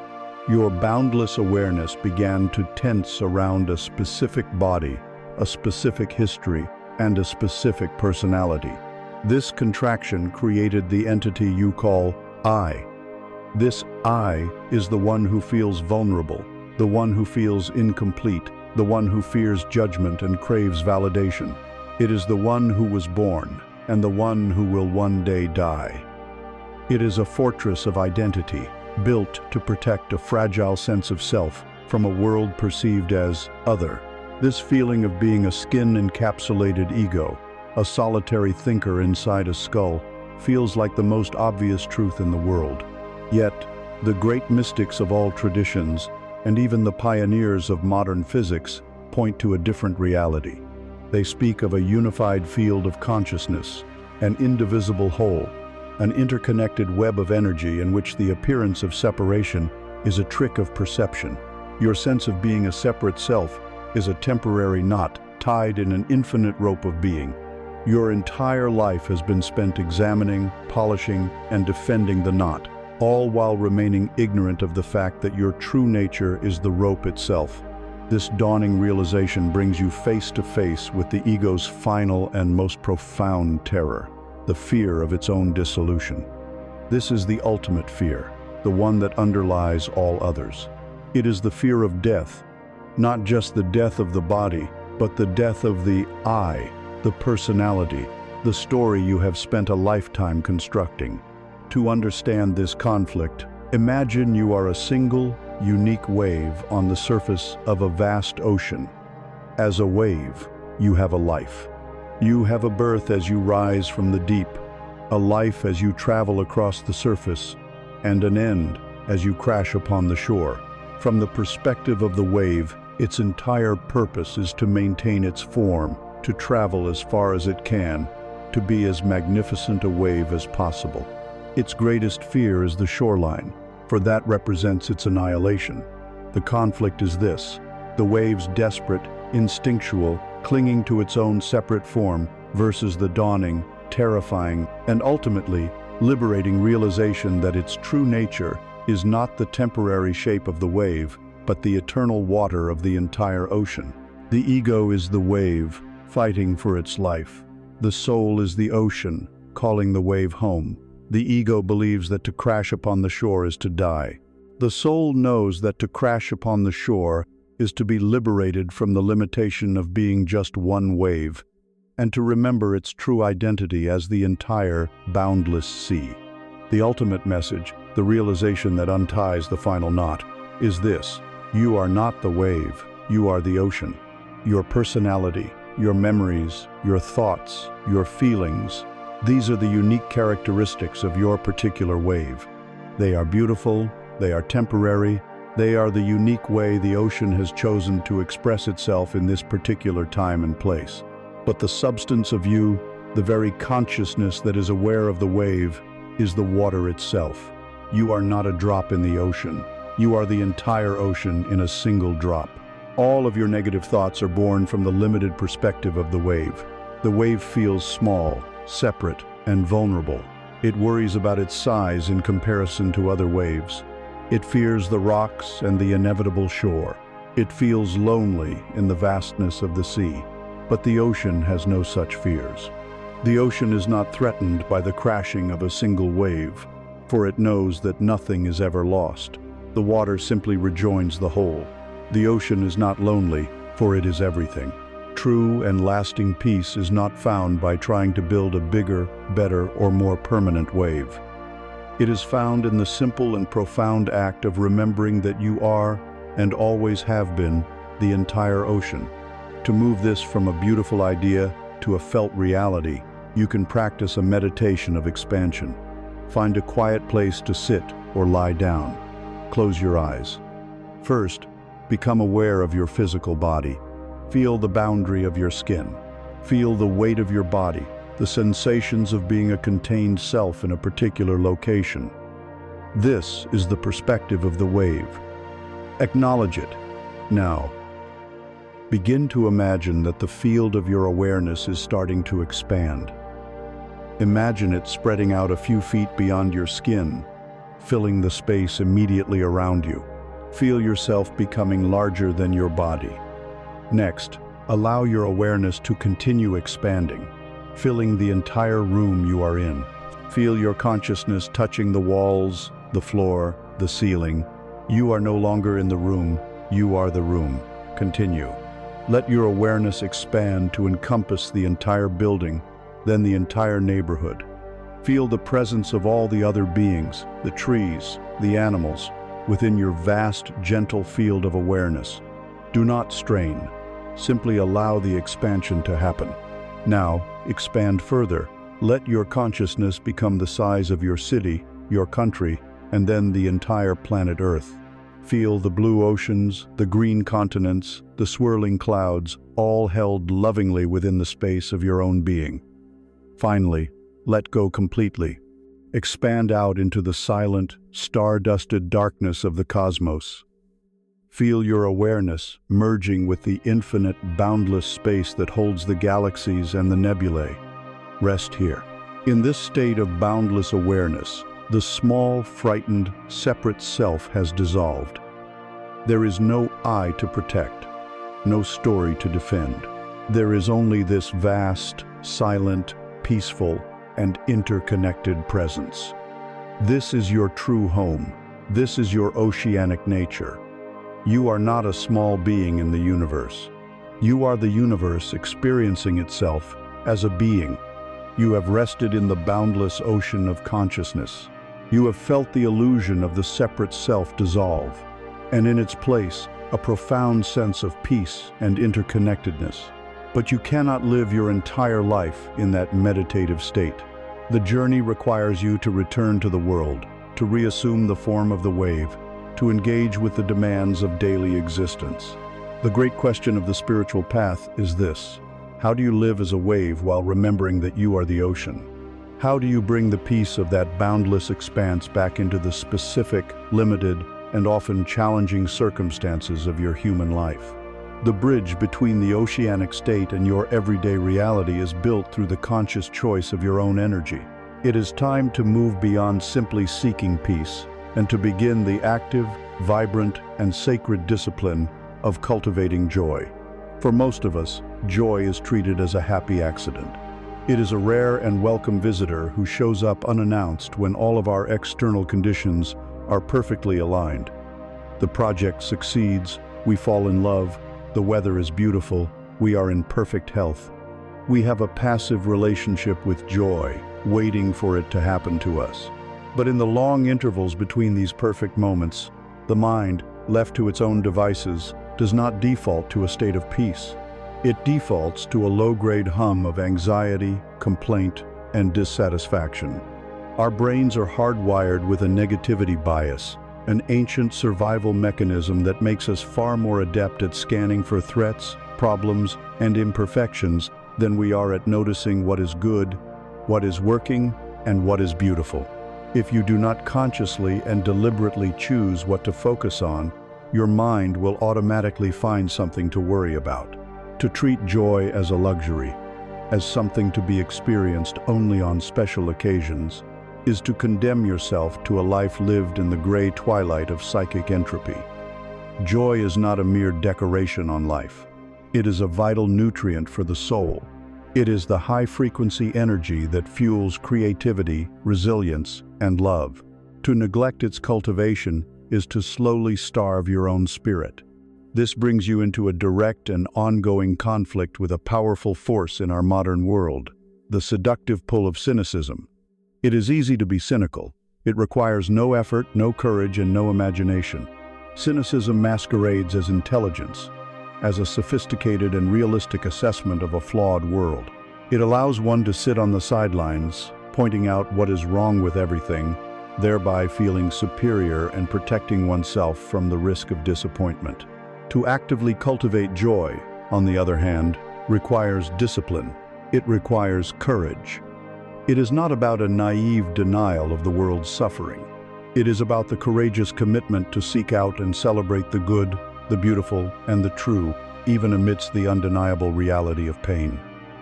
Your boundless awareness began to tense around a specific body, a specific history, and a specific personality. This contraction created the entity you call I. This I is the one who feels vulnerable, the one who feels incomplete, the one who fears judgment and craves validation. It is the one who was born, and the one who will one day die. It is a fortress of identity, built to protect a fragile sense of self from a world perceived as other. This feeling of being a skin-encapsulated ego, a solitary thinker inside a skull, feels like the most obvious truth in the world. Yet, the great mystics of all traditions, and even the pioneers of modern physics, point to a different reality. They speak of a unified field of consciousness, an indivisible whole, an interconnected web of energy in which the appearance of separation is a trick of perception. Your sense of being a separate self is a temporary knot tied in an infinite rope of being. Your entire life has been spent examining, polishing, and defending the knot, all while remaining ignorant of the fact that your true nature is the rope itself. This dawning realization brings you face to face with the ego's final and most profound terror, the fear of its own dissolution. This is the ultimate fear, the one that underlies all others. It is the fear of death, not just the death of the body, but the death of the I, the personality, the story you have spent a lifetime constructing. To understand this conflict, imagine you are a single, unique wave on the surface of a vast ocean. As a wave, you have a life. You have a birth as you rise from the deep, a life as you travel across the surface, and an end as you crash upon the shore. From the perspective of the wave, its entire purpose is to maintain its form, to travel as far as it can, to be as magnificent a wave as possible. Its greatest fear is the shoreline, for that represents its annihilation. The conflict is this: the wave's desperate, instinctual, clinging to its own separate form versus the dawning, terrifying, and ultimately liberating realization that its true nature is not the temporary shape of the wave, but the eternal water of the entire ocean. The ego is the wave, fighting for its life. The soul is the ocean, calling the wave home. The ego believes that to crash upon the shore is to die. The soul knows that to crash upon the shore is to be liberated from the limitation of being just one wave. and to remember its true identity as the entire, boundless sea. The ultimate message, the realization that unties the final knot, is this: you are not the wave, you are the ocean. Your personality, your memories, your thoughts, your feelings, these are the unique characteristics of your particular wave. They are beautiful, they are temporary, they are the unique way the ocean has chosen to express itself in this particular time and place. But the substance of you, the very consciousness that is aware of the wave, is the water itself. You are not a drop in the ocean. You are the entire ocean in a single drop. All of your negative thoughts are born from the limited perspective of the wave. The wave feels small, separate, and vulnerable. It worries about its size in comparison to other waves. It fears the rocks and the inevitable shore. It feels lonely in the vastness of the sea. But the ocean has no such fears. The ocean is not threatened by the crashing of a single wave, for it knows that nothing is ever lost. The water simply rejoins the whole. The ocean is not lonely, for it is everything. True and lasting peace is not found by trying to build a bigger, better, or more permanent wave. It is found in the simple and profound act of remembering that you are, and always have been, the entire ocean. To move this from a beautiful idea to a felt reality, you can practice a meditation of expansion. Find a quiet place to sit or lie down. Close your eyes. First, become aware of your physical body. Feel the boundary of your skin. Feel the weight of your body, the sensations of being a contained self in a particular location. This is the perspective of the wave. Acknowledge it. Now, begin to imagine that the field of your awareness is starting to expand. Imagine it spreading out a few feet beyond your skin, filling the space immediately around you. Feel yourself becoming larger than your body. Next, allow your awareness to continue expanding, filling the entire room you are in. Feel your consciousness touching the walls, the floor, the ceiling. You are no longer in the room, you are the room. Continue. Let your awareness expand to encompass the entire building, then the entire neighborhood. Feel the presence of all the other beings, the trees, the animals, within your vast, gentle field of awareness. Do not strain. Simply allow the expansion to happen. Now, expand further. Let your consciousness become the size of your city, your country, and then the entire planet Earth. Feel the blue oceans, the green continents, the swirling clouds, all held lovingly within the space of your own being. Finally, let go completely. Expand out into the silent, star-dusted darkness of the cosmos. Feel your awareness merging with the infinite, boundless space that holds the galaxies and the nebulae. Rest here. In this state of boundless awareness, the small, frightened, separate self has dissolved. There is no I to protect, no story to defend. There is only this vast, silent, peaceful, and interconnected presence. This is your true home. This is your oceanic nature. You are not a small being in the universe. You are the universe experiencing itself as a being. You have rested in the boundless ocean of consciousness. You have felt the illusion of the separate self dissolve, and in its place, a profound sense of peace and interconnectedness. But you cannot live your entire life in that meditative state. The journey requires you to return to the world, to reassume the form of the wave, to engage with the demands of daily existence. The great question of the spiritual path is this: how do you live as a wave while remembering that you are the ocean? How do you bring the peace of that boundless expanse back into the specific, limited, and often challenging circumstances of your human life? The bridge between the oceanic state and your everyday reality is built through the conscious choice of your own energy. It is time to move beyond simply seeking peace and to begin the active, vibrant, and sacred discipline of cultivating joy. For most of us, joy is treated as a happy accident. It is a rare and welcome visitor who shows up unannounced when all of our external conditions are perfectly aligned. The project succeeds, we fall in love, the weather is beautiful, we are in perfect health. We have a passive relationship with joy, waiting for it to happen to us. But in the long intervals between these perfect moments, the mind, left to its own devices, does not default to a state of peace. It defaults to a low-grade hum of anxiety, complaint, and dissatisfaction. Our brains are hardwired with a negativity bias, an ancient survival mechanism that makes us far more adept at scanning for threats, problems, and imperfections than we are at noticing what is good, what is working, and what is beautiful. If you do not consciously and deliberately choose what to focus on, your mind will automatically find something to worry about. To treat joy as a luxury, as something to be experienced only on special occasions, is to condemn yourself to a life lived in the gray twilight of psychic entropy. Joy is not a mere decoration on life. It is a vital nutrient for the soul. It is the high-frequency energy that fuels creativity, resilience, and love. To neglect its cultivation is to slowly starve your own spirit. This brings you into a direct and ongoing conflict with a powerful force in our modern world, the seductive pull of cynicism. It is easy to be cynical. It requires no effort, no courage, and no imagination. Cynicism masquerades as intelligence, as a sophisticated and realistic assessment of a flawed world. It allows one to sit on the sidelines, pointing out what is wrong with everything, thereby feeling superior and protecting oneself from the risk of disappointment. To actively cultivate joy, on the other hand, requires discipline. It requires courage. It is not about a naive denial of the world's suffering. It is about the courageous commitment to seek out and celebrate the good, the beautiful, and the true, even amidst the undeniable reality of pain.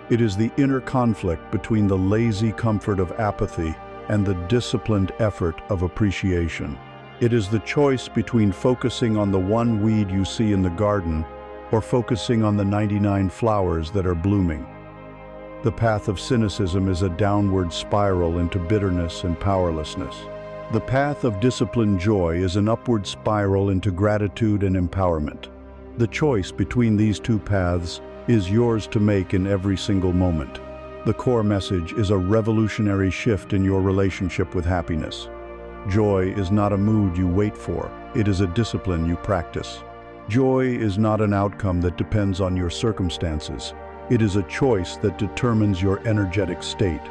It is the inner conflict between the lazy comfort of apathy and the disciplined effort of appreciation. It is the choice between focusing on the one weed you see in the garden or focusing on the 99 flowers that are blooming. The path of cynicism is a downward spiral into bitterness and powerlessness. The path of disciplined joy is an upward spiral into gratitude and empowerment. The choice between these two paths is yours to make in every single moment. The core message is a revolutionary shift in your relationship with happiness. Joy is not a mood you wait for, it is a discipline you practice. Joy is not an outcome that depends on your circumstances. It is a choice that determines your energetic state.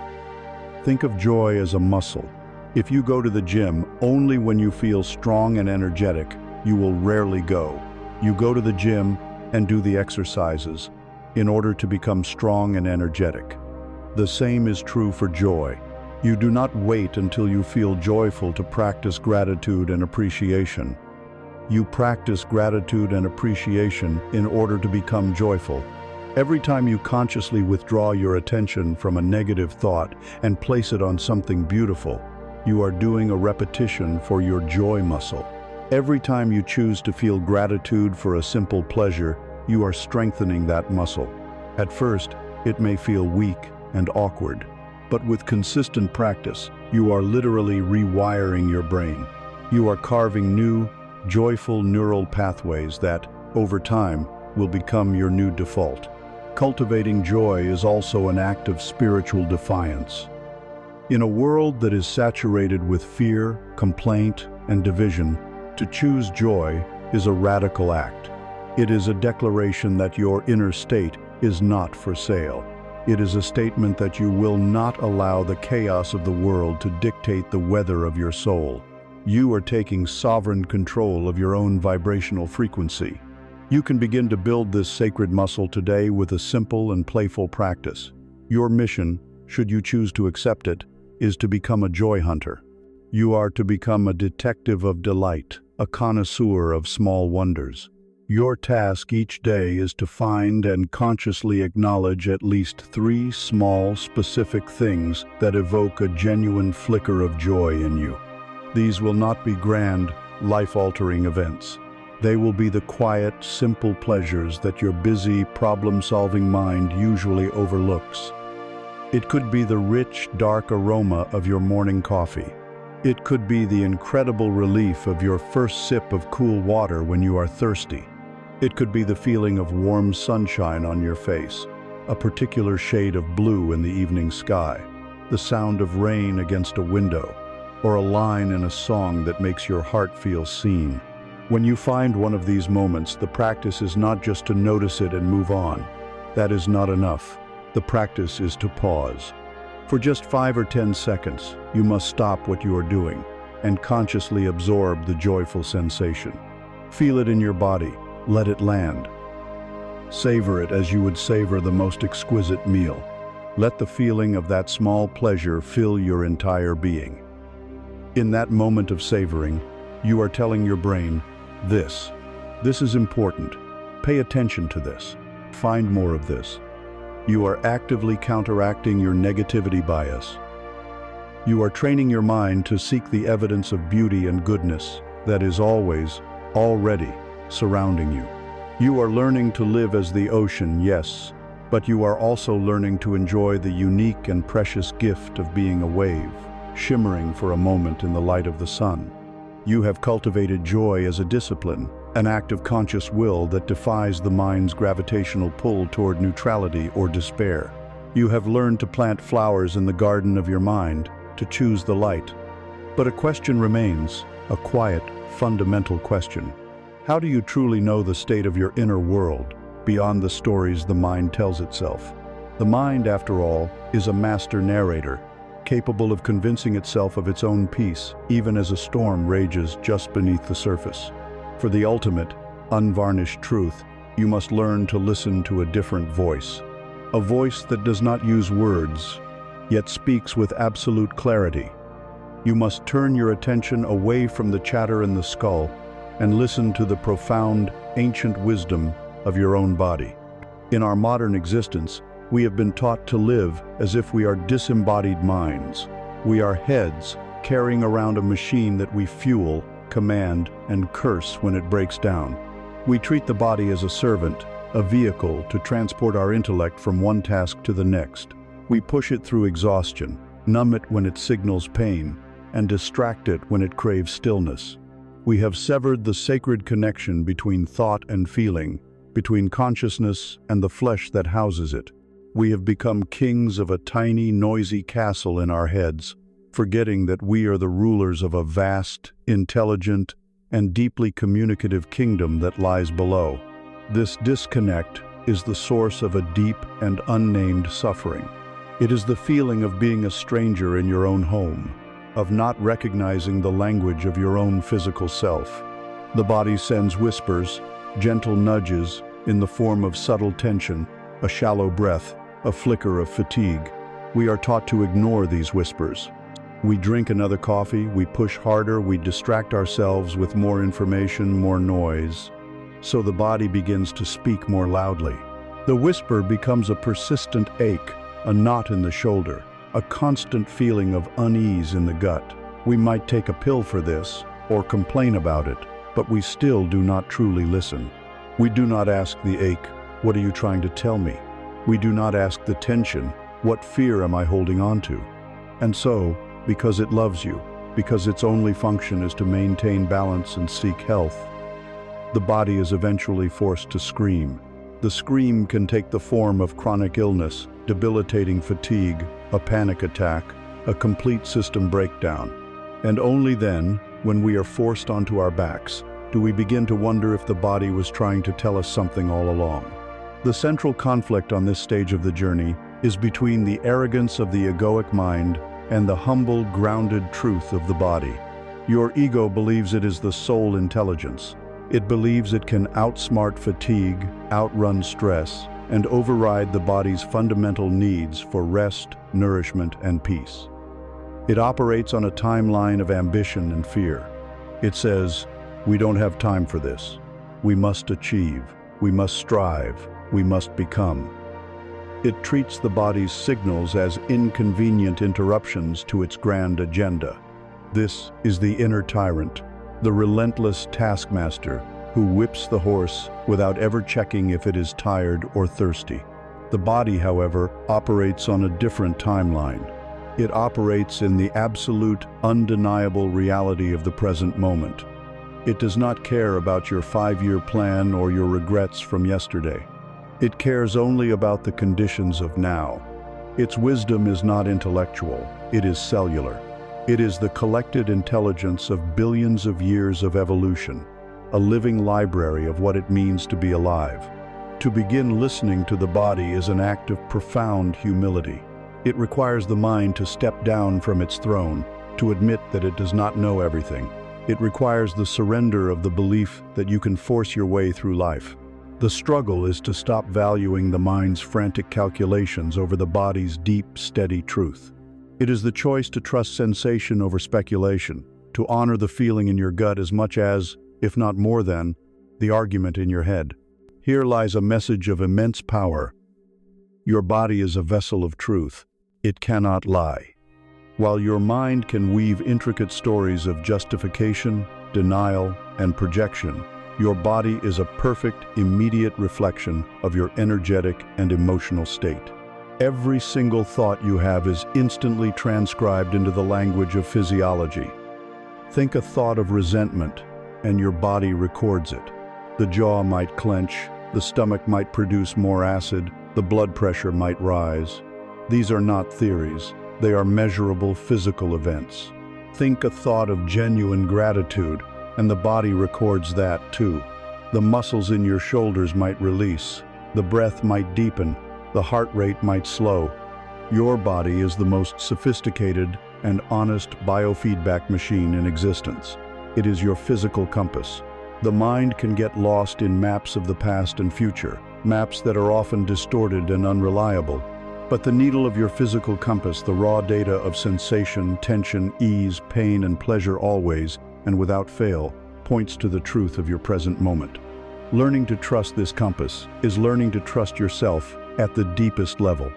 Think of joy as a muscle. If you go to the gym only when you feel strong and energetic, you will rarely go. You go to the gym and do the exercises in order to become strong and energetic. The same is true for joy. You do not wait until you feel joyful to practice gratitude and appreciation. You practice gratitude and appreciation in order to become joyful. Every time you consciously withdraw your attention from a negative thought and place it on something beautiful, you are doing a repetition for your joy muscle. Every time you choose to feel gratitude for a simple pleasure, you are strengthening that muscle. At first, it may feel weak and awkward, but with consistent practice, you are literally rewiring your brain. You are carving new, joyful neural pathways that, over time, will become your new default. Cultivating joy is also an act of spiritual defiance. In a world that is saturated with fear, complaint, and division, to choose joy is a radical act. It is a declaration that your inner state is not for sale. It is a statement that you will not allow the chaos of the world to dictate the weather of your soul. You are taking sovereign control of your own vibrational frequency. You can begin to build this sacred muscle today with a simple and playful practice. Your mission, should you choose to accept it, is to become a joy hunter. You are to become a detective of delight, a connoisseur of small wonders. Your task each day is to find and consciously acknowledge at least 3 small, specific things that evoke a genuine flicker of joy in you. These will not be grand, life-altering events. They will be the quiet, simple pleasures that your busy, problem-solving mind usually overlooks. It could be the rich, dark aroma of your morning coffee. It could be the incredible relief of your first sip of cool water when you are thirsty. It could be the feeling of warm sunshine on your face. a particular shade of blue in the evening sky, the sound of rain against a window, or a line in a song that makes your heart feel seen. When you find one of these moments, the practice is not just to notice it and move on. That is not enough. The practice is to pause. For just 5 or 10 seconds, you must stop what you are doing and consciously absorb the joyful sensation. Feel it in your body. Let it land. Savor it as you would savor the most exquisite meal. Let the feeling of that small pleasure fill your entire being. In that moment of savoring, you are telling your brain, this is important. Pay attention to this. Find more of this. You are actively counteracting your negativity bias. You are training your mind to seek the evidence of beauty and goodness that is always, already surrounding you. You are learning to live as the ocean, yes, but you are also learning to enjoy the unique and precious gift of being a wave, shimmering for a moment in the light of the sun. You have cultivated joy as a discipline, an act of conscious will that defies the mind's gravitational pull toward neutrality or despair. You have learned to plant flowers in the garden of your mind, to choose the light. But a question remains, a quiet, fundamental question. How do you truly know the state of your inner world, beyond the stories the mind tells itself? The mind, after all, is a master narrator, capable of convincing itself of its own peace, even as a storm rages just beneath the surface. For the ultimate, unvarnished truth, you must learn to listen to a different voice. A voice that does not use words, yet speaks with absolute clarity. You must turn your attention away from the chatter in the skull and listen to the profound, ancient wisdom of your own body. In our modern existence, we have been taught to live as if we are disembodied minds. We are heads carrying around a machine that we fuel, command, and curse when it breaks down. We treat the body as a servant, a vehicle to transport our intellect from one task to the next. We push it through exhaustion, numb it when it signals pain, and distract it when it craves stillness. We have severed the sacred connection between thought and feeling, between consciousness and the flesh that houses it. We have become kings of a tiny, noisy castle in our heads, forgetting that we are the rulers of a vast, intelligent, and deeply communicative kingdom that lies below. This disconnect is the source of a deep and unnamed suffering. It is the feeling of being a stranger in your own home, of not recognizing the language of your own physical self. The body sends whispers, gentle nudges in the form of subtle tension, a shallow breath, a flicker of fatigue. We are taught to ignore these whispers. We drink another coffee, we push harder, we distract ourselves with more information, more noise. So the body begins to speak more loudly. The whisper becomes a persistent ache, a knot in the shoulder, a constant feeling of unease in the gut. We might take a pill for this, or complain about it, but we still do not truly listen. We do not ask the ache, "What are you trying to tell me?" We do not ask the tension, "What fear am I holding on to?" And so, because it loves you, because its only function is to maintain balance and seek health, the body is eventually forced to scream. The scream can take the form of chronic illness, debilitating fatigue, a panic attack, a complete system breakdown. And only then, when we are forced onto our backs, do we begin to wonder if the body was trying to tell us something all along. The central conflict on this stage of the journey is between the arrogance of the egoic mind and the humble, grounded truth of the body. Your ego believes it is the sole intelligence. It believes it can outsmart fatigue, outrun stress, and override the body's fundamental needs for rest, nourishment, and peace. It operates on a timeline of ambition and fear. It says, "We don't have time for this. We must achieve. We must strive. We must become." It treats the body's signals as inconvenient interruptions to its grand agenda. This is the inner tyrant, the relentless taskmaster who whips the horse without ever checking if it is tired or thirsty. The body, however, operates on a different timeline. It operates in the absolute, undeniable reality of the present moment. It does not care about your 5-year plan or your regrets from yesterday. It cares only about the conditions of now. Its wisdom is not intellectual, it is cellular. It is the collected intelligence of billions of years of evolution, a living library of what it means to be alive. To begin listening to the body is an act of profound humility. It requires the mind to step down from its throne, to admit that it does not know everything. It requires the surrender of the belief that you can force your way through life. The struggle is to stop valuing the mind's frantic calculations over the body's deep, steady truth. It is the choice to trust sensation over speculation, to honor the feeling in your gut as much as, if not more than, the argument in your head. Here lies a message of immense power. Your body is a vessel of truth. It cannot lie. While your mind can weave intricate stories of justification, denial, and projection, your body is a perfect, immediate reflection of your energetic and emotional state. Every single thought you have is instantly transcribed into the language of physiology. Think a thought of resentment, and your body records it. The jaw might clench, the stomach might produce more acid, the blood pressure might rise. These are not theories, they are measurable physical events. Think a thought of genuine gratitude, and the body records that too. The muscles in your shoulders might release, the breath might deepen, the heart rate might slow. Your body is the most sophisticated and honest biofeedback machine in existence. It is your physical compass. The mind can get lost in maps of the past and future, maps that are often distorted and unreliable. But the needle of your physical compass, the raw data of sensation, tension, ease, pain, and pleasure always, and without fail, points to the truth of your present moment. Learning to trust this compass is learning to trust yourself at the deepest level.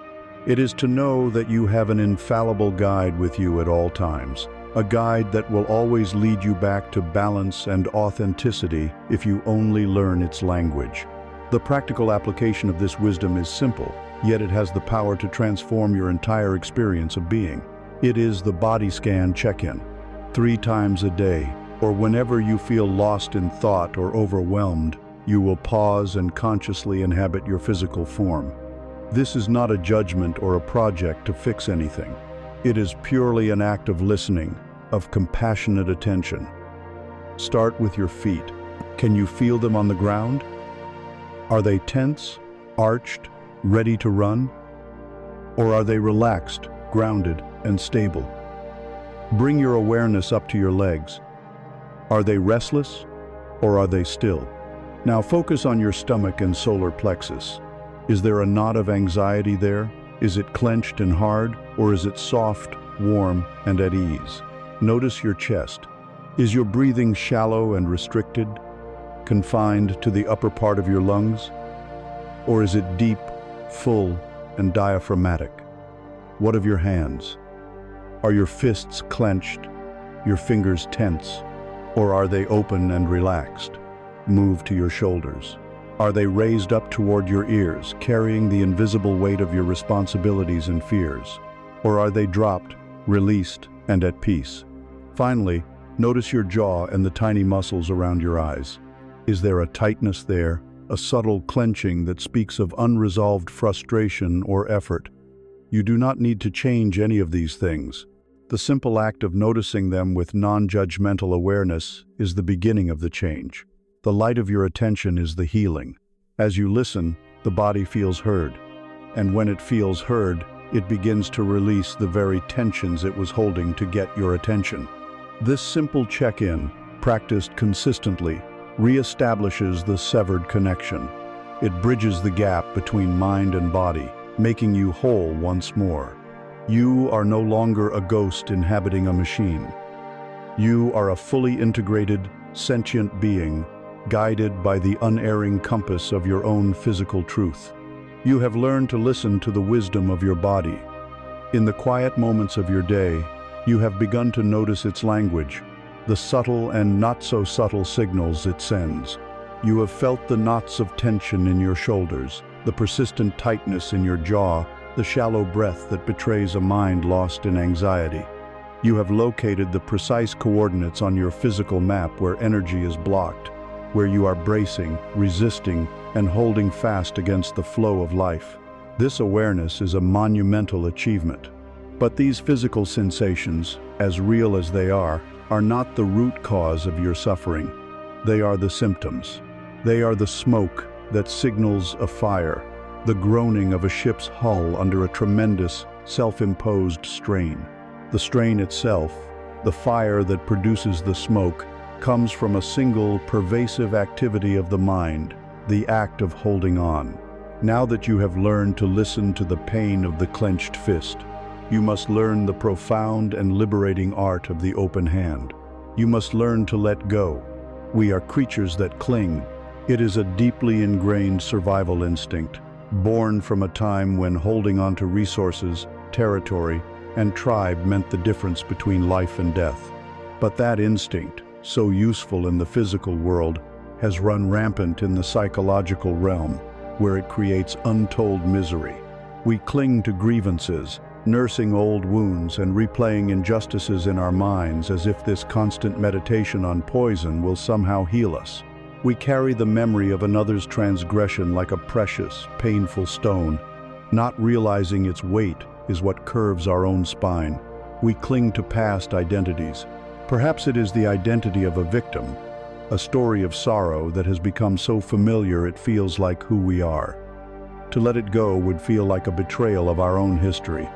It is to know that you have an infallible guide with you at all times, a guide that will always lead you back to balance and authenticity if you only learn its language. The practical application of this wisdom is simple, yet it has the power to transform your entire experience of being. It is the body scan check-in. 3 times a day, or whenever you feel lost in thought or overwhelmed, you will pause and consciously inhabit your physical form. This is not a judgment or a project to fix anything. It is purely an act of listening, of compassionate attention. Start with your feet. Can you feel them on the ground? Are they tense, arched, ready to run? Or are they relaxed, grounded, and stable? Bring your awareness up to your legs. Are they restless, or are they still? Now focus on your stomach and solar plexus. Is there a knot of anxiety there? Is it clenched and hard, or is it soft, warm, and at ease? Notice your chest. Is your breathing shallow and restricted, confined to the upper part of your lungs? Or is it deep, full, and diaphragmatic? What of your hands? Are your fists clenched, your fingers tense, or are they open and relaxed? Move to your shoulders. Are they raised up toward your ears, carrying the invisible weight of your responsibilities and fears? Or are they dropped, released, and at peace? Finally, notice your jaw and the tiny muscles around your eyes. Is there a tightness there, a subtle clenching that speaks of unresolved frustration or effort? You do not need to change any of these things. The simple act of noticing them with non-judgmental awareness is the beginning of the change. The light of your attention is the healing. As you listen, the body feels heard. And when it feels heard, it begins to release the very tensions it was holding to get your attention. This simple check-in, practiced consistently, reestablishes the severed connection. It bridges the gap between mind and body, making you whole once more. You are no longer a ghost inhabiting a machine. You are a fully integrated, sentient being, guided by the unerring compass of your own physical truth. You have learned to listen to the wisdom of your body. In the quiet moments of your day, you have begun to notice its language, the subtle and not-so-subtle signals it sends. You have felt the knots of tension in your shoulders, the persistent tightness in your jaw, the shallow breath that betrays a mind lost in anxiety. You have located the precise coordinates on your physical map where energy is blocked, where you are bracing, resisting, and holding fast against the flow of life. This awareness is a monumental achievement. But these physical sensations, as real as they are not the root cause of your suffering. They are the symptoms. They are the smoke that signals a fire, the groaning of a ship's hull under a tremendous, self-imposed strain. The strain itself, the fire that produces the smoke, comes from a single, pervasive activity of the mind, the act of holding on. Now that you have learned to listen to the pain of the clenched fist, you must learn the profound and liberating art of the open hand. You must learn to let go. We are creatures that cling. It is a deeply ingrained survival instinct, born from a time when holding on to resources, territory, and tribe meant the difference between life and death. But that instinct, so useful in the physical world, has run rampant in the psychological realm, where it creates untold misery. We cling to grievances, nursing old wounds and replaying injustices in our minds as if this constant meditation on poison will somehow heal us. We carry the memory of another's transgression like a precious, painful stone, not realizing its weight is what curves our own spine. We cling to past identities. Perhaps it is the identity of a victim, a story of sorrow that has become so familiar it feels like who we are. To let it go would feel like a betrayal of our own history.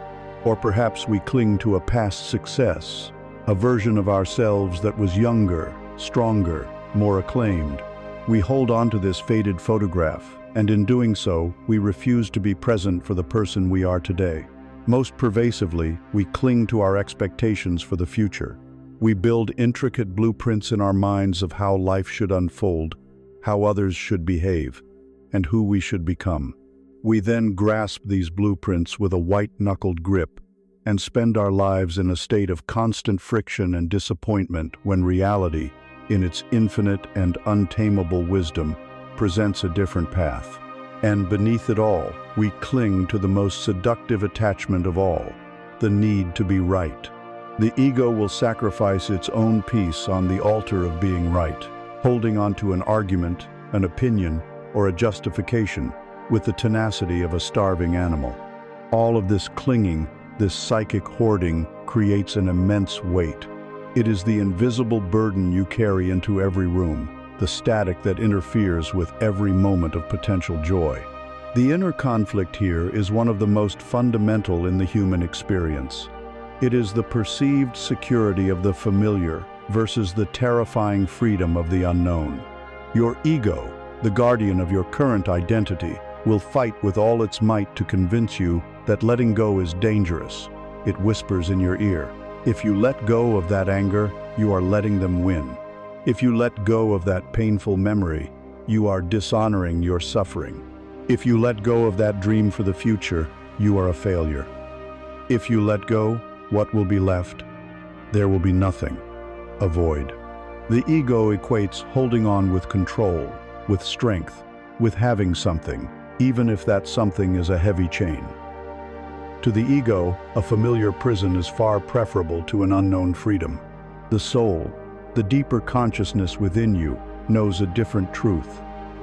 Or perhaps we cling to a past success, a version of ourselves that was younger, stronger, more acclaimed. We hold on to this faded photograph, and in doing so, we refuse to be present for the person we are today. Most pervasively, we cling to our expectations for the future. We build intricate blueprints in our minds of how life should unfold, how others should behave, and who we should become. We then grasp these blueprints with a white-knuckled grip and spend our lives in a state of constant friction and disappointment when reality, in its infinite and untamable wisdom, presents a different path. And beneath it all, we cling to the most seductive attachment of all, the need to be right. The ego will sacrifice its own peace on the altar of being right, holding on to an argument, an opinion, or a justification with the tenacity of a starving animal. All of this clinging, this psychic hoarding, creates an immense weight. It is the invisible burden you carry into every room, the static that interferes with every moment of potential joy. The inner conflict here is one of the most fundamental in the human experience. It is the perceived security of the familiar versus the terrifying freedom of the unknown. Your ego, the guardian of your current identity, will fight with all its might to convince you that letting go is dangerous. It whispers in your ear, if you let go of that anger, you are letting them win. If you let go of that painful memory, you are dishonoring your suffering. If you let go of that dream for the future, you are a failure. If you let go, what will be left? There will be nothing, a void. The ego equates holding on with control, with strength, with having something, even if that something is a heavy chain. To the ego, a familiar prison is far preferable to an unknown freedom. The soul, the deeper consciousness within you, knows a different truth.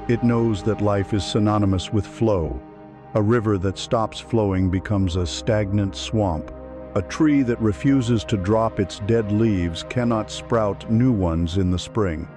It knows that life is synonymous with flow. A river that stops flowing becomes a stagnant swamp. A tree that refuses to drop its dead leaves cannot sprout new ones in the spring.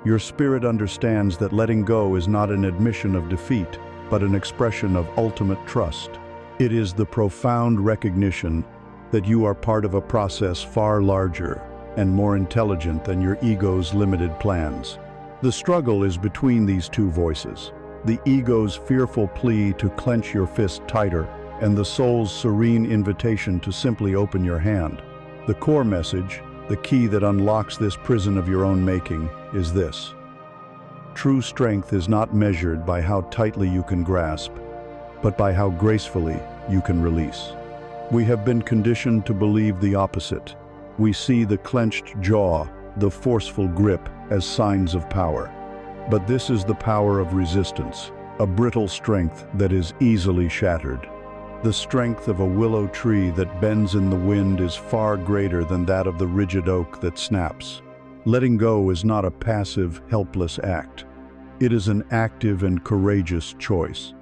Your spirit understands that letting go is not an admission of defeat, but an expression of ultimate trust. It is the profound recognition that you are part of a process far larger and more intelligent than your ego's limited plans. The struggle is between these two voices, the ego's fearful plea to clench your fist tighter and the soul's serene invitation to simply open your hand. The core message, the key that unlocks this prison of your own making, is this. True strength is not measured by how tightly you can grasp, but by how gracefully you can release. We have been conditioned to believe the opposite. We see the clenched jaw, the forceful grip, as signs of power. But this is the power of resistance, a brittle strength that is easily shattered. The strength of a willow tree that bends in the wind is far greater than that of the rigid oak that snaps. Letting go is not a passive, helpless act. It is an active and courageous choice.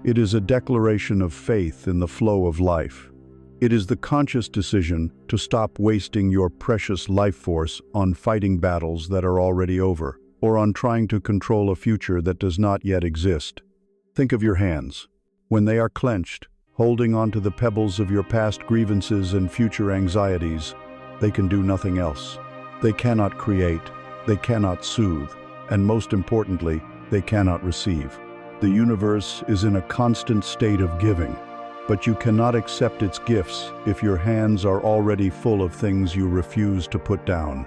It is a declaration of faith in the flow of life. It is the conscious decision to stop wasting your precious life force on fighting battles that are already over, or on trying to control a future that does not yet exist. Think of your hands. When they are clenched, holding on to the pebbles of your past grievances and future anxieties, they can do nothing else. They cannot create, they cannot soothe, and most importantly, they cannot receive. The universe is in a constant state of giving, but you cannot accept its gifts if your hands are already full of things you refuse to put down.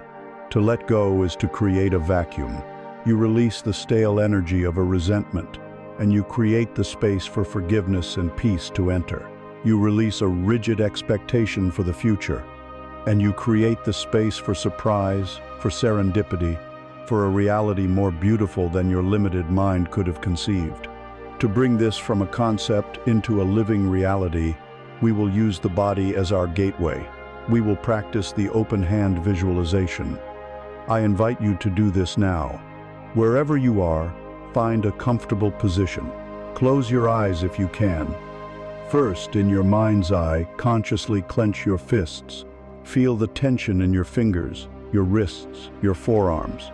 To let go is to create a vacuum. You release the stale energy of a resentment, and you create the space for forgiveness and peace to enter. You release a rigid expectation for the future, and you create the space for surprise, for serendipity, for a reality more beautiful than your limited mind could have conceived. To bring this from a concept into a living reality, we will use the body as our gateway. We will practice the open hand visualization. I invite you to do this now. Wherever you are, find a comfortable position. Close your eyes if you can. First, in your mind's eye, consciously clench your fists. Feel the tension in your fingers, your wrists, your forearms.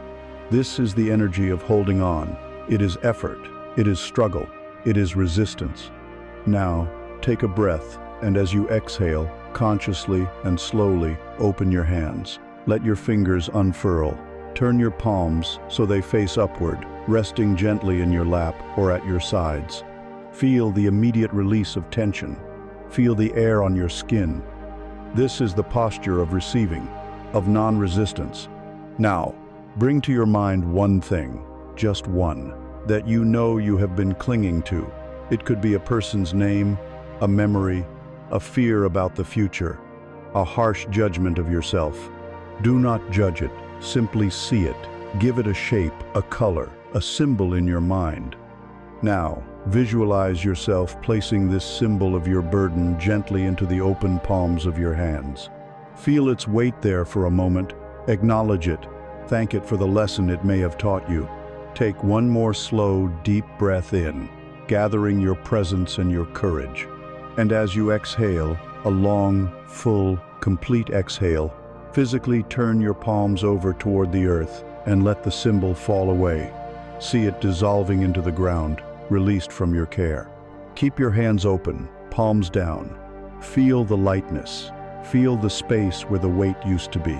This is the energy of holding on. It is effort. It is struggle. It is resistance. Now, take a breath, and as you exhale, consciously and slowly open your hands. Let your fingers unfurl. Turn your palms so they face upward, resting gently in your lap or at your sides. Feel the immediate release of tension. Feel the air on your skin. This is the posture of receiving, of non-resistance. Now, bring to your mind one thing, just one, that you know you have been clinging to. It could be a person's name, a memory, a fear about the future, a harsh judgment of yourself. Do not judge it, simply see it. Give it a shape, a color, a symbol in your mind. Now, visualize yourself placing this symbol of your burden gently into the open palms of your hands. Feel its weight there for a moment, acknowledge it, thank it for the lesson it may have taught you. Take one more slow, deep breath in, gathering your presence and your courage. And as you exhale, a long, full, complete exhale, physically turn your palms over toward the earth and let the symbol fall away. See it dissolving into the ground, released from your care. Keep your hands open, palms down. Feel the lightness. Feel the space where the weight used to be.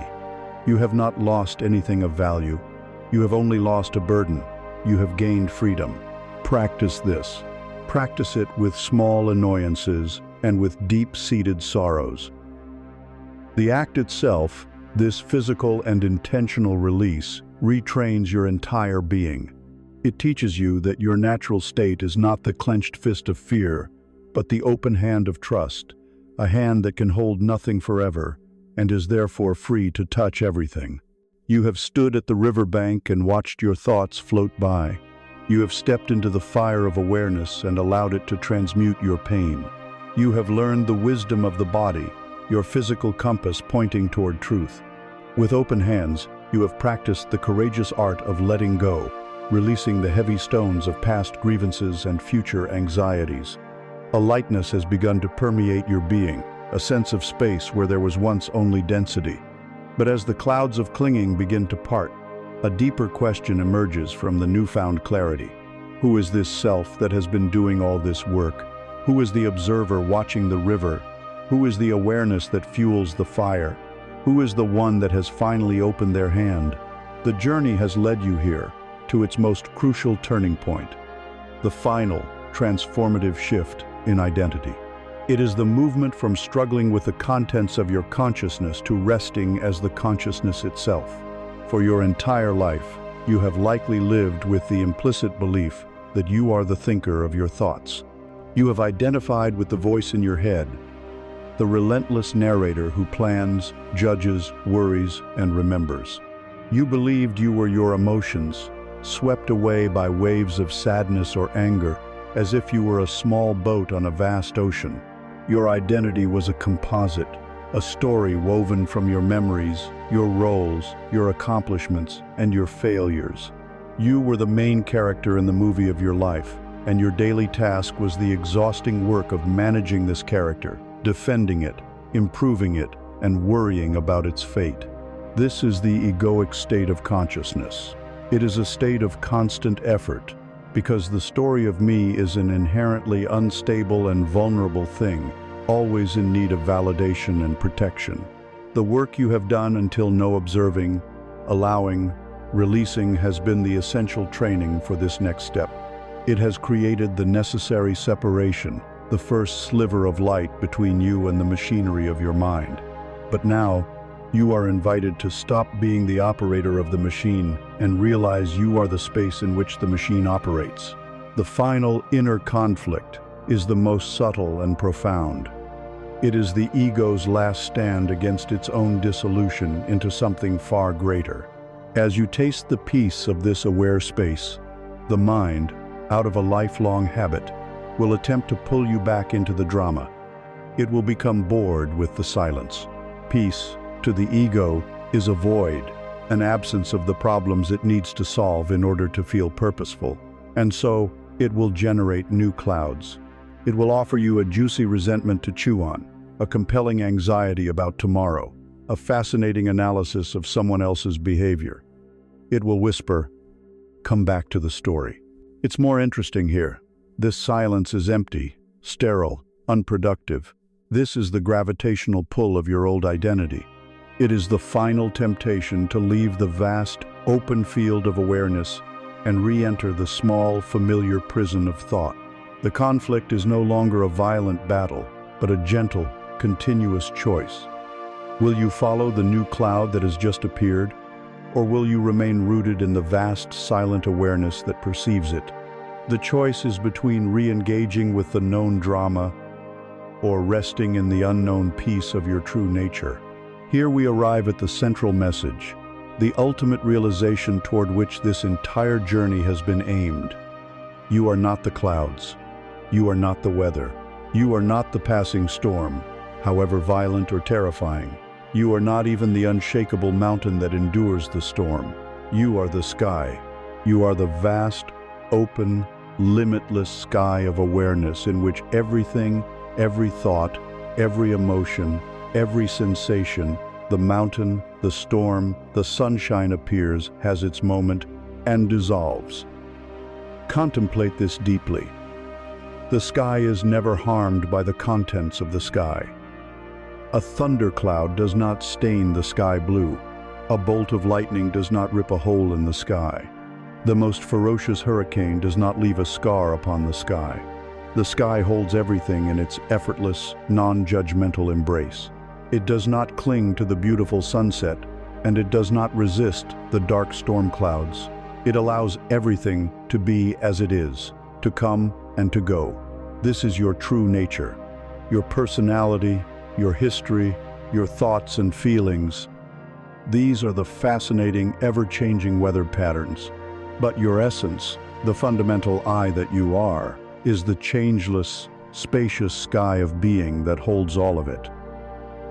You have not lost anything of value. You have only lost a burden. You have gained freedom. Practice this. Practice it with small annoyances and with deep-seated sorrows. The act itself, this physical and intentional release, retrains your entire being. It teaches you that your natural state is not the clenched fist of fear, but the open hand of trust, a hand that can hold nothing forever and is therefore free to touch everything. You have stood at the riverbank and watched your thoughts float by. You have stepped into the fire of awareness and allowed it to transmute your pain. You have learned the wisdom of the body, your physical compass pointing toward truth. With open hands, you have practiced the courageous art of letting go, releasing the heavy stones of past grievances and future anxieties. A lightness has begun to permeate your being, a sense of space where there was once only density. But as the clouds of clinging begin to part, a deeper question emerges from the newfound clarity. Who is this self that has been doing all this work? Who is the observer watching the river? Who is the awareness that fuels the fire? Who is the one that has finally opened their hand? The journey has led you here, to its most crucial turning point, the final, transformative shift in identity. It is the movement from struggling with the contents of your consciousness to resting as the consciousness itself. For your entire life, you have likely lived with the implicit belief that you are the thinker of your thoughts. You have identified with the voice in your head, the relentless narrator who plans, judges, worries, and remembers. You believed you were your emotions, swept away by waves of sadness or anger, as if you were a small boat on a vast ocean. Your identity was a composite, a story woven from your memories, your roles, your accomplishments, and your failures. You were the main character in the movie of your life, and your daily task was the exhausting work of managing this character, defending it, improving it, and worrying about its fate. This is the egoic state of consciousness. It is a state of constant effort, because the story of me is an inherently unstable and vulnerable thing, always in need of validation and protection. The work you have done until no observing, allowing, releasing has been the essential training for this next step. It has created the necessary separation, the first sliver of light between you and the machinery of your mind. But now, you are invited to stop being the operator of the machine and realize you are the space in which the machine operates. The final inner conflict is the most subtle and profound. It is the ego's last stand against its own dissolution into something far greater. As you taste the peace of this aware space, the mind, out of a lifelong habit, will attempt to pull you back into the drama. It will become bored with the silence. Peace, to the ego, is a void, an absence of the problems it needs to solve in order to feel purposeful. And so, it will generate new clouds. It will offer you a juicy resentment to chew on, a compelling anxiety about tomorrow, a fascinating analysis of someone else's behavior. It will whisper, "Come back to the story." It's more interesting here. This silence is empty, sterile, unproductive. This is the gravitational pull of your old identity. It is the final temptation to leave the vast, open field of awareness and re-enter the small, familiar prison of thought. The conflict is no longer a violent battle, but a gentle, continuous choice. Will you follow the new cloud that has just appeared, or will you remain rooted in the vast, silent awareness that perceives it? The choice is between re-engaging with the known drama or resting in the unknown peace of your true nature. Here we arrive at the central message, the ultimate realization toward which this entire journey has been aimed. You are not the clouds. You are not the weather. You are not the passing storm, however violent or terrifying. You are not even the unshakable mountain that endures the storm. You are the sky. You are the vast, open, limitless sky of awareness in which everything, every thought, every emotion, every sensation, the mountain, the storm, the sunshine appears, has its moment, and dissolves. Contemplate this deeply. The sky is never harmed by the contents of the sky. A thundercloud does not stain the sky blue. A bolt of lightning does not rip a hole in the sky. The most ferocious hurricane does not leave a scar upon the sky. The sky holds everything in its effortless, non-judgmental embrace. It does not cling to the beautiful sunset, and it does not resist the dark storm clouds. It allows everything to be as it is, to come and to go. This is your true nature, your personality, your history, your thoughts and feelings. These are the fascinating, ever-changing weather patterns. But your essence, the fundamental I that you are, is the changeless, spacious sky of being that holds all of it.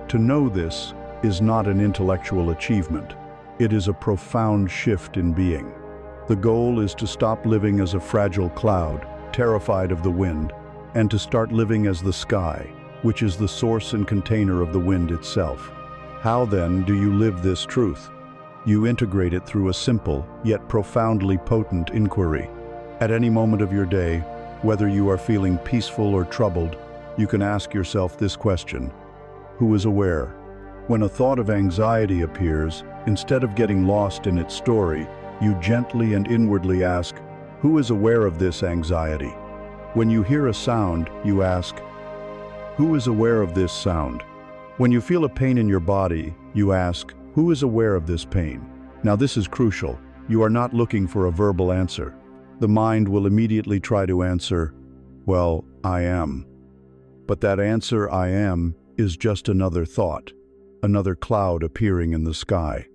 To know this is not an intellectual achievement. It is a profound shift in being. The goal is to stop living as a fragile cloud, terrified of the wind, and to start living as the sky, which is the source and container of the wind itself. How then do you live this truth? You integrate it through a simple, yet profoundly potent inquiry. At any moment of your day, whether you are feeling peaceful or troubled, you can ask yourself this question: who is aware? When a thought of anxiety appears, instead of getting lost in its story, you gently and inwardly ask, who is aware of this anxiety? When you hear a sound, you ask, who is aware of this sound? When you feel a pain in your body, you ask, who is aware of this pain? Now this is crucial. You are not looking for a verbal answer. The mind will immediately try to answer, well, I am. But that answer, I am, is just another thought, another cloud appearing in the sky.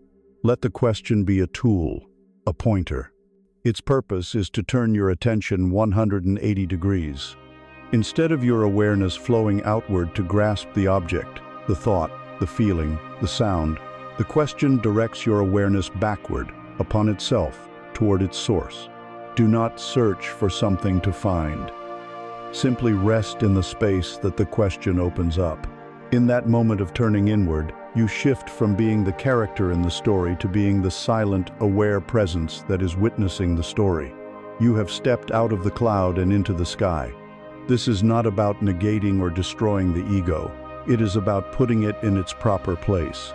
Let the question be a tool, a pointer. Its purpose is to turn your attention 180 degrees. Instead of your awareness flowing outward to grasp the object, the thought, the feeling, the sound, the question directs your awareness backward, upon itself, toward its source. Do not search for something to find. Simply rest in the space that the question opens up. In that moment of turning inward, you shift from being the character in the story to being the silent, aware presence that is witnessing the story. You have stepped out of the cloud and into the sky. This is not about negating or destroying the ego. It is about putting it in its proper place.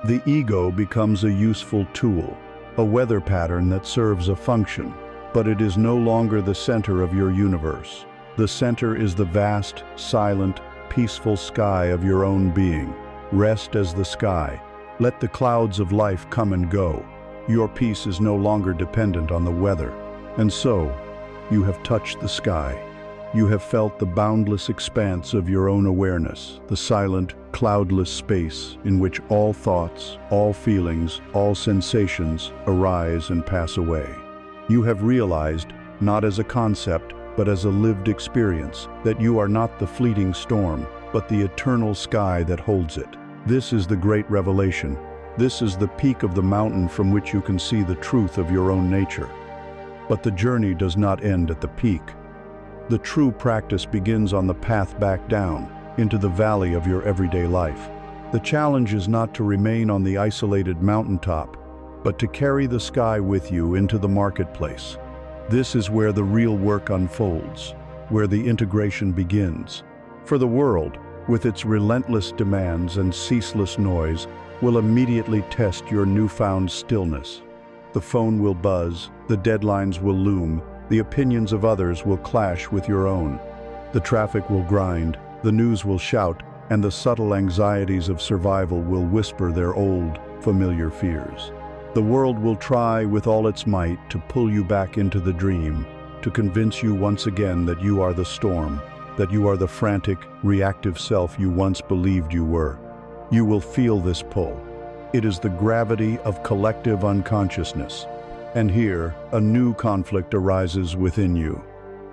The ego becomes a useful tool, a weather pattern that serves a function, but it is no longer the center of your universe. The center is the vast, silent, peaceful sky of your own being. Rest as the sky. Let the clouds of life come and go. Your peace is no longer dependent on the weather. And so, you have touched the sky. You have felt the boundless expanse of your own awareness, the silent, cloudless space in which all thoughts, all feelings, all sensations arise and pass away. You have realized, not as a concept, but as a lived experience, that you are not the fleeting storm, but the eternal sky that holds it. This is the great revelation. This is the peak of the mountain from which you can see the truth of your own nature. But the journey does not end at the peak. The true practice begins on the path back down, into the valley of your everyday life. The challenge is not to remain on the isolated mountaintop, but to carry the sky with you into the marketplace. This is where the real work unfolds, where the integration begins. For the world, with its relentless demands and ceaseless noise, will immediately test your newfound stillness. The phone will buzz, the deadlines will loom, the opinions of others will clash with your own. The traffic will grind, the news will shout, and the subtle anxieties of survival will whisper their old, familiar fears. The world will try with all its might to pull you back into the dream, to convince you once again that you are the storm, that you are the frantic, reactive self you once believed you were. You will feel this pull. It is the gravity of collective unconsciousness. And here, a new conflict arises within you.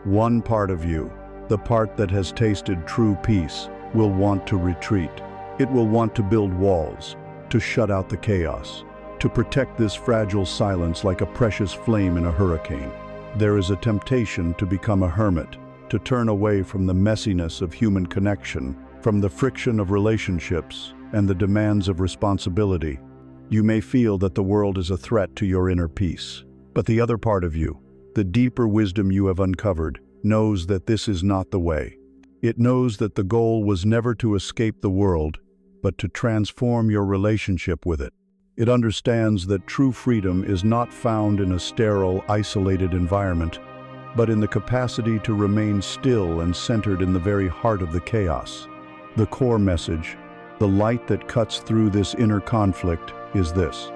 One part of you, the part that has tasted true peace, will want to retreat. It will want to build walls, to shut out the chaos, to protect this fragile silence like a precious flame in a hurricane. There is a temptation to become a hermit, to turn away from the messiness of human connection, from the friction of relationships and the demands of responsibility. You may feel that the world is a threat to your inner peace. But the other part of you, the deeper wisdom you have uncovered, knows that this is not the way. It knows that the goal was never to escape the world, but to transform your relationship with it. It understands that true freedom is not found in a sterile, isolated environment, but in the capacity to remain still and centered in the very heart of the chaos. The core message, the light that cuts through this inner conflict, is this: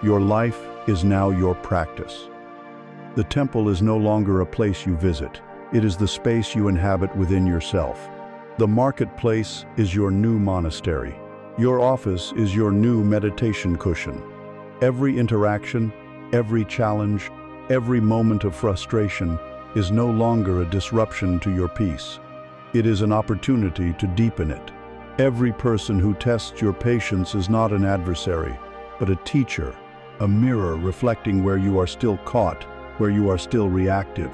your life is now your practice. The temple is no longer a place you visit. It is the space you inhabit within yourself. The marketplace is your new monastery. Your office is your new meditation cushion. Every interaction, every challenge, every moment of frustration is no longer a disruption to your peace. It is an opportunity to deepen it. Every person who tests your patience is not an adversary, but a teacher, a mirror reflecting where you are still caught, where you are still reactive.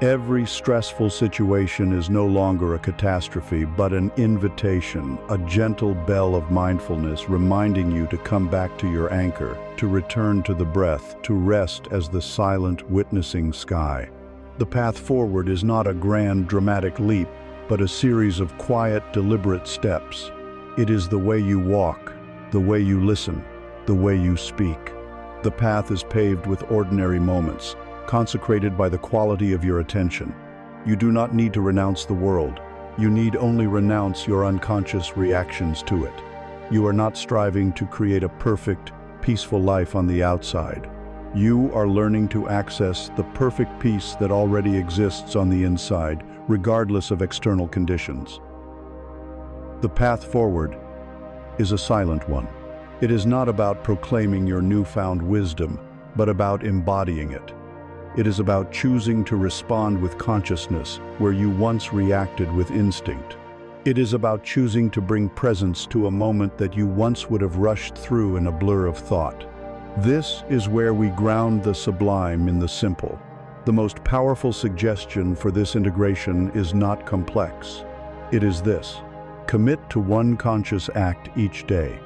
Every stressful situation is no longer a catastrophe, but an invitation, a gentle bell of mindfulness reminding you to come back to your anchor, to return to the breath, to rest as the silent, witnessing sky. The path forward is not a grand, dramatic leap, but a series of quiet, deliberate steps. It is the way you walk, the way you listen, the way you speak. The path is paved with ordinary moments, consecrated by the quality of your attention. You do not need to renounce the world. You need only renounce your unconscious reactions to it. You are not striving to create a perfect, peaceful life on the outside. You are learning to access the perfect peace that already exists on the inside, regardless of external conditions. The path forward is a silent one. It is not about proclaiming your newfound wisdom, but about embodying it. It is about choosing to respond with consciousness where you once reacted with instinct. It is about choosing to bring presence to a moment that you once would have rushed through in a blur of thought. This is where we ground the sublime in the simple. The most powerful suggestion for this integration is not complex. It is this: commit to one conscious act each day.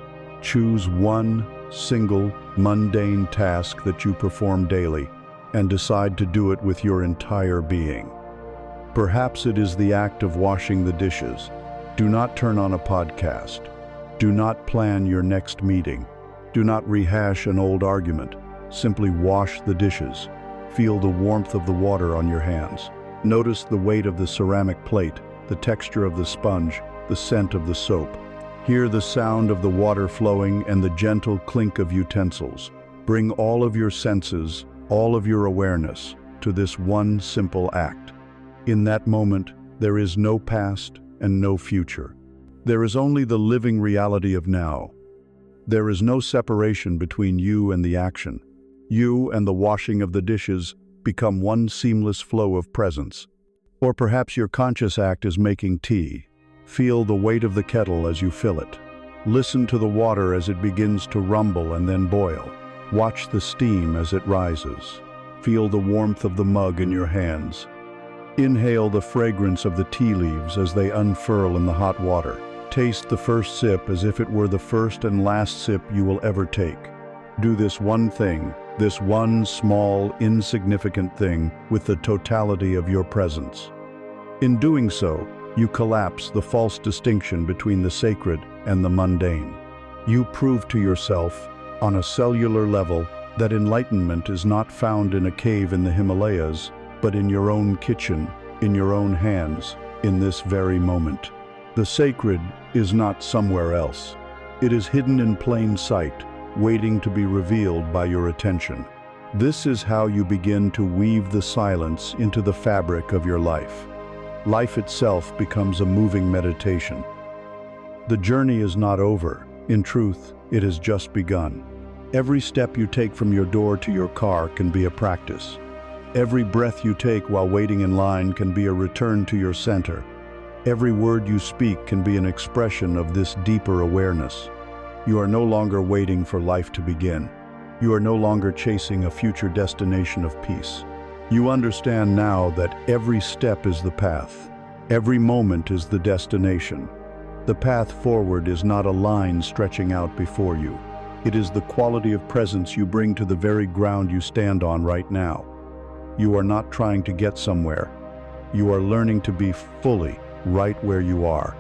Choose one single, mundane task that you perform daily, and decide to do it with your entire being. Perhaps it is the act of washing the dishes. Do not turn on a podcast. Do not plan your next meeting. Do not rehash an old argument. Simply wash the dishes. Feel the warmth of the water on your hands. Notice the weight of the ceramic plate, the texture of the sponge, the scent of the soap. Hear the sound of the water flowing and the gentle clink of utensils. Bring all of your senses, all of your awareness, to this one simple act. In that moment, there is no past and no future. There is only the living reality of now. There is no separation between you and the action. You and the washing of the dishes become one seamless flow of presence. Or perhaps your conscious act is making tea. Feel the weight of the kettle as you fill it. Listen to the water as it begins to rumble and then boil. Watch the steam as it rises. Feel the warmth of the mug in your hands. Inhale the fragrance of the tea leaves as they unfurl in the hot water. Taste the first sip as if it were the first and last sip you will ever take. Do this one thing, this one small, insignificant thing, with the totality of your presence. In doing so, you collapse the false distinction between the sacred and the mundane. You prove to yourself, on a cellular level, that enlightenment is not found in a cave in the Himalayas, but in your own kitchen, in your own hands, in this very moment. The sacred is not somewhere else. It is hidden in plain sight, waiting to be revealed by your attention. This is how you begin to weave the silence into the fabric of your life. Life itself becomes a moving meditation. The journey is not over. In truth, it has just begun. Every step you take from your door to your car can be a practice. Every breath you take while waiting in line can be a return to your center. Every word you speak can be an expression of this deeper awareness. You are no longer waiting for life to begin. You are no longer chasing a future destination of peace. You understand now that every step is the path. Every moment is the destination. The path forward is not a line stretching out before you. It is the quality of presence you bring to the very ground you stand on right now. You are not trying to get somewhere. You are learning to be fully right where you are.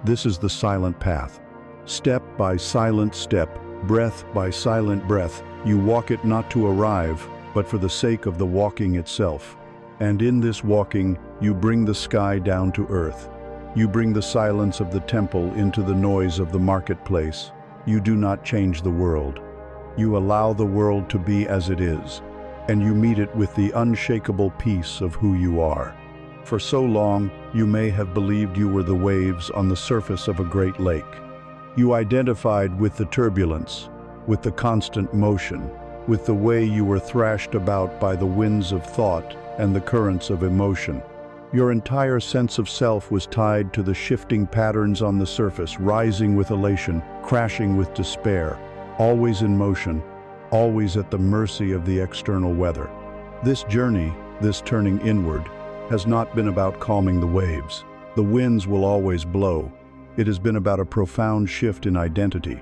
This is the silent path. Step by silent step, breath by silent breath, you walk it not to arrive, but for the sake of the walking itself. And in this walking, you bring the sky down to earth. You bring the silence of the temple into the noise of the marketplace. You do not change the world. You allow the world to be as it is, and you meet it with the unshakable peace of who you are. For so long, you may have believed you were the waves on the surface of a great lake. You identified with the turbulence, with the constant motion, with the way you were thrashed about by the winds of thought and the currents of emotion. Your entire sense of self was tied to the shifting patterns on the surface, rising with elation, crashing with despair, always in motion, always at the mercy of the external weather. This journey, this turning inward, has not been about calming the waves. The winds will always blow. It has been about a profound shift in identity.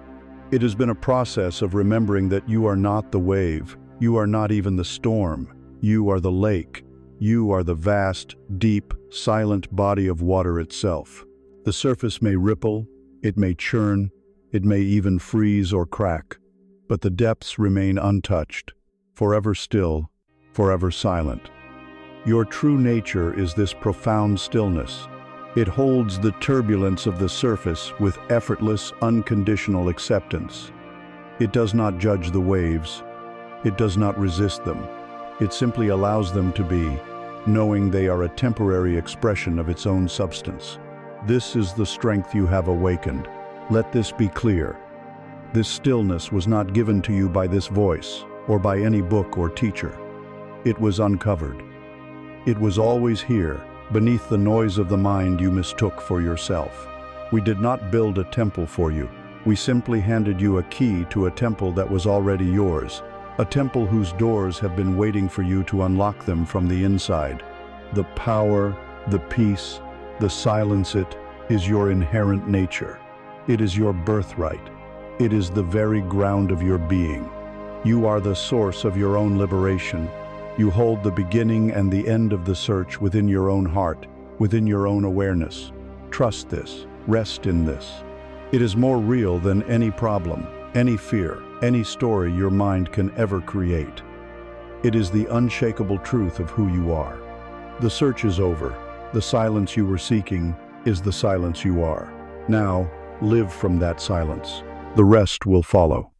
It has been a process of remembering that you are not the wave, you are not even the storm, you are the lake, you are the vast, deep, silent body of water itself. The surface may ripple, it may churn, it may even freeze or crack, but the depths remain untouched, forever still, forever silent. Your true nature is this profound stillness. It holds the turbulence of the surface with effortless, unconditional acceptance. It does not judge the waves. It does not resist them. It simply allows them to be, knowing they are a temporary expression of its own substance. This is the strength you have awakened. Let this be clear. This stillness was not given to you by this voice or by any book or teacher. It was uncovered. It was always here, beneath the noise of the mind you mistook for yourself. We did not build a temple for you. We simply handed you a key to a temple that was already yours, a temple whose doors have been waiting for you to unlock them from the inside. The power, the peace, the silence, it is your inherent nature. It is your birthright. It is the very ground of your being. You are the source of your own liberation. You hold the beginning and the end of the search within your own heart, within your own awareness. Trust this. Rest in this. It is more real than any problem, any fear, any story your mind can ever create. It is the unshakable truth of who you are. The search is over. The silence you were seeking is the silence you are. Now, live from that silence. The rest will follow.